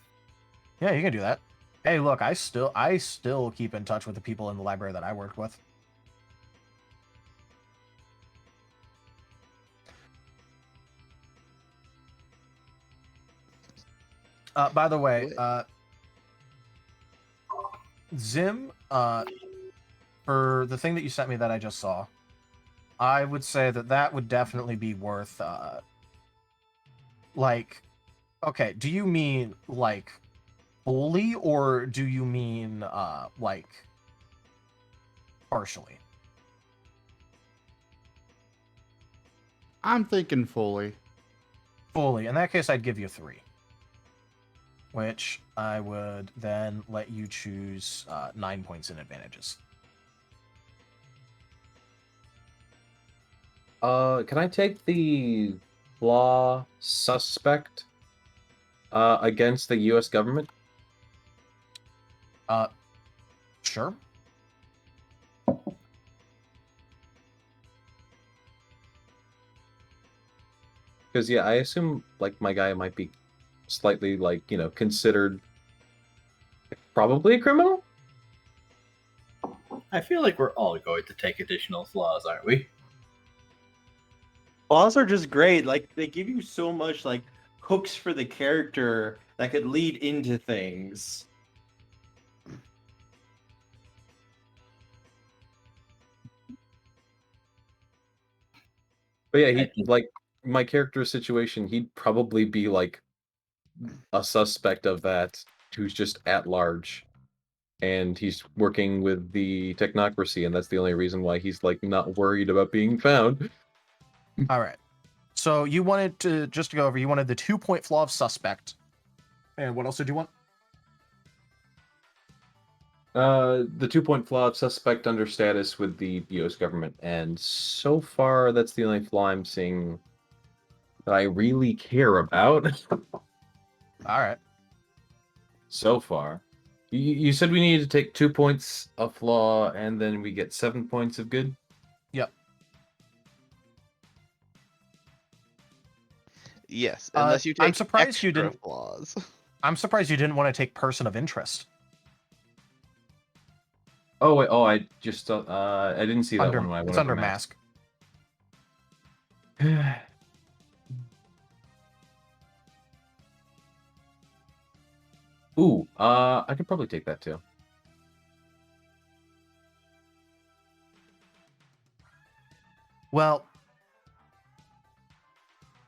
yeah, you can do that. Hey, look, I still keep in touch with the people in the library that I worked with. By the way, Zim, for the thing that you sent me that I just saw, I would say that would definitely be worth, like, okay, do you mean, like, fully, or do you mean, like, partially? I'm thinking fully. Fully. In that case, I'd give you 3. Which I would then let you choose 9 points in advantages. Can I take the flaw suspect against the U.S. government? Sure. Because yeah, I assume like my guy might be slightly like considered probably a criminal. I feel like we're all going to take additional flaws, aren't we? Flaws are just great. Like they give you so much like hooks for the character that could lead into things. But yeah, he like my character's situation. He'd probably be like a suspect of that who's just at large, and he's working with the technocracy, and that's the only reason why he's like not worried about being found. All right. So you wanted to, just to go over, you wanted the 2-point flaw of suspect. And what else did you want? The 2-point flaw of suspect under status with the U.S. government, and so far that's the only flaw I'm seeing that I really care about. All right. So far, you said we needed to take 2 points of flaw, and then we get 7 points of good. Yep. Yes, unless you take I'm surprised you extra didn't. flaws. I'm surprised you didn't want to take person of interest. Oh wait, I just I didn't see that one when I went It's under over mask. Ooh, I could probably take that too. Well,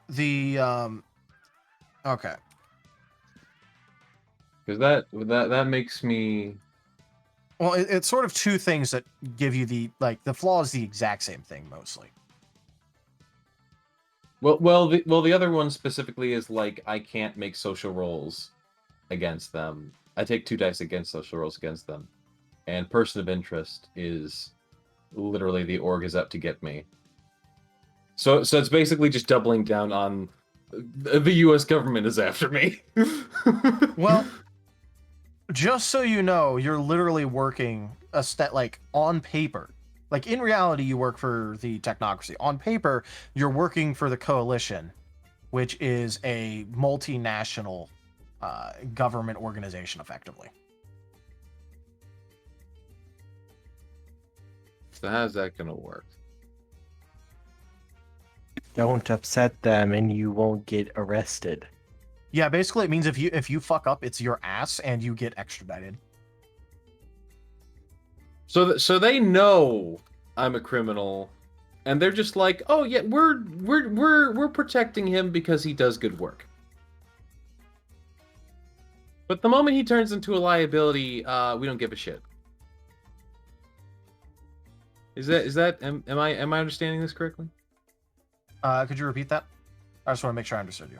the okay. Because that makes me. Well, it's sort of 2 things that give you the flaw is the exact same thing mostly. The other one specifically is like I can't make social rolls against them. I take 2 dice against social rolls against them, and person of interest is literally the org is up to get me. So it's basically just doubling down on the U.S. government is after me. Well, just so you know, you're literally working on paper. Like in reality, you work for the technocracy. On paper, you're working for the coalition, which is a multinational government organization, effectively. So how's that gonna work? Don't upset them and you won't get arrested. Yeah, basically it means if you fuck up, it's your ass and you get extradited. So they know I'm a criminal, and they're just like, oh yeah, we're protecting him because he does good work. But the moment he turns into a liability, we don't give a shit. Am I understanding this correctly? Could you repeat that? I just want to make sure I understood you.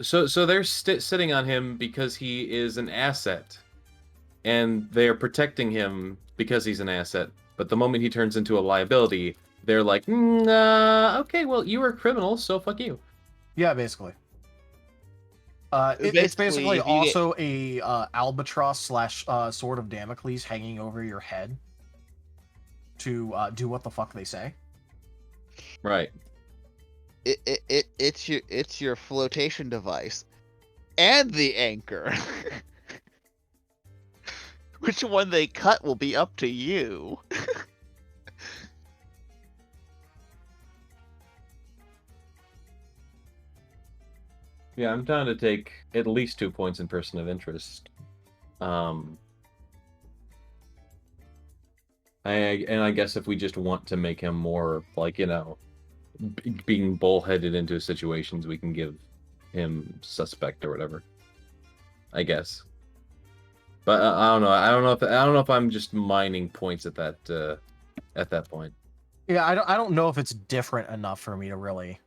So they're sitting on him because he is an asset, and they're protecting him because he's an asset. But the moment he turns into a liability, they're like, okay, well, you were a criminal, so fuck you. Yeah, basically. It's Basically, basically if you get- also a albatross slash sword of Damocles hanging over your head to do what the fuck they say. Right. It's your flotation device and the anchor. Which one they cut will be up to you. Yeah, I'm down to take at least 2 points in person of interest. I guess if we just want to make him more, like, being bullheaded into situations, we can give him suspect or whatever. I guess. But I don't know. I don't know if I'm just mining points at that point. Yeah, I don't know if it's different enough for me to really.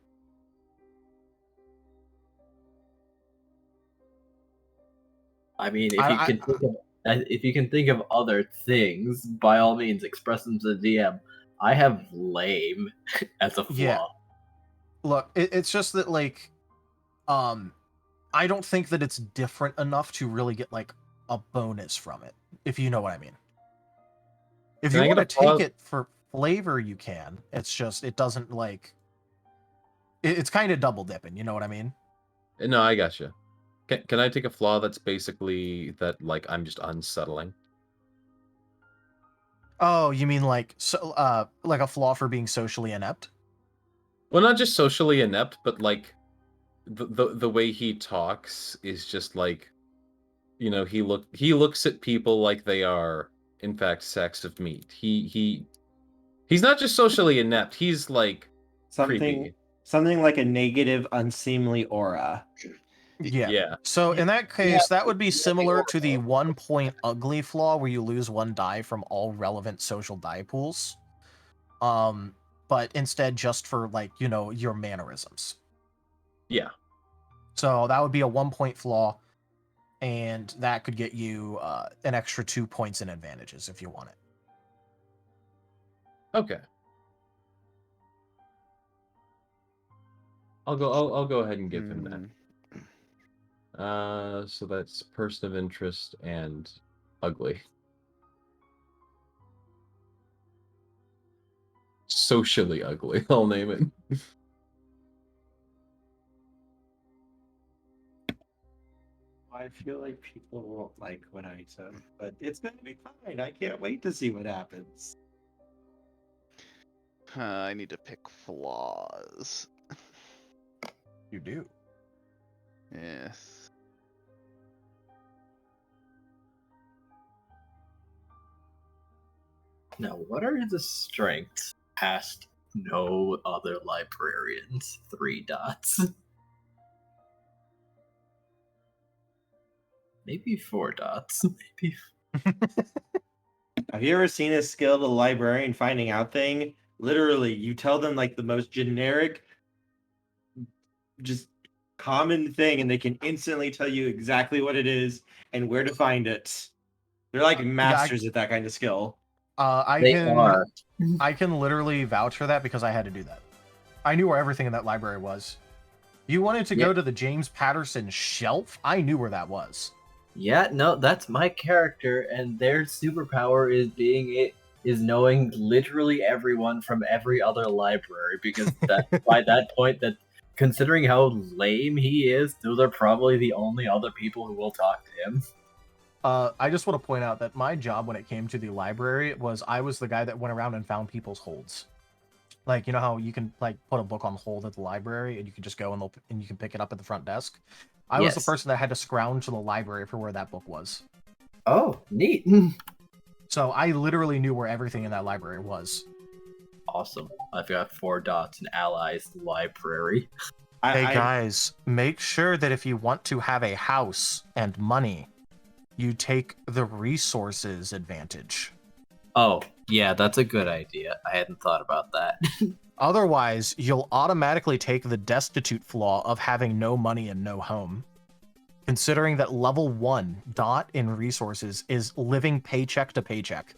I mean, if you can think of other things, by all means, express them to the DM. I have lame as a flaw. Yeah. Look, it's just that, like, I don't think that it's different enough to really get, like, a bonus from it, if you know what I mean. If you want to take it for flavor, you can. It's just, it doesn't, like... It's kind of double dipping, you know what I mean? No, I gotcha. Can I take a flaw that's basically that, like, I'm just unsettling? Oh, you mean like a flaw for being socially inept? Well, not just socially inept, but like the way he talks is just like, he looks at people like they are, in fact, sacks of meat. He's not just socially inept. He's like creepy. Something like a negative, unseemly aura. Yeah. So in that case, that would be similar to the 1 point ugly flaw where you lose 1 die from all relevant social die pools. But instead just for, like, your mannerisms. Yeah. So that would be a 1 point flaw, and that could get you an extra 2 points in advantages if you want it. Okay. I'll go ahead and give him that. So that's person of interest and ugly. Socially ugly, I'll name it. I feel like people won't like what I said, but it's gonna be fine. I can't wait to see what happens. I need to pick flaws. You do. Yes. Now, what are the strengths past no other librarians? 3 dots. Maybe 4 dots. Maybe. Have you ever seen a skilled librarian finding out thing? Literally, you tell them like the most generic, just common thing, and they can instantly tell you exactly what it is and where to find it. They're like masters at that kind of skill. I can literally vouch for that because I had to do that. I knew where everything in that library was. You wanted to go to the James Patterson shelf? I knew where that was. Yeah, no, that's my character, and their superpower is knowing literally everyone from every other library, because by that point, that considering how lame he is, those are probably the only other people who will talk to him. I just want to point out that my job when it came to the library was I was the guy that went around and found people's holds. Like, you know how you can, like, put a book on hold at the library and you can just go and you can pick it up at the front desk? I was the person that had to scrounge to the library for where that book was. Oh, neat. So I literally knew where everything in that library was. Awesome. I've got 4 dots in Allies Library. Hey I guys, make sure that if you want to have a house and money, you take the resources advantage. Oh, yeah, that's a good idea. I hadn't thought about that. Otherwise, you'll automatically take the destitute flaw of having no money and no home. Considering that level 1 dot in resources is living paycheck to paycheck.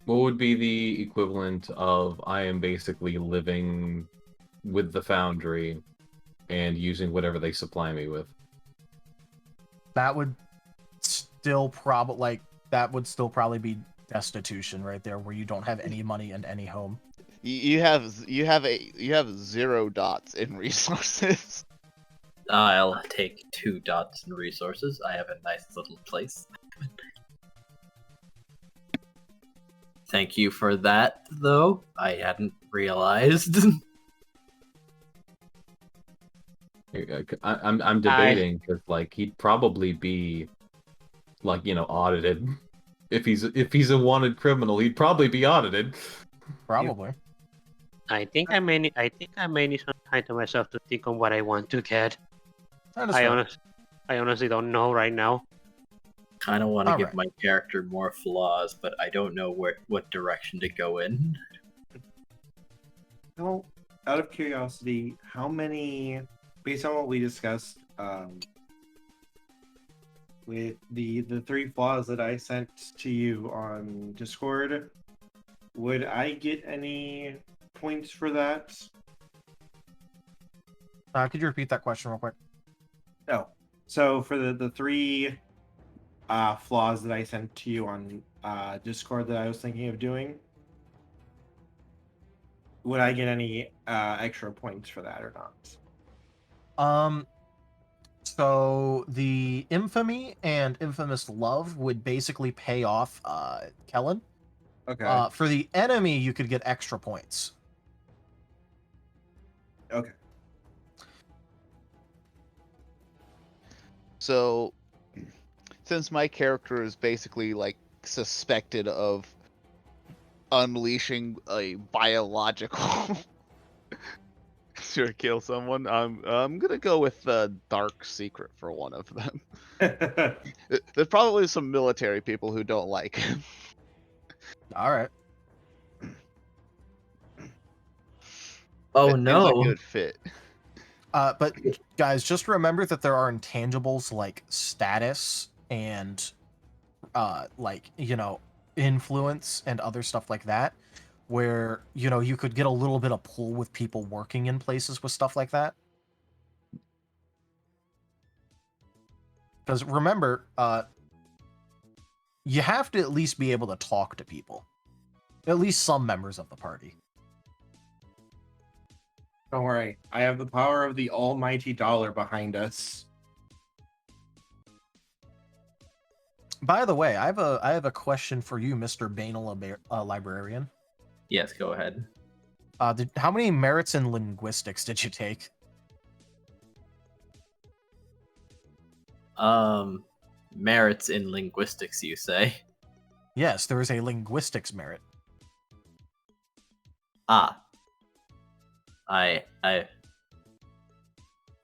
What would be the equivalent of I am basically living with the foundry and using whatever they supply me with? That would still probably be destitution right there, where you don't have any money and any home. You have 0 dots in resources. I'll take 2 dots in resources. I have a nice little place. Thank you for that, though. I hadn't realized. I'm debating because like he'd probably be like audited. If he's a wanted criminal, he'd probably be audited. Probably. I think I may need some time to myself to think on what I want to get. That is I fair. honestly don't know right now. Kind of want to give Alright. my character more flaws, but I don't know what direction to go in. Well, out of curiosity, how many, based on what we discussed, with the 3 flaws that I sent to you on Discord, would I get any points for that? Could you repeat that question real quick? No. So for the 3 flaws that I sent to you on Discord that I was thinking of doing, would I get any extra points for that or not? So the infamy and infamous love would basically pay off Kellen. Okay. For the enemy, you could get extra points. Okay. So, since my character is basically like suspected of unleashing a biological to kill someone, I'm gonna go with the dark secret for one of them. There's probably some military people who don't like him. All right. Oh It seems no! a good fit. But guys, just remember that there are intangibles like status and influence and other stuff like that, where you could get a little bit of pull with people working in places with stuff like that. Because remember, you have to at least be able to talk to people, at least some members of the party. Don't worry, I have the power of the almighty dollar behind us. By the way, I have a question for you, Mr. Banal Librarian. Yes, go ahead. How many merits in linguistics did you take? Merits in linguistics, you say? Yes, there is a linguistics merit. I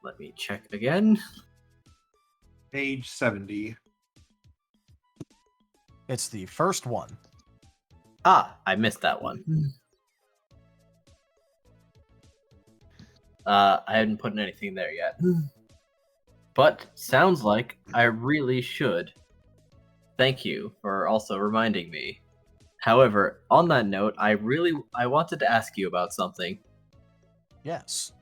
let me check again. Page 70. It's the first one. I missed that one. I hadn't put anything there yet. But sounds like I really should. Thank you for also reminding me. However, on that note, I wanted to ask you about something. Yes.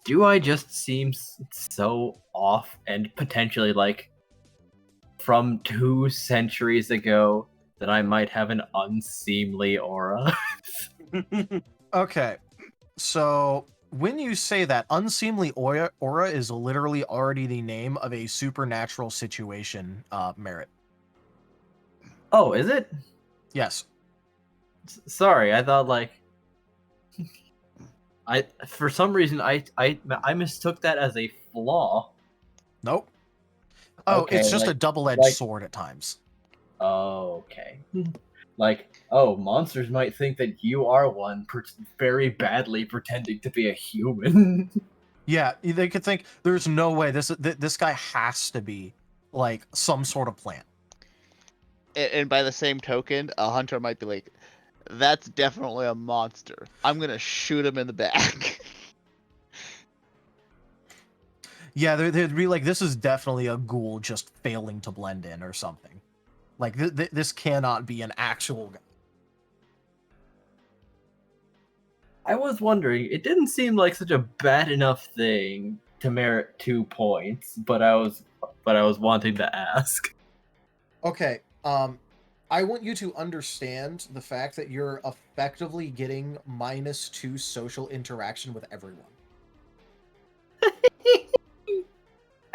Do I just seem so off and potentially like from 2 centuries ago that I might have an unseemly aura? Okay. So when you say that, unseemly aura is literally already the name of a supernatural situation merit. Oh, is it? Yes. Sorry, I thought like for some reason I mistook that as a flaw. Nope. Oh, Okay, it's just a like- double-edged like- sword at times. Oh, okay. Like, oh, monsters might think that you are one very badly pretending to be a human. Yeah, they could think there's no way this guy has to be like some sort of plant. And by the same token, a hunter might be like, "That's definitely a monster. I'm gonna shoot him in the back." Yeah, they'd be like, this is definitely a ghoul just failing to blend in or something. Like this cannot be an actual guy. I was wondering, it didn't seem like such a bad enough thing to merit 2 points, but I was wanting to ask. Okay, I want you to understand the fact that you're effectively getting -2 social interaction with everyone.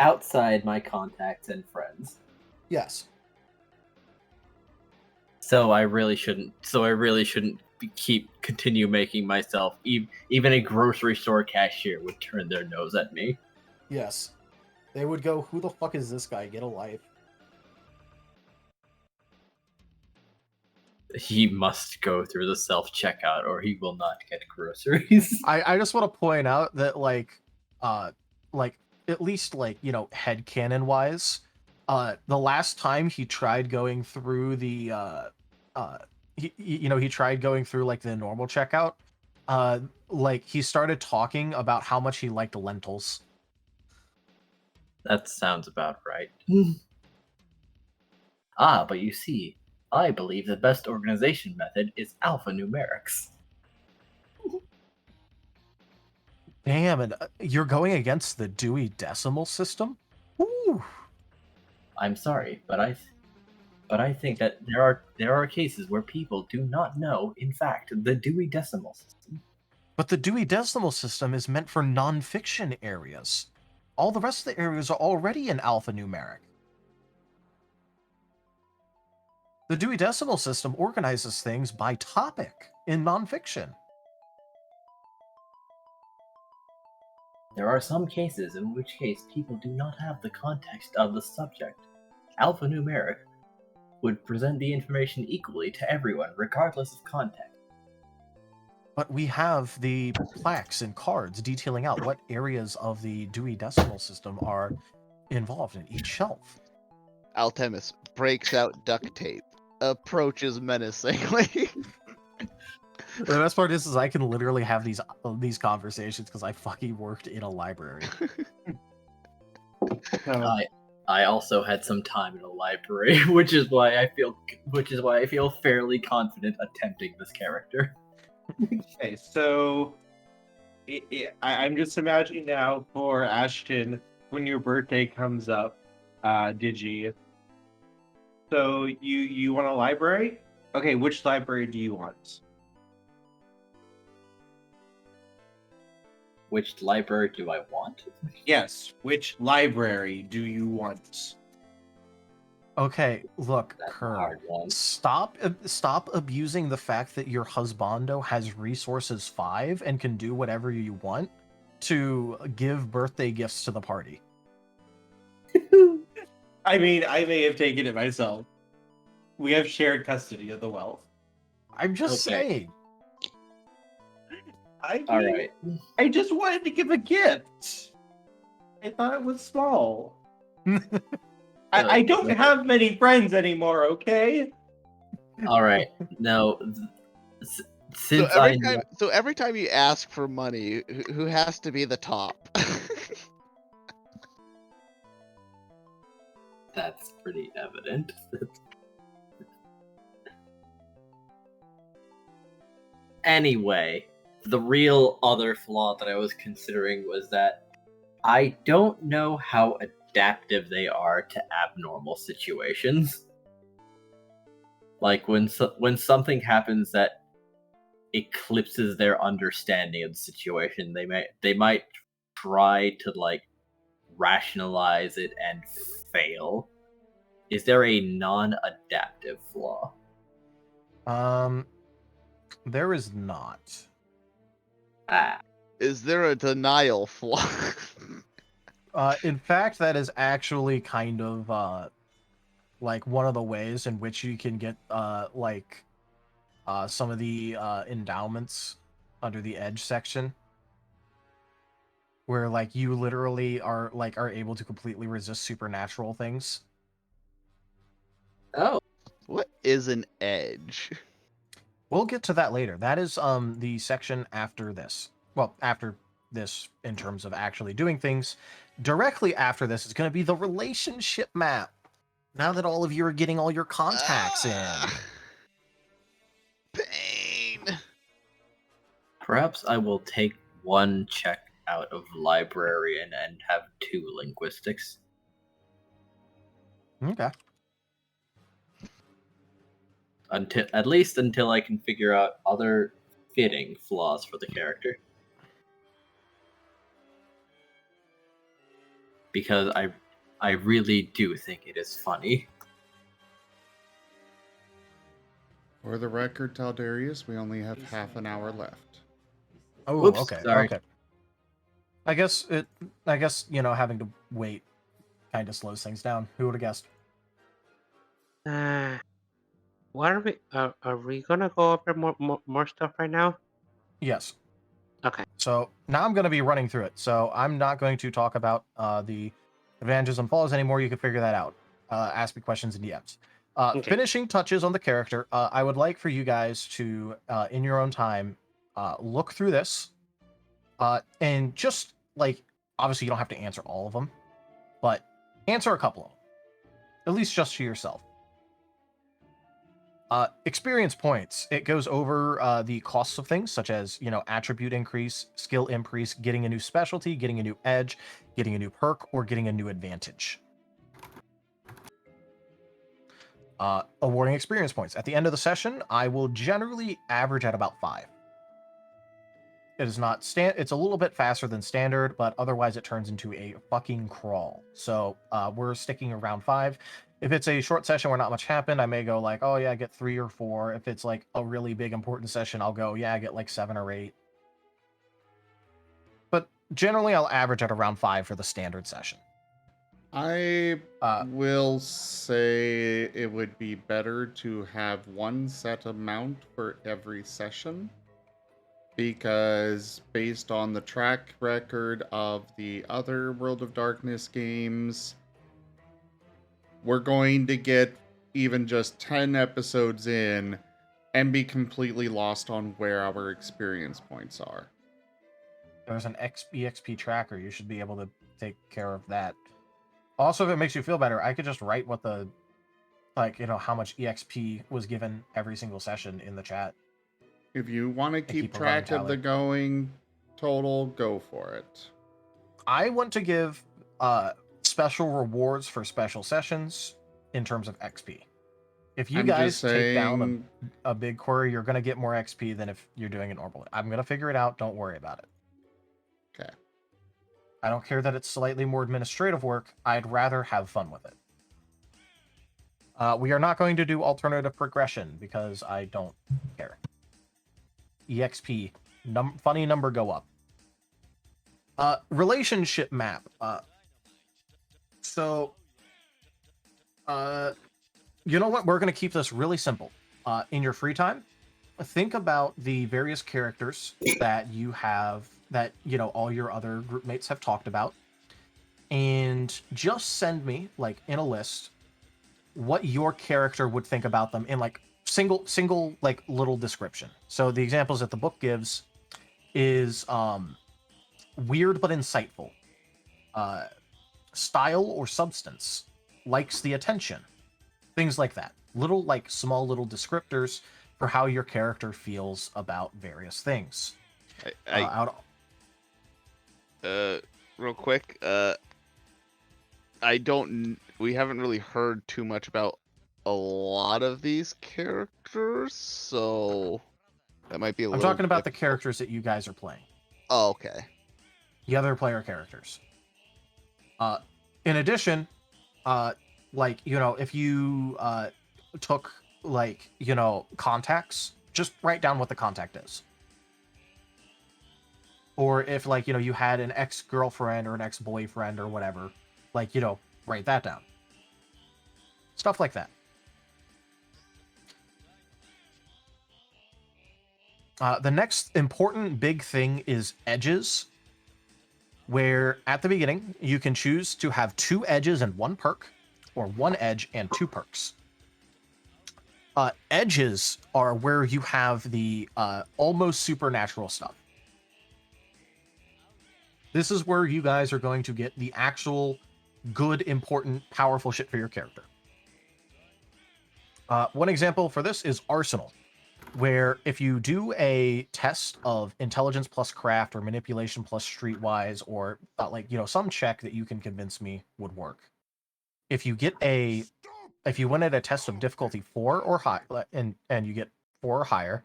Outside my contacts and friends. Yes. So I really shouldn't continue making myself even a grocery store cashier would turn their nose at me. Yes. They would go, who the fuck is this guy? Get a life. He must go through the self-checkout or he will not get groceries. I just want to point out that like at least like, you know, headcanon wise, the last time he tried going through the he tried going through like the normal checkout, like he started talking about how much he liked lentils. That sounds about right. But you see, I believe the best organization method is alphanumerics. Damn, and you're going against the Dewey Decimal System? Ooh. I'm sorry, but I think that there are cases where people do not know, in fact, the Dewey Decimal System. But the Dewey Decimal System is meant for non-fiction areas. All the rest of the areas are already in alphanumeric. The Dewey Decimal System organizes things by topic in nonfiction. There are some cases in which case people do not have the context of the subject. Alphanumeric would present the information equally to everyone, regardless of context. But we have the plaques and cards detailing out what areas of the Dewey Decimal System are involved in each shelf. Altemis breaks out duct tape, approaches menacingly. The best part is I can literally have these conversations because I fucking worked in a library. I also had some time in a library, which is why I feel fairly confident attempting this character. Okay, so I'm just imagining now for Ashton when your birthday comes up, Digi. So you want a library? Okay, which library do you want? Which library do I want? Yes, which library do you want? Okay, look, That's a Kerr, hard one. stop abusing the fact that your husbando has resources 5 and can do whatever you want to give birthday gifts to the party. I mean, I may have taken it myself. We have shared custody of the wealth. I'm just saying. All right. I just wanted to give a gift. I thought it was small. I don't have many friends anymore, okay? All right. Now, since So every time you ask for money, who has to be the top? That's pretty evident. Anyway, the real other flaw that I was considering was that I don't know how adaptive they are to abnormal situations. Like when something happens that eclipses their understanding of the situation, they might try to like rationalize it and fail. Is there a non-adaptive flaw? There is not. Is there a denial flaw? In fact, that is actually kind of like one of the ways in which you can get like some of the endowments under the edge section, where like you literally are able to completely resist supernatural things. Oh, What is an edge? We'll get to that later. That is the section after this. Well, after this in terms of actually doing things. Directly after this is going to be the relationship map. Now that all of you are getting all your contacts in. Pain. perhaps I will take one check out of librarian and have 2 linguistics. Okay. At least until I can figure out other fitting flaws for the character. Because I really do think it is funny. For the record, Taldarius, we only have half an hour left. Oh, Whoops, okay. sorry. Okay. I guess having to wait kind of slows things down. Who would have guessed? What are we gonna go over more stuff right now? Yes. Okay. So now I'm going to be running through it. So I'm not going to talk about the advantages and flaws anymore. You can figure that out. Ask me questions in DMs. Okay. Finishing touches on the character. I would like for you guys to, in your own time, look through this. And just like, obviously you don't have to answer all of them, but answer a couple of them. At least just to yourself. Experience points. It goes over the costs of things such as, attribute increase, skill increase, getting a new specialty, getting a new edge, getting a new perk, or getting a new advantage. Awarding experience points. At the end of the session, I will generally average at about 5. It is not it's a little bit faster than standard, but otherwise it turns into a fucking crawl. So we're sticking around 5. If it's a short session where not much happened, I may go like, oh yeah, I get 3 or 4. If it's like a really big important session, I'll go, yeah, I get like 7 or 8. But generally I'll average at around 5 for the standard session. I will say it would be better to have one set amount for every session, because based on the track record of the other World of Darkness games, we're going to get even just 10 episodes in and be completely lost on where our experience points are. There's an EXP tracker. You should be able to take care of that. Also, if it makes you feel better, I could just write what the, how much EXP was given every single session in the chat. If you want to keep keep a running track of the going total, go for it. I want to give special rewards for special sessions in terms of XP. If you guys take down a big query, you're going to get more XP than if you're doing it normally. I'm going to figure it out. Don't worry about it. Okay. I don't care that it's slightly more administrative work. I'd rather have fun with it. We are not going to do alternative progression because I don't care. EXP, funny number go up. Relationship map. You know what? We're going to keep this really simple. In your free time, think about the various characters that you have, that, all your other group mates have talked about, and just send me, in a list, what your character would think about them in, single, little description. So the examples that the book gives is, weird but insightful, style or substance, likes the attention, things like that. Little, small little descriptors for how your character feels about various things. Real quick, we haven't really heard too much about a lot of these characters, so that might be a I'm little talking about the difficult. characters that you guys are playing. Oh, okay. The other player characters. In addition, if you took, contacts, just write down what the contact is. Or if, you had an ex-girlfriend or an ex-boyfriend or whatever, write that down. Stuff like that. The next important big thing is edges, where at the beginning you can choose to have 2 edges and 1 perk, or 1 edge and 2 perks. Edges are where you have the almost supernatural stuff. This is where you guys are going to get the actual good, important, powerful shit for your character. One example for this is Arsenal, where if you do a test of intelligence plus craft or manipulation plus streetwise, or some check that you can convince me would work. If you win at a test of difficulty 4 or high, and you get 4 or higher,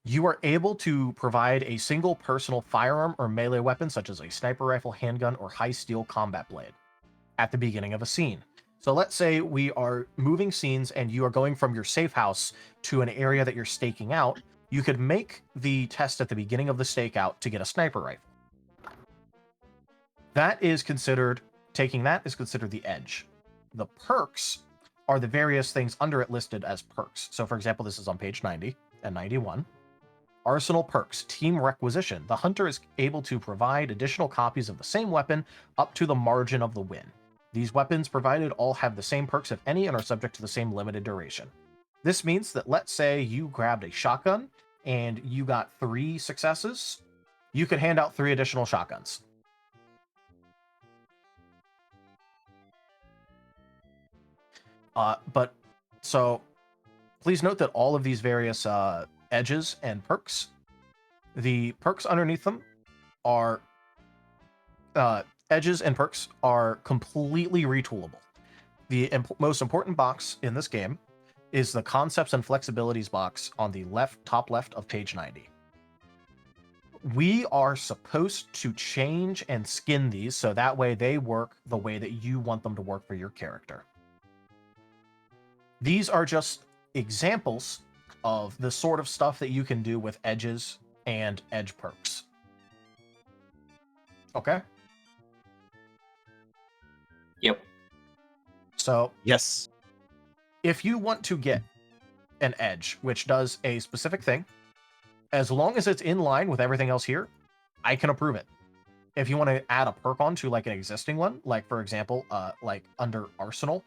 you are able to provide a single personal firearm or melee weapon, such as a sniper rifle, handgun, or high steel combat blade, at the beginning of a scene. So let's say we are moving scenes and you are going from your safe house to an area that you're staking out. You could make the test at the beginning of the stakeout to get a sniper rifle. Taking that is considered the edge. The perks are the various things under it listed as perks. So for example, this is on page 90 and 91. Arsenal perks, team requisition. The hunter is able to provide additional copies of the same weapon up to the margin of the win. These weapons provided all have the same perks, if any, and are subject to the same limited duration. This means that, let's say you grabbed a shotgun and you got 3 successes, you could hand out 3 additional shotguns. So please note that all of these various edges and perks, the perks underneath them are edges and perks are completely retoolable. The most important box in this game is the concepts and flexibilities box on the top left of page 90. We are supposed to change and skin these so that way they work the way that you want them to work for your character. These are just examples of the sort of stuff that you can do with edges and edge perks. Okay? Yep. So, Yes. if you want to get an edge which does a specific thing, as long as it's in line with everything else here, I can approve it. If you want to add a perk onto like an existing one, like for example, like under Arsenal,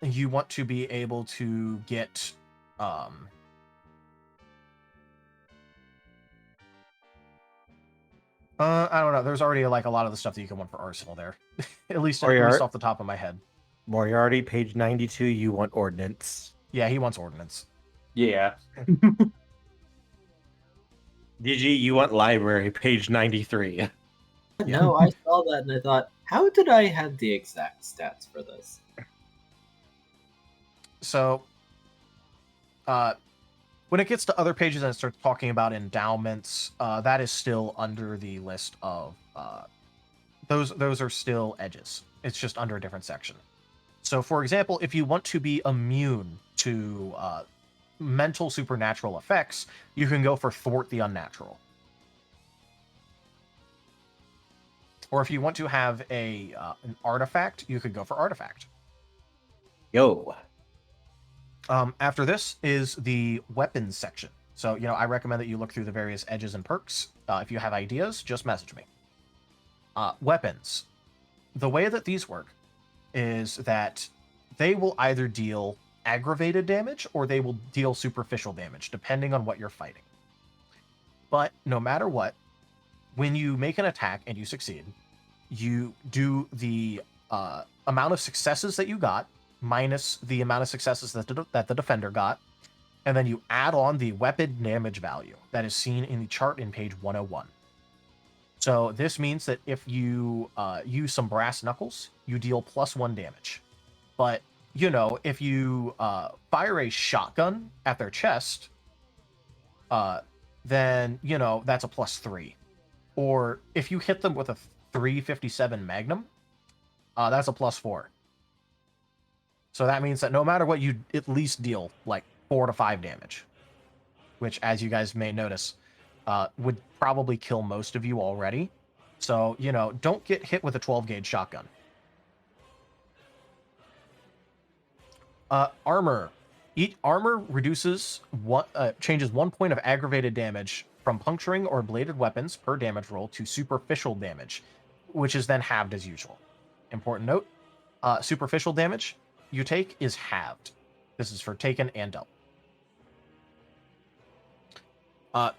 you want to be able to get I don't know. There's already like a lot of the stuff that you can want for Arsenal there, at least off the top of my head. Moriarty, page 92, you want ordnance. Yeah, he wants ordnance. Yeah. Digi, you want library, page 93. No, I saw that and I thought, how did I have the exact stats for this? So, when it gets to other pages and it starts talking about endowments, that is still under the list of those are still edges. It's just under a different section. So, for example, if you want to be immune to mental supernatural effects, you can go for thwart the unnatural. Or if you want to have an artifact, you could go for artifact. Yo. After this is the weapons section. So, I recommend that you look through the various edges and perks. If you have ideas, just message me. Weapons. The way that these work is that they will either deal aggravated damage or they will deal superficial damage, depending on what you're fighting. But no matter what, when you make an attack and you succeed, you do the amount of successes that you got minus the amount of successes that the defender got, and then you add on the weapon damage value that is seen in the chart in page 101. So this means that if you use some brass knuckles, you deal +1 damage. But, if you fire a shotgun at their chest, then, that's a +3. Or if you hit them with a 357 Magnum, that's a +4. So that means that no matter what, you at least deal like 4 to 5 damage, which, as you guys may notice, would probably kill most of you already. So, don't get hit with a 12-gauge shotgun. Armor. Each armor reduces changes 1 point of aggravated damage from puncturing or bladed weapons per damage roll to superficial damage, which is then halved as usual. Important note, superficial damage you take is halved. This is for taken and dealt.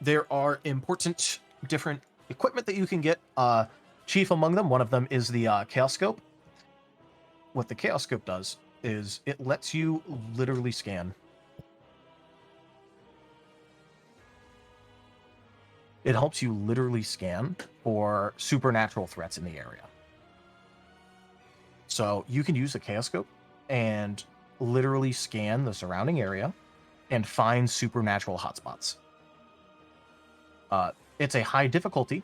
There are important different equipment that you can get. Chief among them, one of them is the Chaos Scope. What the Chaos Scope does is it lets you literally scan. It helps you literally scan for supernatural threats in the area. So you can use a Chaos Scope and literally scan the surrounding area and find supernatural hotspots. It's a high difficulty,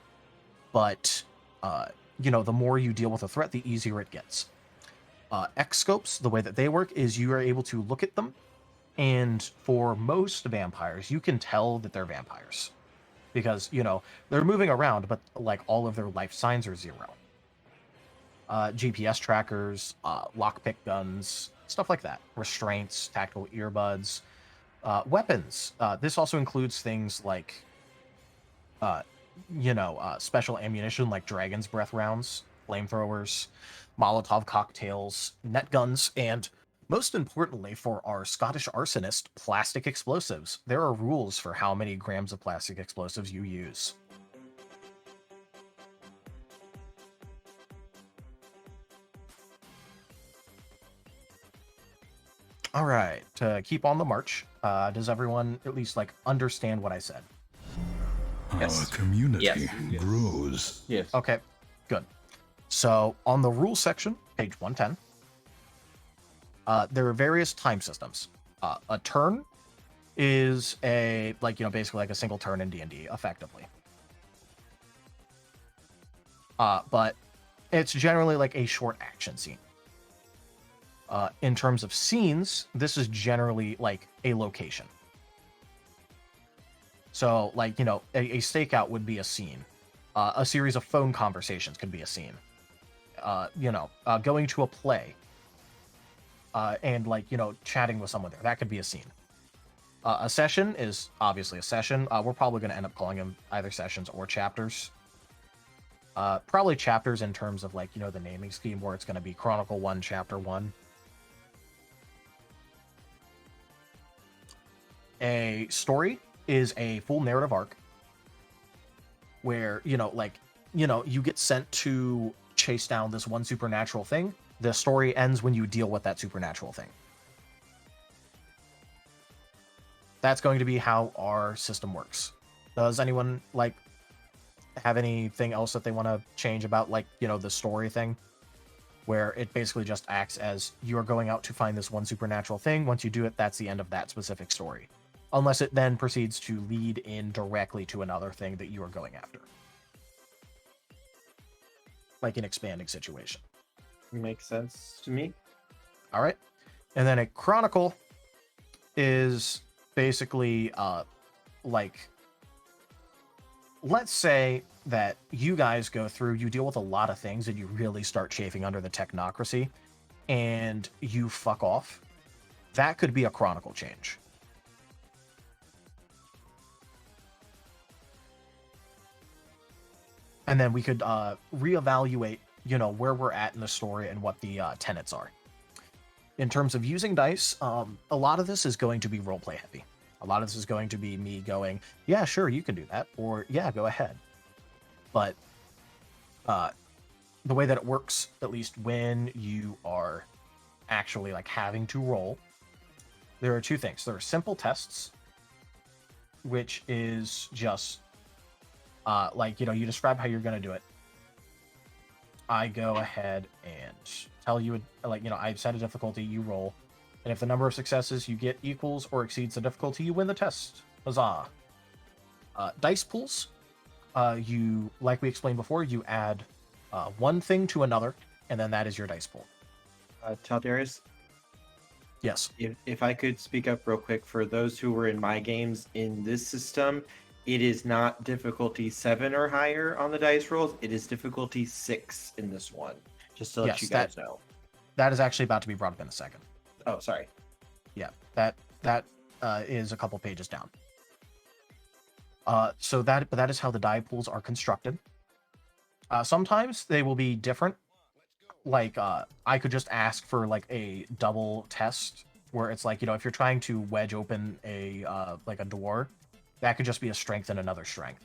but the more you deal with a threat, the easier it gets. X scopes, the way that they work is you are able to look at them, and for most vampires, you can tell that they're vampires because they're moving around, but like all of their life signs are 0. GPS trackers, lockpick guns, stuff like that, restraints, tactical earbuds, weapons. This also includes things like special ammunition like dragon's breath rounds, flamethrowers, Molotov cocktails, net guns, and most importantly for our Scottish arsonist, plastic explosives. There are rules for how many grams of plastic explosives you use. All right, to keep on the march, does everyone at least understand what I said? Our community Yes. grows. Yes. Okay, good. So on the rules section, page 110, there are various time systems. A turn is basically like a single turn in D&D, effectively. But it's generally like a short action scene. In terms of scenes, this is generally like a location. So, a stakeout would be a scene. A series of phone conversations could be a scene. Going to a play and chatting with someone there, that could be a scene. A session is obviously a session. We're probably going to end up calling them either sessions or chapters. Probably chapters in terms of the naming scheme, where it's going to be Chronicle 1, Chapter 1. A story is a full narrative arc where you get sent to chase down this one supernatural thing. The story ends when you deal with that supernatural thing. That's going to be how our system works. Does anyone have anything else that they want to change about the story thing, where it basically just acts as you are going out to find this one supernatural thing? Once you do it, that's the end of that specific story, unless it then proceeds to lead in directly to another thing that you are going after. Like an expanding situation. Makes sense to me. All right. And then a chronicle is basically let's say that you guys go through, you deal with a lot of things and you really start chafing under the technocracy and you fuck off. That could be a chronicle change. And then we could reevaluate, where we're at in the story and what the tenets are. In terms of using dice, a lot of this is going to be roleplay heavy. A lot of this is going to be me going, yeah, sure, you can do that, or yeah, go ahead. But the way that it works, at least when you are actually having to roll, there are two things. There are simple tests, which is just you describe how you're going to do it. I go ahead and tell you, I've set a difficulty, you roll. And if the number of successes you get equals or exceeds the difficulty, you win the test. Huzzah. Dice pools, you, like we explained before, you add one thing to another, and then that is your dice pool. Taldarius, Yes. if I could speak up real quick, for those who were in my games in this system, it is not difficulty 7 or higher on the dice rolls. It is difficulty 6 in this one. Just to let Yes, you guys know. That is actually about to be brought up in a second. Oh, sorry. Yeah, that that is a couple pages down. So that is how the die pools are constructed. Sometimes they will be different. Like, I could just ask for like a double test where it's like, if you're trying to wedge open a like a door, that could just be a strength and another strength.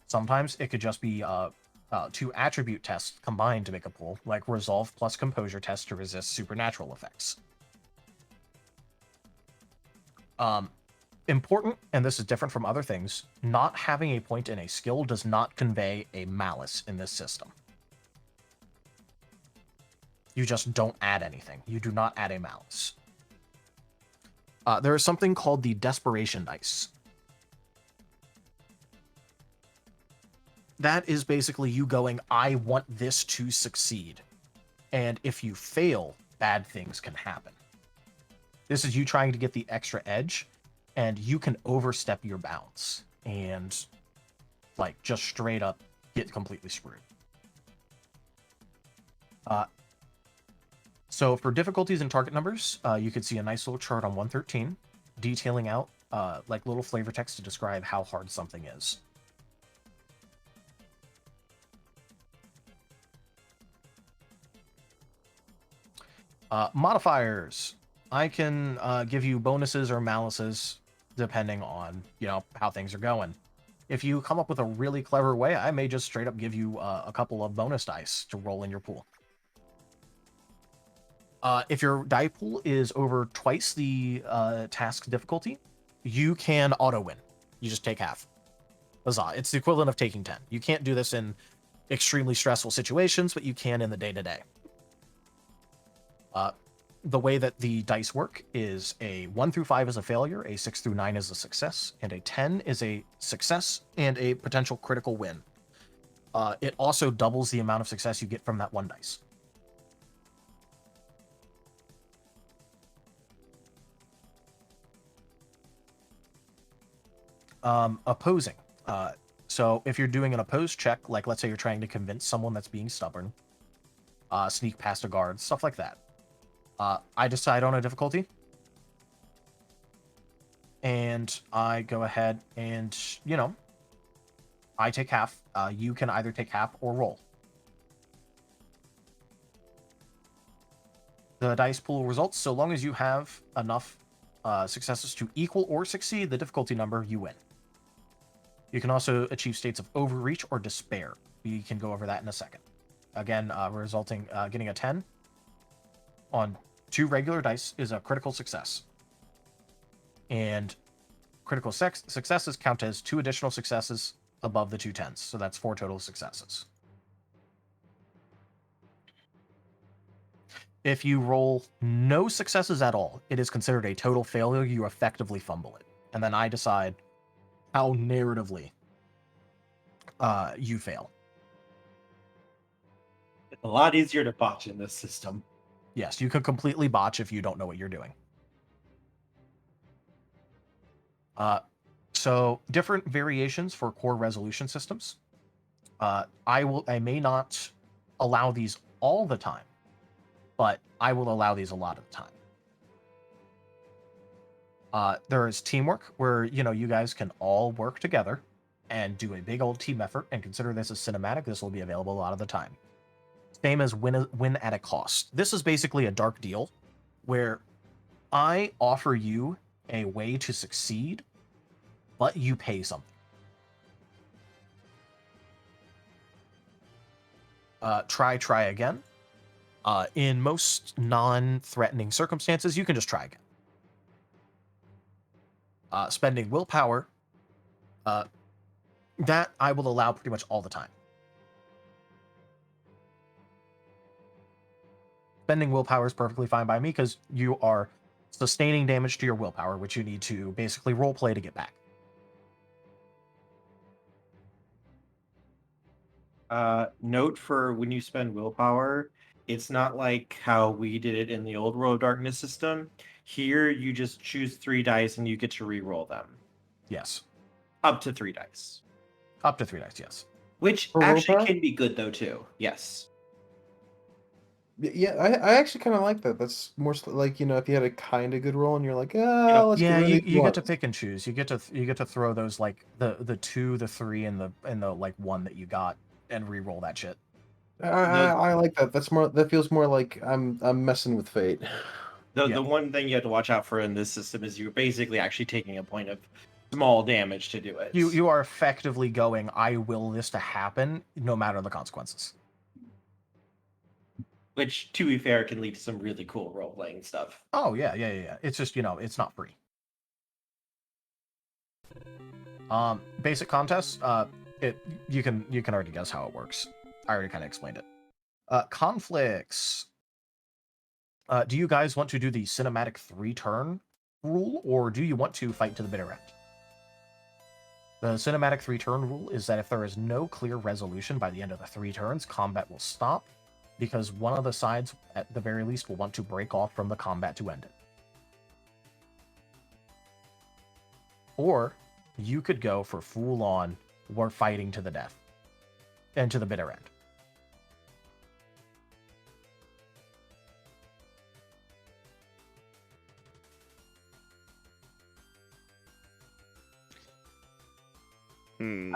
Sometimes it could just be 2 attribute tests combined to make a pool, like resolve plus composure test to resist supernatural effects. Important, and this is different from other things, not having a point in a skill does not convey a malice in this system. You just don't add anything. You do not add a malice. There is something called the desperation dice. That is basically you going, I want this to succeed. And if you fail, bad things can happen. This is you trying to get the extra edge, and you can overstep your bounds and like just straight up get completely screwed. So for difficulties and target numbers, you could see a nice little chart on 113 detailing out like little flavor text to describe how hard something is. Modifiers. I can give you bonuses or malices depending on, how things are going. If you come up with a really clever way, I may just straight up give you a couple of bonus dice to roll in your pool. If your die pool is over twice the task difficulty, you can auto-win. You just take half. Huzzah. It's the equivalent of taking 10. You can't do this in extremely stressful situations, but you can in the day-to-day. The way that the dice work is a 1 through 5 is a failure, a 6 through 9 is a success, and a 10 is a success and a potential critical win. It also doubles the amount of success you get from that one dice. Opposing. So if you're doing an opposed check, like let's say you're trying to convince someone that's being stubborn, sneak past a guard, stuff like that. I decide on a difficulty, and I go ahead and, I take half. You can either take half or roll. The dice pool results, so long as you have enough successes to equal or succeed the difficulty number, you win. You can also achieve states of overreach or despair. We can go over that in a second. Again, getting a 10 on 2 regular dice is a critical success. And critical successes count as 2 additional successes above the 2 10s. So that's 4 total successes. If you roll no successes at all, it is considered a total failure. You effectively fumble it. And then I decide how narratively you fail. It's a lot easier to botch in this system. Yes, you can completely botch if you don't know what you're doing. So different variations for core resolution systems. I may not allow these all the time, but I will allow these a lot of the time. There is teamwork where, you guys can all work together and do a big old team effort and consider this as cinematic. This will be available a lot of the time. Same as win at a cost. This is basically a dark deal where I offer you a way to succeed, but you pay something. Try again. In most non-threatening circumstances, you can just try again. Spending willpower, that I will allow pretty much all the time. Spending willpower is perfectly fine by me because you are sustaining damage to your willpower, which you need to basically roleplay to get back. Note for when you spend willpower, it's not like how we did it in the old World of Darkness system. Here, you just choose 3 dice and you get to re-roll them. Yes. Up to 3 dice. Up to 3 dice, yes. Which For actually willpower? can be good, though, too. Yes. Yeah, I actually kind of like that. That's more like, if you had a kind of good roll and you're like, let's get Yeah, rid of these you get to ones. pick and choose. You get to throw those like the 2, the 3, and the like 1 that you got, and re-roll that shit. I like that. That feels more like I'm messing with fate. The one thing you have to watch out for in this system is you're basically actually taking a point of small damage to do it. You are effectively going, I will this to happen, no matter the consequences. Which, to be fair, can lead to some really cool role playing stuff. Oh yeah. It's just it's not free. Basic contests. You can already guess how it works. I already kind of explained it. Conflicts. Do you guys want to do the cinematic 3-turn rule, or do you want to fight to the bitter end? The cinematic 3-turn rule is that if there is no clear resolution by the end of the 3 turns, combat will stop, because one of the sides, at the very least, will want to break off from the combat to end it. Or you could go for full-on, we're fighting to the death, and to the bitter end.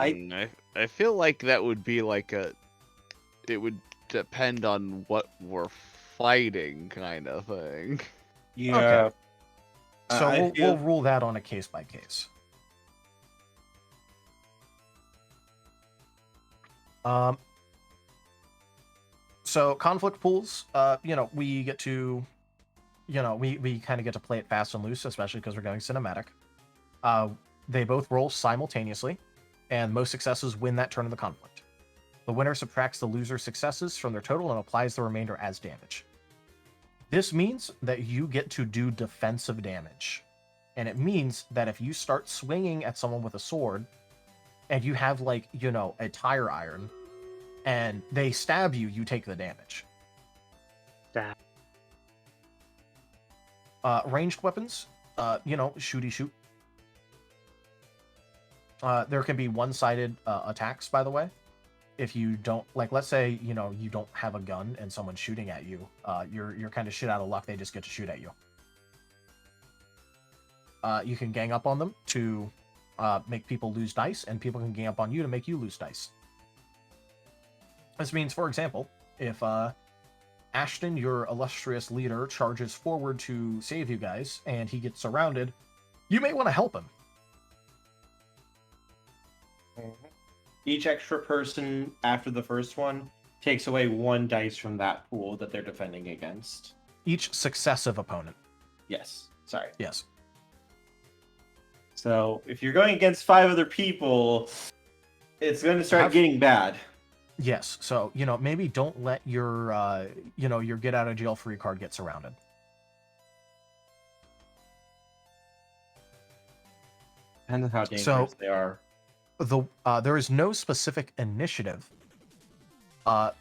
I feel like that would be like it would depend on what we're fighting, kind of thing. Yeah. Okay. So we'll rule that on a case by case. So conflict pools, we get to, we kind of get to play it fast and loose, especially because we're going cinematic. They both roll simultaneously, and most successes win that turn of the conflict. The winner subtracts the loser's successes from their total and applies the remainder as damage. This means that you get to do defensive damage. And it means that if you start swinging at someone with a sword, and you have, a tire iron, and they stab you, you take the damage. Damn. Ranged weapons, shooty shoot. There can be one-sided attacks, by the way. If you don't, let's say, you don't have a gun and someone's shooting at you, you're kind of shit out of luck, they just get to shoot at you. You can gang up on them to make people lose dice, and people can gang up on you to make you lose dice. This means, for example, if Ashton, your illustrious leader, charges forward to save you guys, and he gets surrounded, you may want to help him. Each extra person after the first one takes away 1 dice from that pool that they're defending against. Each successive opponent. Yes. Sorry. Yes. So if you're going against 5 other people, it's going to start getting bad. Yes. So, maybe don't let your, your get out of jail free card get surrounded. Depends on how dangerous they are. There is no specific initiative. Well,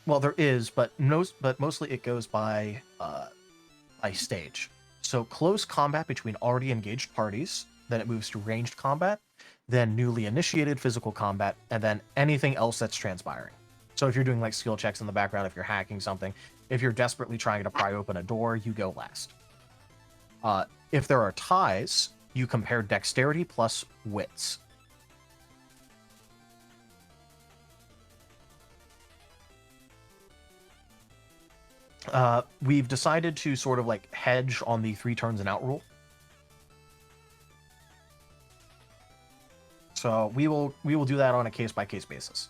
there is, but mostly it goes by stage. So close combat between already engaged parties, then it moves to ranged combat, then newly initiated physical combat, and then anything else that's transpiring. So if you're doing skill checks in the background, if you're hacking something, if you're desperately trying to pry open a door, you go last. If there are ties, you compare dexterity plus wits. We've decided to sort of hedge on the 3 turns and out rule. So we will do that on a case by case basis.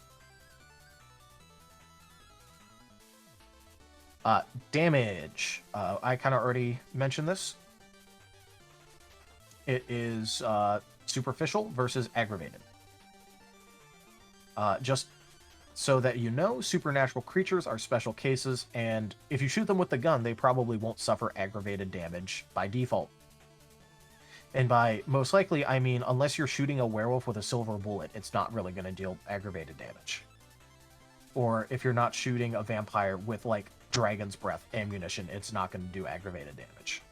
Damage. I kind of already mentioned this. It is superficial versus aggravated. Just so that supernatural creatures are special cases, and if you shoot them with the gun, they probably won't suffer aggravated damage by default. And by most likely, I mean unless you're shooting a werewolf with a silver bullet, it's not really going to deal aggravated damage. Or if you're not shooting a vampire with dragon's breath ammunition, it's not going to do aggravated damage.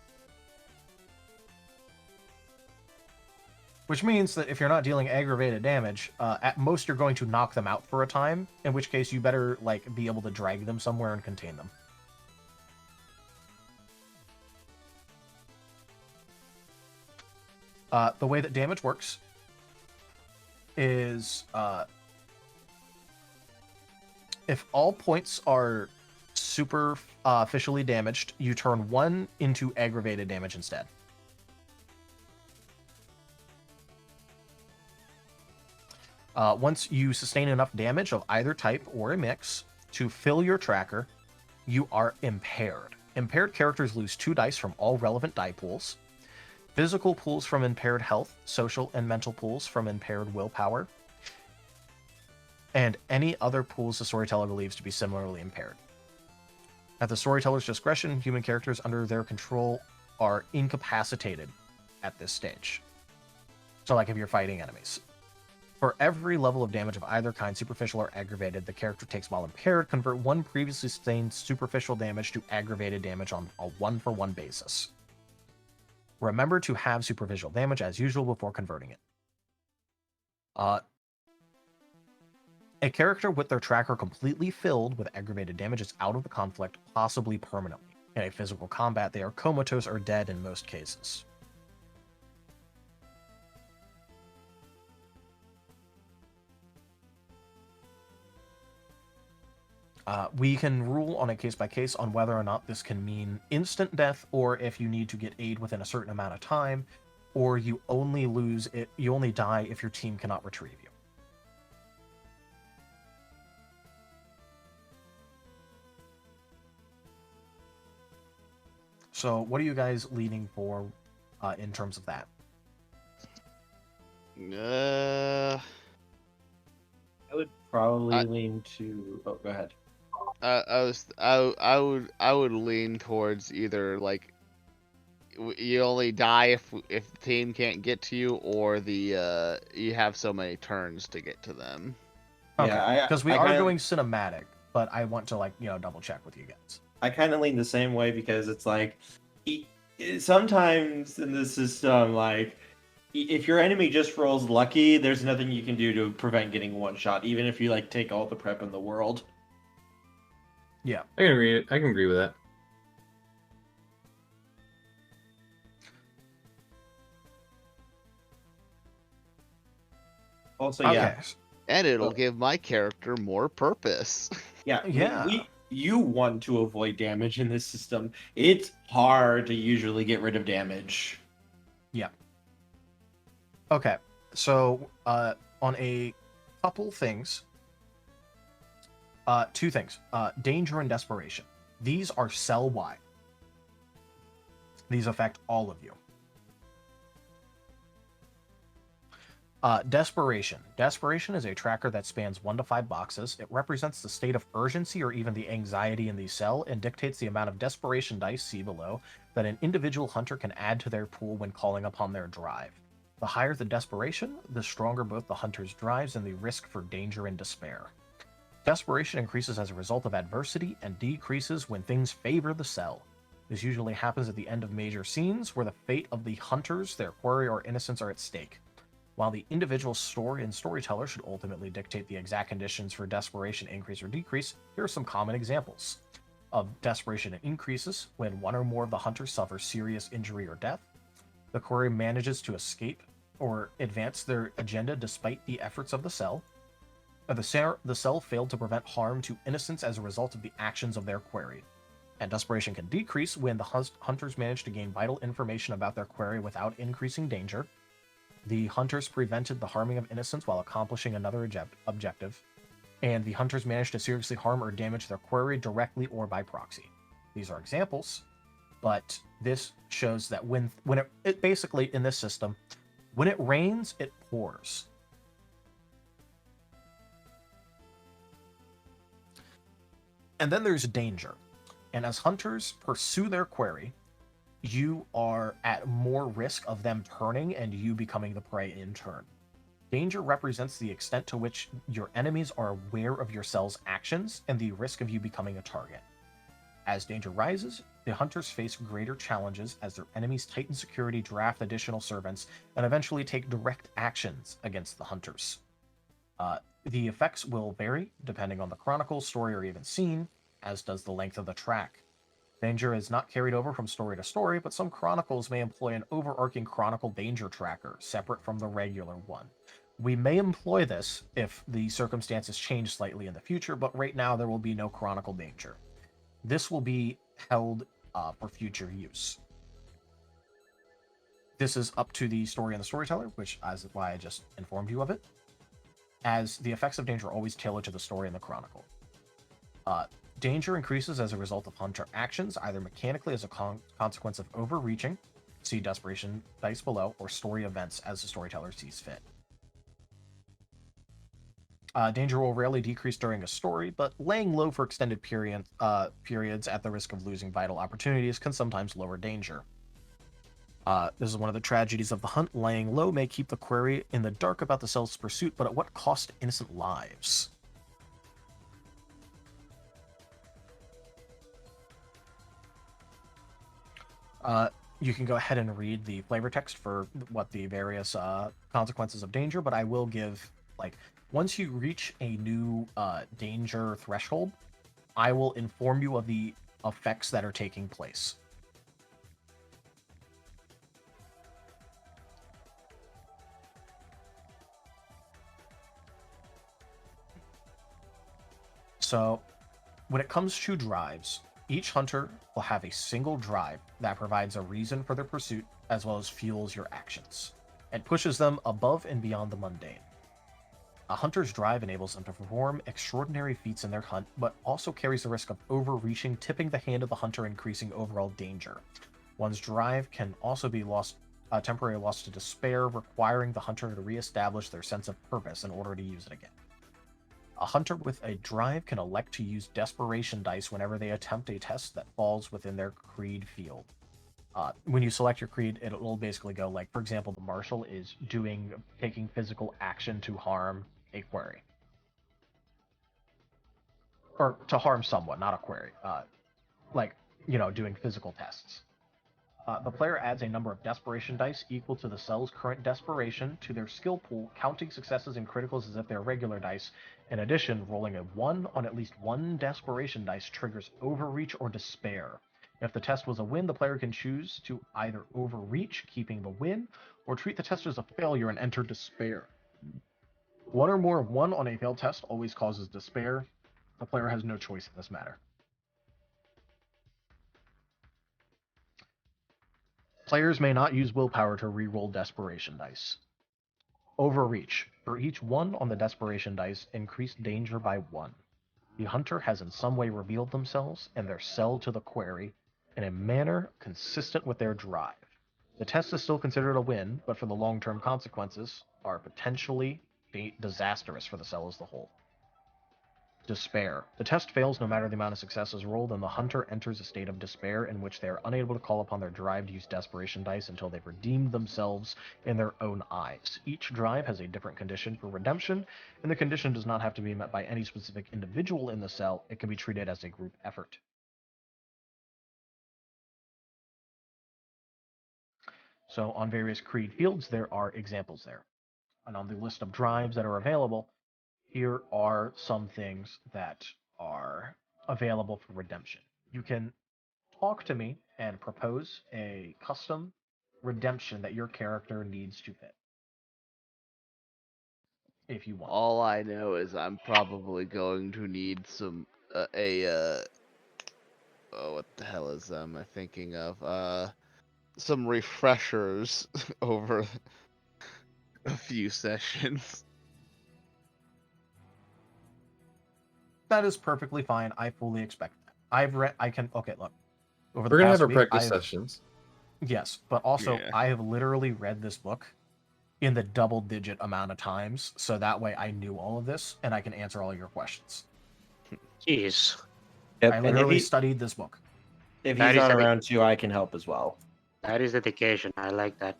Which means that if you're not dealing aggravated damage, at most you're going to knock them out for a time, in which case you better like be able to drag them somewhere and contain them. The way that damage works is if all points are superficially damaged, you turn 1 into aggravated damage instead. Once you sustain enough damage of either type or a mix to fill your tracker, you are impaired. Impaired characters lose 2 dice from all relevant die pools. Physical pools from impaired health, social and mental pools from impaired willpower, and any other pools the storyteller believes to be similarly impaired. At the storyteller's discretion, human characters under their control are incapacitated at this stage. So like if you're fighting enemies. For every level of damage of either kind, superficial or aggravated, the character takes while impaired, convert 1 previously sustained superficial damage to aggravated damage on a 1-for-1 basis. Remember to have superficial damage as usual before converting it. A character with their tracker completely filled with aggravated damage is out of the conflict, possibly permanently. In a physical combat, they are comatose or dead in most cases. We can rule on a case-by-case on whether or not this can mean instant death, or if you need to get aid within a certain amount of time, or you only die if your team cannot retrieve you. So what are you guys leaning for in terms of that? I would probably lean to. Oh, go ahead. I would lean towards either like you only die if the team can't get to you, or the you have so many turns to get to them. Okay, Yeah, because we are doing cinematic, but I want to double check with you guys. I kind of lean the same way because it's like sometimes in the system, like if your enemy just rolls lucky, there's nothing you can do to prevent getting one shot, even if you take all the prep in the world. Yeah, I can agree with that. Also, okay. yeah, and it'll give my character more purpose. yeah. You want to avoid damage in this system. It's hard to usually get rid of damage. Yeah. Okay, so on a couple things, 2 things. Danger and desperation. These are cell-wide. These affect all of you. Desperation. Desperation is a tracker that spans 1 to 5 boxes. It represents the state of urgency or even the anxiety in the cell and dictates the amount of desperation dice, see below, that an individual hunter can add to their pool when calling upon their drive. The higher the desperation, the stronger both the hunter's drives and the risk for danger and despair. Desperation increases as a result of adversity and decreases when things favor the cell. This usually happens at the end of major scenes where the fate of the hunters, their quarry, or innocents are at stake. While the individual story and storyteller should ultimately dictate the exact conditions for desperation increase or decrease, here are some common examples of desperation increases when 1 or more of the hunters suffer serious injury or death. The quarry manages to escape or advance their agenda despite the efforts of the cell. The cell failed to prevent harm to innocents as a result of the actions of their quarry. And desperation can decrease when the hunters manage to gain vital information about their quarry without increasing danger. The hunters prevented the harming of innocents while accomplishing another objective. And the hunters managed to seriously harm or damage their quarry directly or by proxy. These are examples, but this shows that when it basically in this system, when it rains, it pours. And then there's danger. And as hunters pursue their quarry, you are at more risk of them turning and you becoming the prey in turn. Danger represents the extent to which your enemies are aware of your cell's actions and the risk of you becoming a target. As danger rises, The hunters face greater challenges as their enemies tighten security, draft additional servants, and eventually take direct actions against the hunters. The effects will vary depending on the chronicle, story, or even scene, as does the length of the track. Danger is not carried over from story to story, but some chronicles may employ an overarching chronicle danger tracker, separate from the regular one. We may employ this if the circumstances change slightly in the future, but right now there will be no chronicle danger. This will be held for future use. This is up to the story and the storyteller, which is why I just informed you of it, as the effects of danger are always tailored to the story and the chronicle. Danger increases as a result of hunter actions, either mechanically as a consequence of overreaching, see desperation dice below, or story events as the storyteller sees fit. Danger will rarely decrease during a story, but laying low for extended periods at the risk of losing vital opportunities can sometimes lower danger. This is one of the tragedies of the hunt. Laying low may keep the quarry in the dark about the cell's pursuit, but at what cost to innocent lives? You can go ahead and read the flavor text for what the various consequences of danger, but I will give, once you reach a new danger threshold, I will inform you of the effects that are taking place. So, when it comes to drives, each hunter will have a single drive that provides a reason for their pursuit as well as fuels your actions. It pushes them above and beyond the mundane. A hunter's drive enables them to perform extraordinary feats in their hunt, but also carries the risk of overreaching, tipping the hand of the hunter, increasing overall danger. One's drive can also be temporarily lost to despair, requiring the hunter to reestablish their sense of purpose in order to use it again. A hunter with a drive can elect to use desperation dice whenever they attempt a test that falls within their creed field. When you select your creed, it will basically go like, for example, the marshal is taking physical action to harm a quarry. Or to harm someone, not a quarry. Doing physical tests. The player adds a number of desperation dice equal to the cell's current desperation to their skill pool, counting successes and criticals as if they're regular dice. In addition, rolling a 1 on at least one desperation dice triggers overreach or despair. If the test was a win, the player can choose to either overreach, keeping the win, or treat the test as a failure and enter despair. One or more of 1 on a failed test always causes despair. The player has no choice in this matter. Players may not use willpower to re-roll desperation dice. Overreach. For each 1 on the desperation dice, increase danger by 1. The hunter has in some way revealed themselves and their cell to the quarry in a manner consistent with their drive. The test is still considered a win, but for the long-term consequences are potentially disastrous for the cell as a whole. Despair. The test fails no matter the amount of successes rolled, and the hunter enters a state of despair in which they are unable to call upon their drive to use desperation dice until they've redeemed themselves in their own eyes. Each drive has a different condition for redemption, and the condition does not have to be met by any specific individual in the cell. It can be treated as a group effort. So on various creed fields, there are examples there. And on the list of drives that are available, here are some things that are available for redemption. You can talk to me and propose a custom redemption that your character needs to fit. If you want. All I know is I'm probably going to need some what the hell is am I thinking of? Some refreshers over a few sessions. That is perfectly fine. I fully expect that. Okay, look. Over the We're gonna past have our week, practice sessions. Yes, but also Yeah. I have literally read this book in the double-digit amount of times, so that way I knew all of this and I can answer all your questions. Jeez. Yep, I and literally studied this book. If That he's is not a- around too, I can help as well. That is dedication. I like that.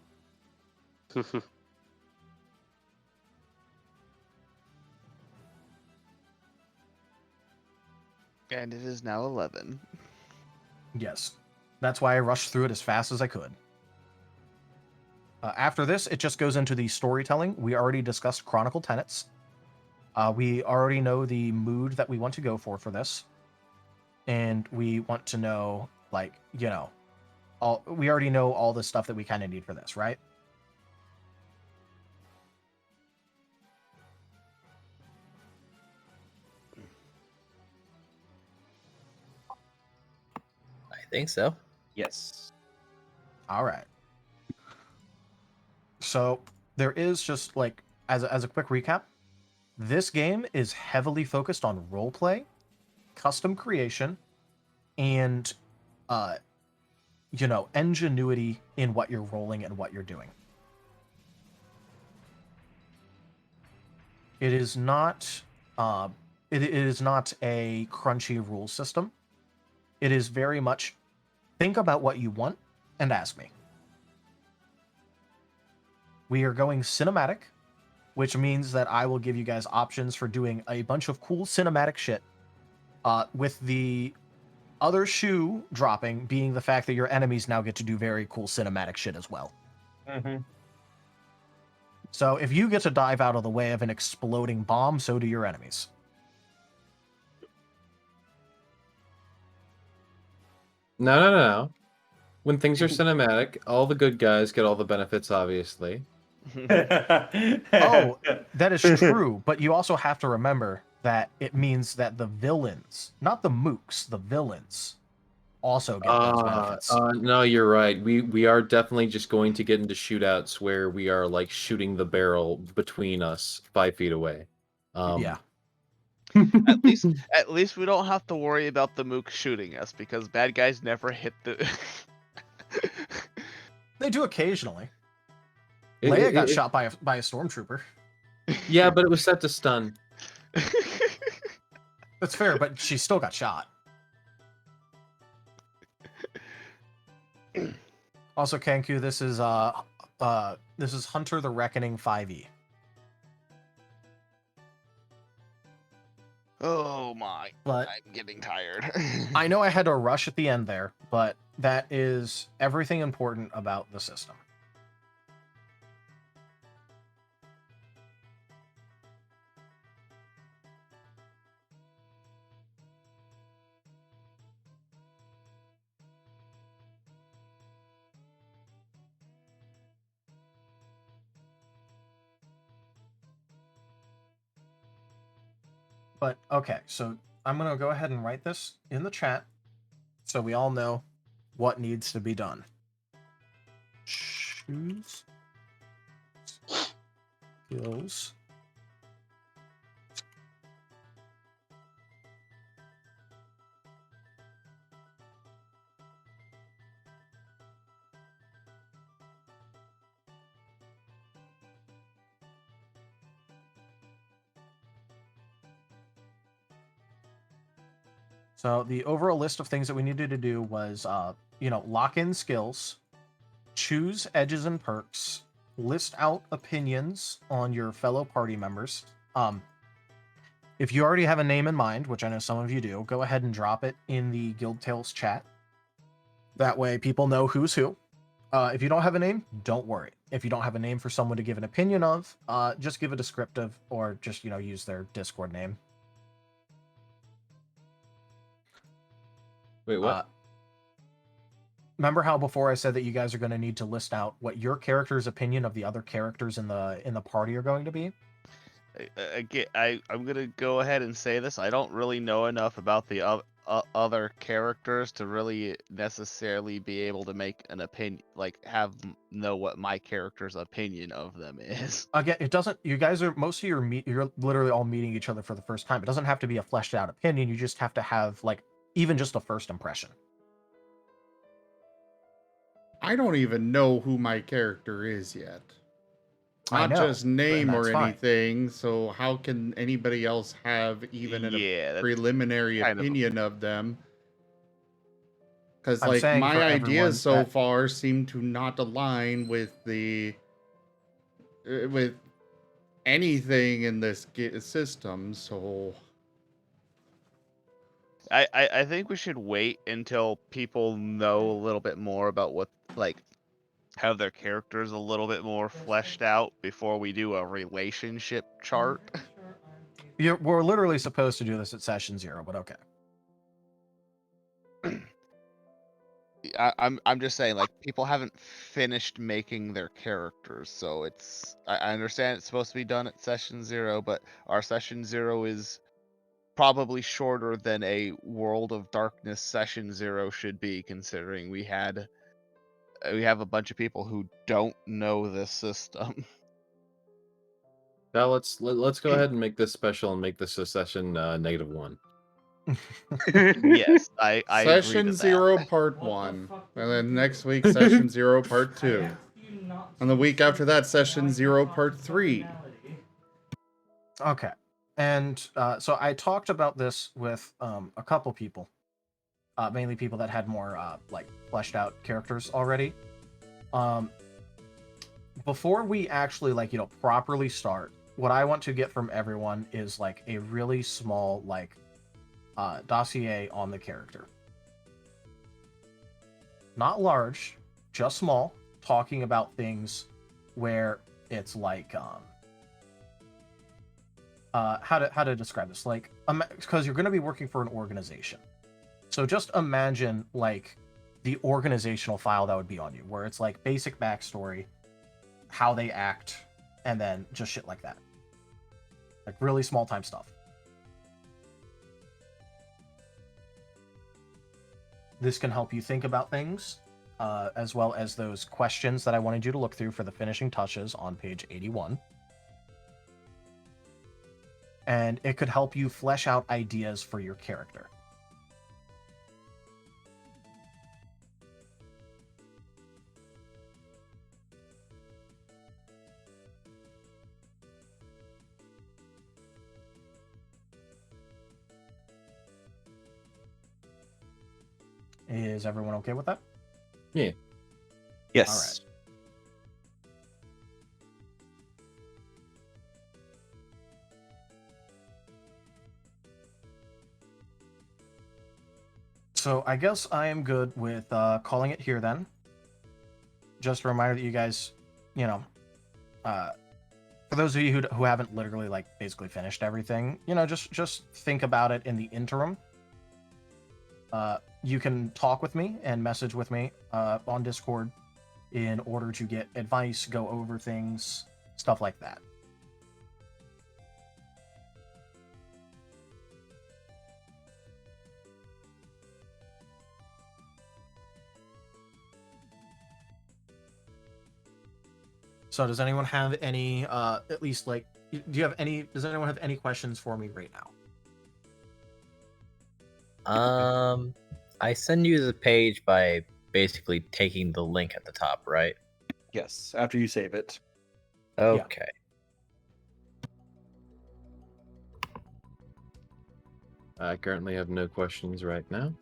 And it is now 11. Yes. That's why I rushed through it as fast as I could. After this, it just goes into the storytelling. We already discussed Chronicle Tenets. We already know the mood that we want to go for this. And we want to know, like, you know, we already know all the stuff that we kind of need for this, right? I think so. Yes. All right. So there is just like, as a quick recap, this game is heavily focused on roleplay, custom creation, and you know, ingenuity in what you're rolling and what you're doing. It is not it is not a crunchy rule system. It is very much think about what you want and ask me. We are going cinematic, which means that I will give you guys options for doing a bunch of cool cinematic shit, with the other shoe dropping being the fact that your enemies now get to do very cool cinematic shit as well. Mm-hmm. So if you get to dive out of the way of an exploding bomb, so do your enemies. No. When things are cinematic, all the good guys get all the benefits, obviously. Oh, that is true, but you also have to remember that it means that the villains, not the mooks, the villains, also get those benefits. No, you're right. We are definitely just going to get into shootouts where we are like shooting the barrel between us 5 feet away. Yeah. At least we don't have to worry about the mook shooting us because bad guys never hit the. They do occasionally. Leia got shot by a stormtrooper. Yeah, but it was set to stun. That's fair, but she still got shot. Also, Kenku, this is Hunter the Reckoning 5e. Oh my! But I'm getting tired. I know I had to rush at the end there, but that is everything important about the system. But okay, so I'm going to go ahead and write this in the chat so we all know what needs to be done. Choose skills. So the overall list of things that we needed to do was, lock in skills, choose edges and perks, list out opinions on your fellow party members. If you already have a name in mind, which I know some of you do, go ahead and drop it in the Guild Tales chat. That way people know who's who. If you don't have a name, don't worry. If you don't have a name for someone to give an opinion of, just give a descriptive or just, use their Discord name. Wait, what? Remember how before I said that you guys are going to need to list out what your character's opinion of the other characters in the party are going to be? Again, I'm gonna go ahead and say this. I don't really know enough about the other characters to really necessarily be able to make an opinion, like know what my character's opinion of them is. Again, it doesn't. You guys are you're literally all meeting each other for the first time. It doesn't have to be a fleshed out opinion. You just have to have even just a first impression. I don't even know who my character is yet. I Not know, just name and or that's fine. anything, so how can anybody else have even a preliminary opinion of them? Because I'm saying my for ideas everyone so that- far seem to not align with with anything in this system, so I think we should wait until people know a little bit more about what, like, have their characters a little bit more fleshed out before we do a relationship chart. We're literally supposed to do this at session 0, but okay. I'm just saying, like, people haven't finished making their characters, so I understand it's supposed to be done at session 0, but our session 0 is probably shorter than a World of Darkness session 0 should be, considering we have a bunch of people who don't know this system. Now let's go ahead and make this special and make this a session -1. Yes, I agree Session to 0 that. part 1. And then next week, Session 0 part 2. And the week after that, Session 0 part 3. Okay. And so I talked about this with a couple people, mainly people that had more like fleshed out characters already. Before we actually properly start, what I want to get from everyone is like a really small dossier on the character. Not large, just small, talking about things where it's like how to describe this, like, because you're going to be working for an organization, so just imagine like the organizational file that would be on you, where it's like basic backstory, how they act, and then just shit like that, like really small time stuff. This can help you think about things, as well as those questions that I wanted you to look through for the finishing touches on page 81. And it could help you flesh out ideas for your character. Is everyone okay with that? Yeah. Yes. All right. So I guess I am good with calling it here then. Just a reminder that you guys, for those of you who haven't literally basically finished everything, just think about it in the interim. You can talk with me and message with me on Discord in order to get advice, go over things, stuff like that. So does anyone have any, at least does anyone have any questions for me right now? I send you the page by basically taking the link at the top, right? Yes, after you save it. Okay. I currently have no questions right now.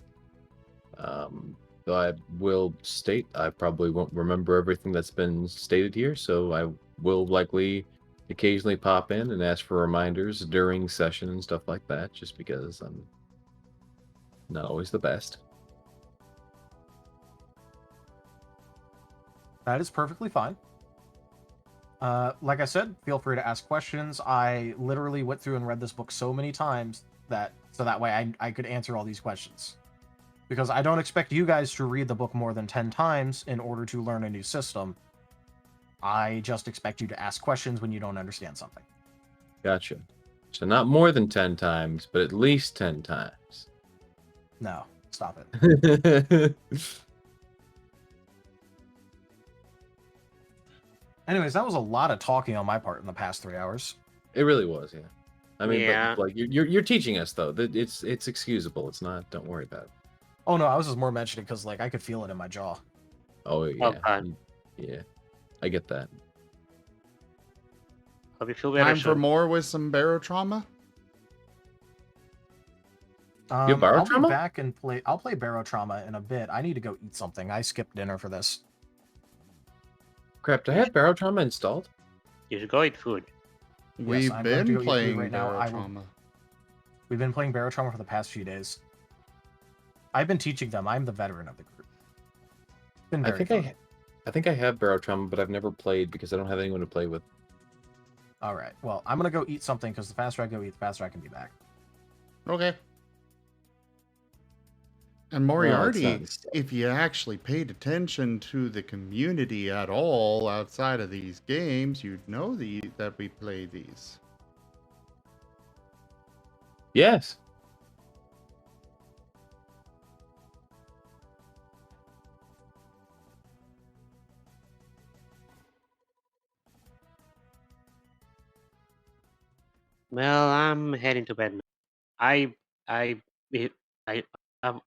Though I will state I probably won't remember everything that's been stated here, so I will likely occasionally pop in and ask for reminders during session and stuff like that, just because I'm not always the best. That is perfectly fine. Like I said, feel free to ask questions. I literally went through and read this book so many times so that way I could answer all these questions. Because I don't expect you guys to read the book more than 10 times in order to learn a new system. I just expect you to ask questions when you don't understand something. Gotcha. So not more than 10 times, but at least 10 times. No, stop it. Anyways, that was a lot of talking on my part in the past 3 hours. It really was, yeah. I mean, Yeah. but, like you're teaching us though. That it's excusable. It's not. Don't worry about it. Oh no, I was just more mentioning because I could feel it in my jaw. Oh yeah, Okay. Yeah. I get that. Hope you feel better Time for soon. more with some barotrauma? have Barrow I'll Trauma? be back and play. I'll play Barotrauma in a bit. I need to go eat something. I skipped dinner for this. Crap, do I have Barotrauma installed? You should go eat food. We've I'm going to been go eat food playing right now. barotrauma. We've been playing Barotrauma for the past few days. I've been teaching them. I'm the veteran of the group. Been I very think fun. I think I have Barrow Trauma, but I've never played because I don't have anyone to play with. All right. Well, I'm gonna go eat something because the faster I go eat, the faster I can be back. Okay. And Well, it Moriarty, sounds- if you actually paid attention to the community at all outside of these games, you'd know that we play these. Yes. Well, I'm heading to bed now. I, I, I, I'm,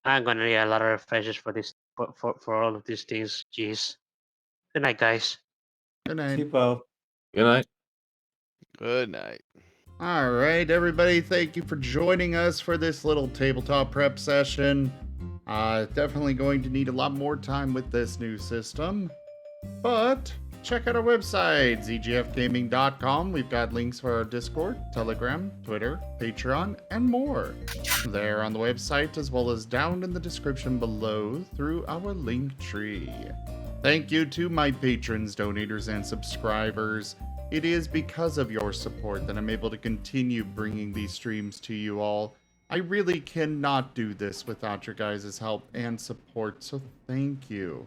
I'm gonna need a lot of refreshers for this, for all of these things. Jeez. Good night, guys. Good night. Sleep well. Good night. Good night. All right, everybody, thank you for joining us for this little tabletop prep session. Definitely going to need a lot more time with this new system, but check out our website, zgfgaming.com. We've got links for our Discord, Telegram, Twitter, Patreon, and more. There on the website, as well as down in the description below through our link tree. Thank you to my patrons, donators, and subscribers. It is because of your support that I'm able to continue bringing these streams to you all. I really cannot do this without your guys' help and support, so thank you.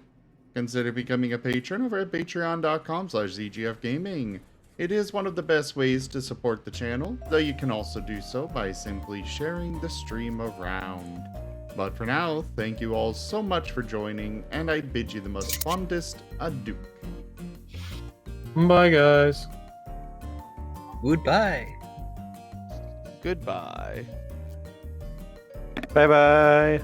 Consider becoming a patron over at patreon.com/zgfgaming. It is one of the best ways to support the channel, though you can also do so by simply sharing the stream around. But for now, thank you all so much for joining, and I bid you the most fondest adieu. Bye, guys. Goodbye. Goodbye. Bye bye.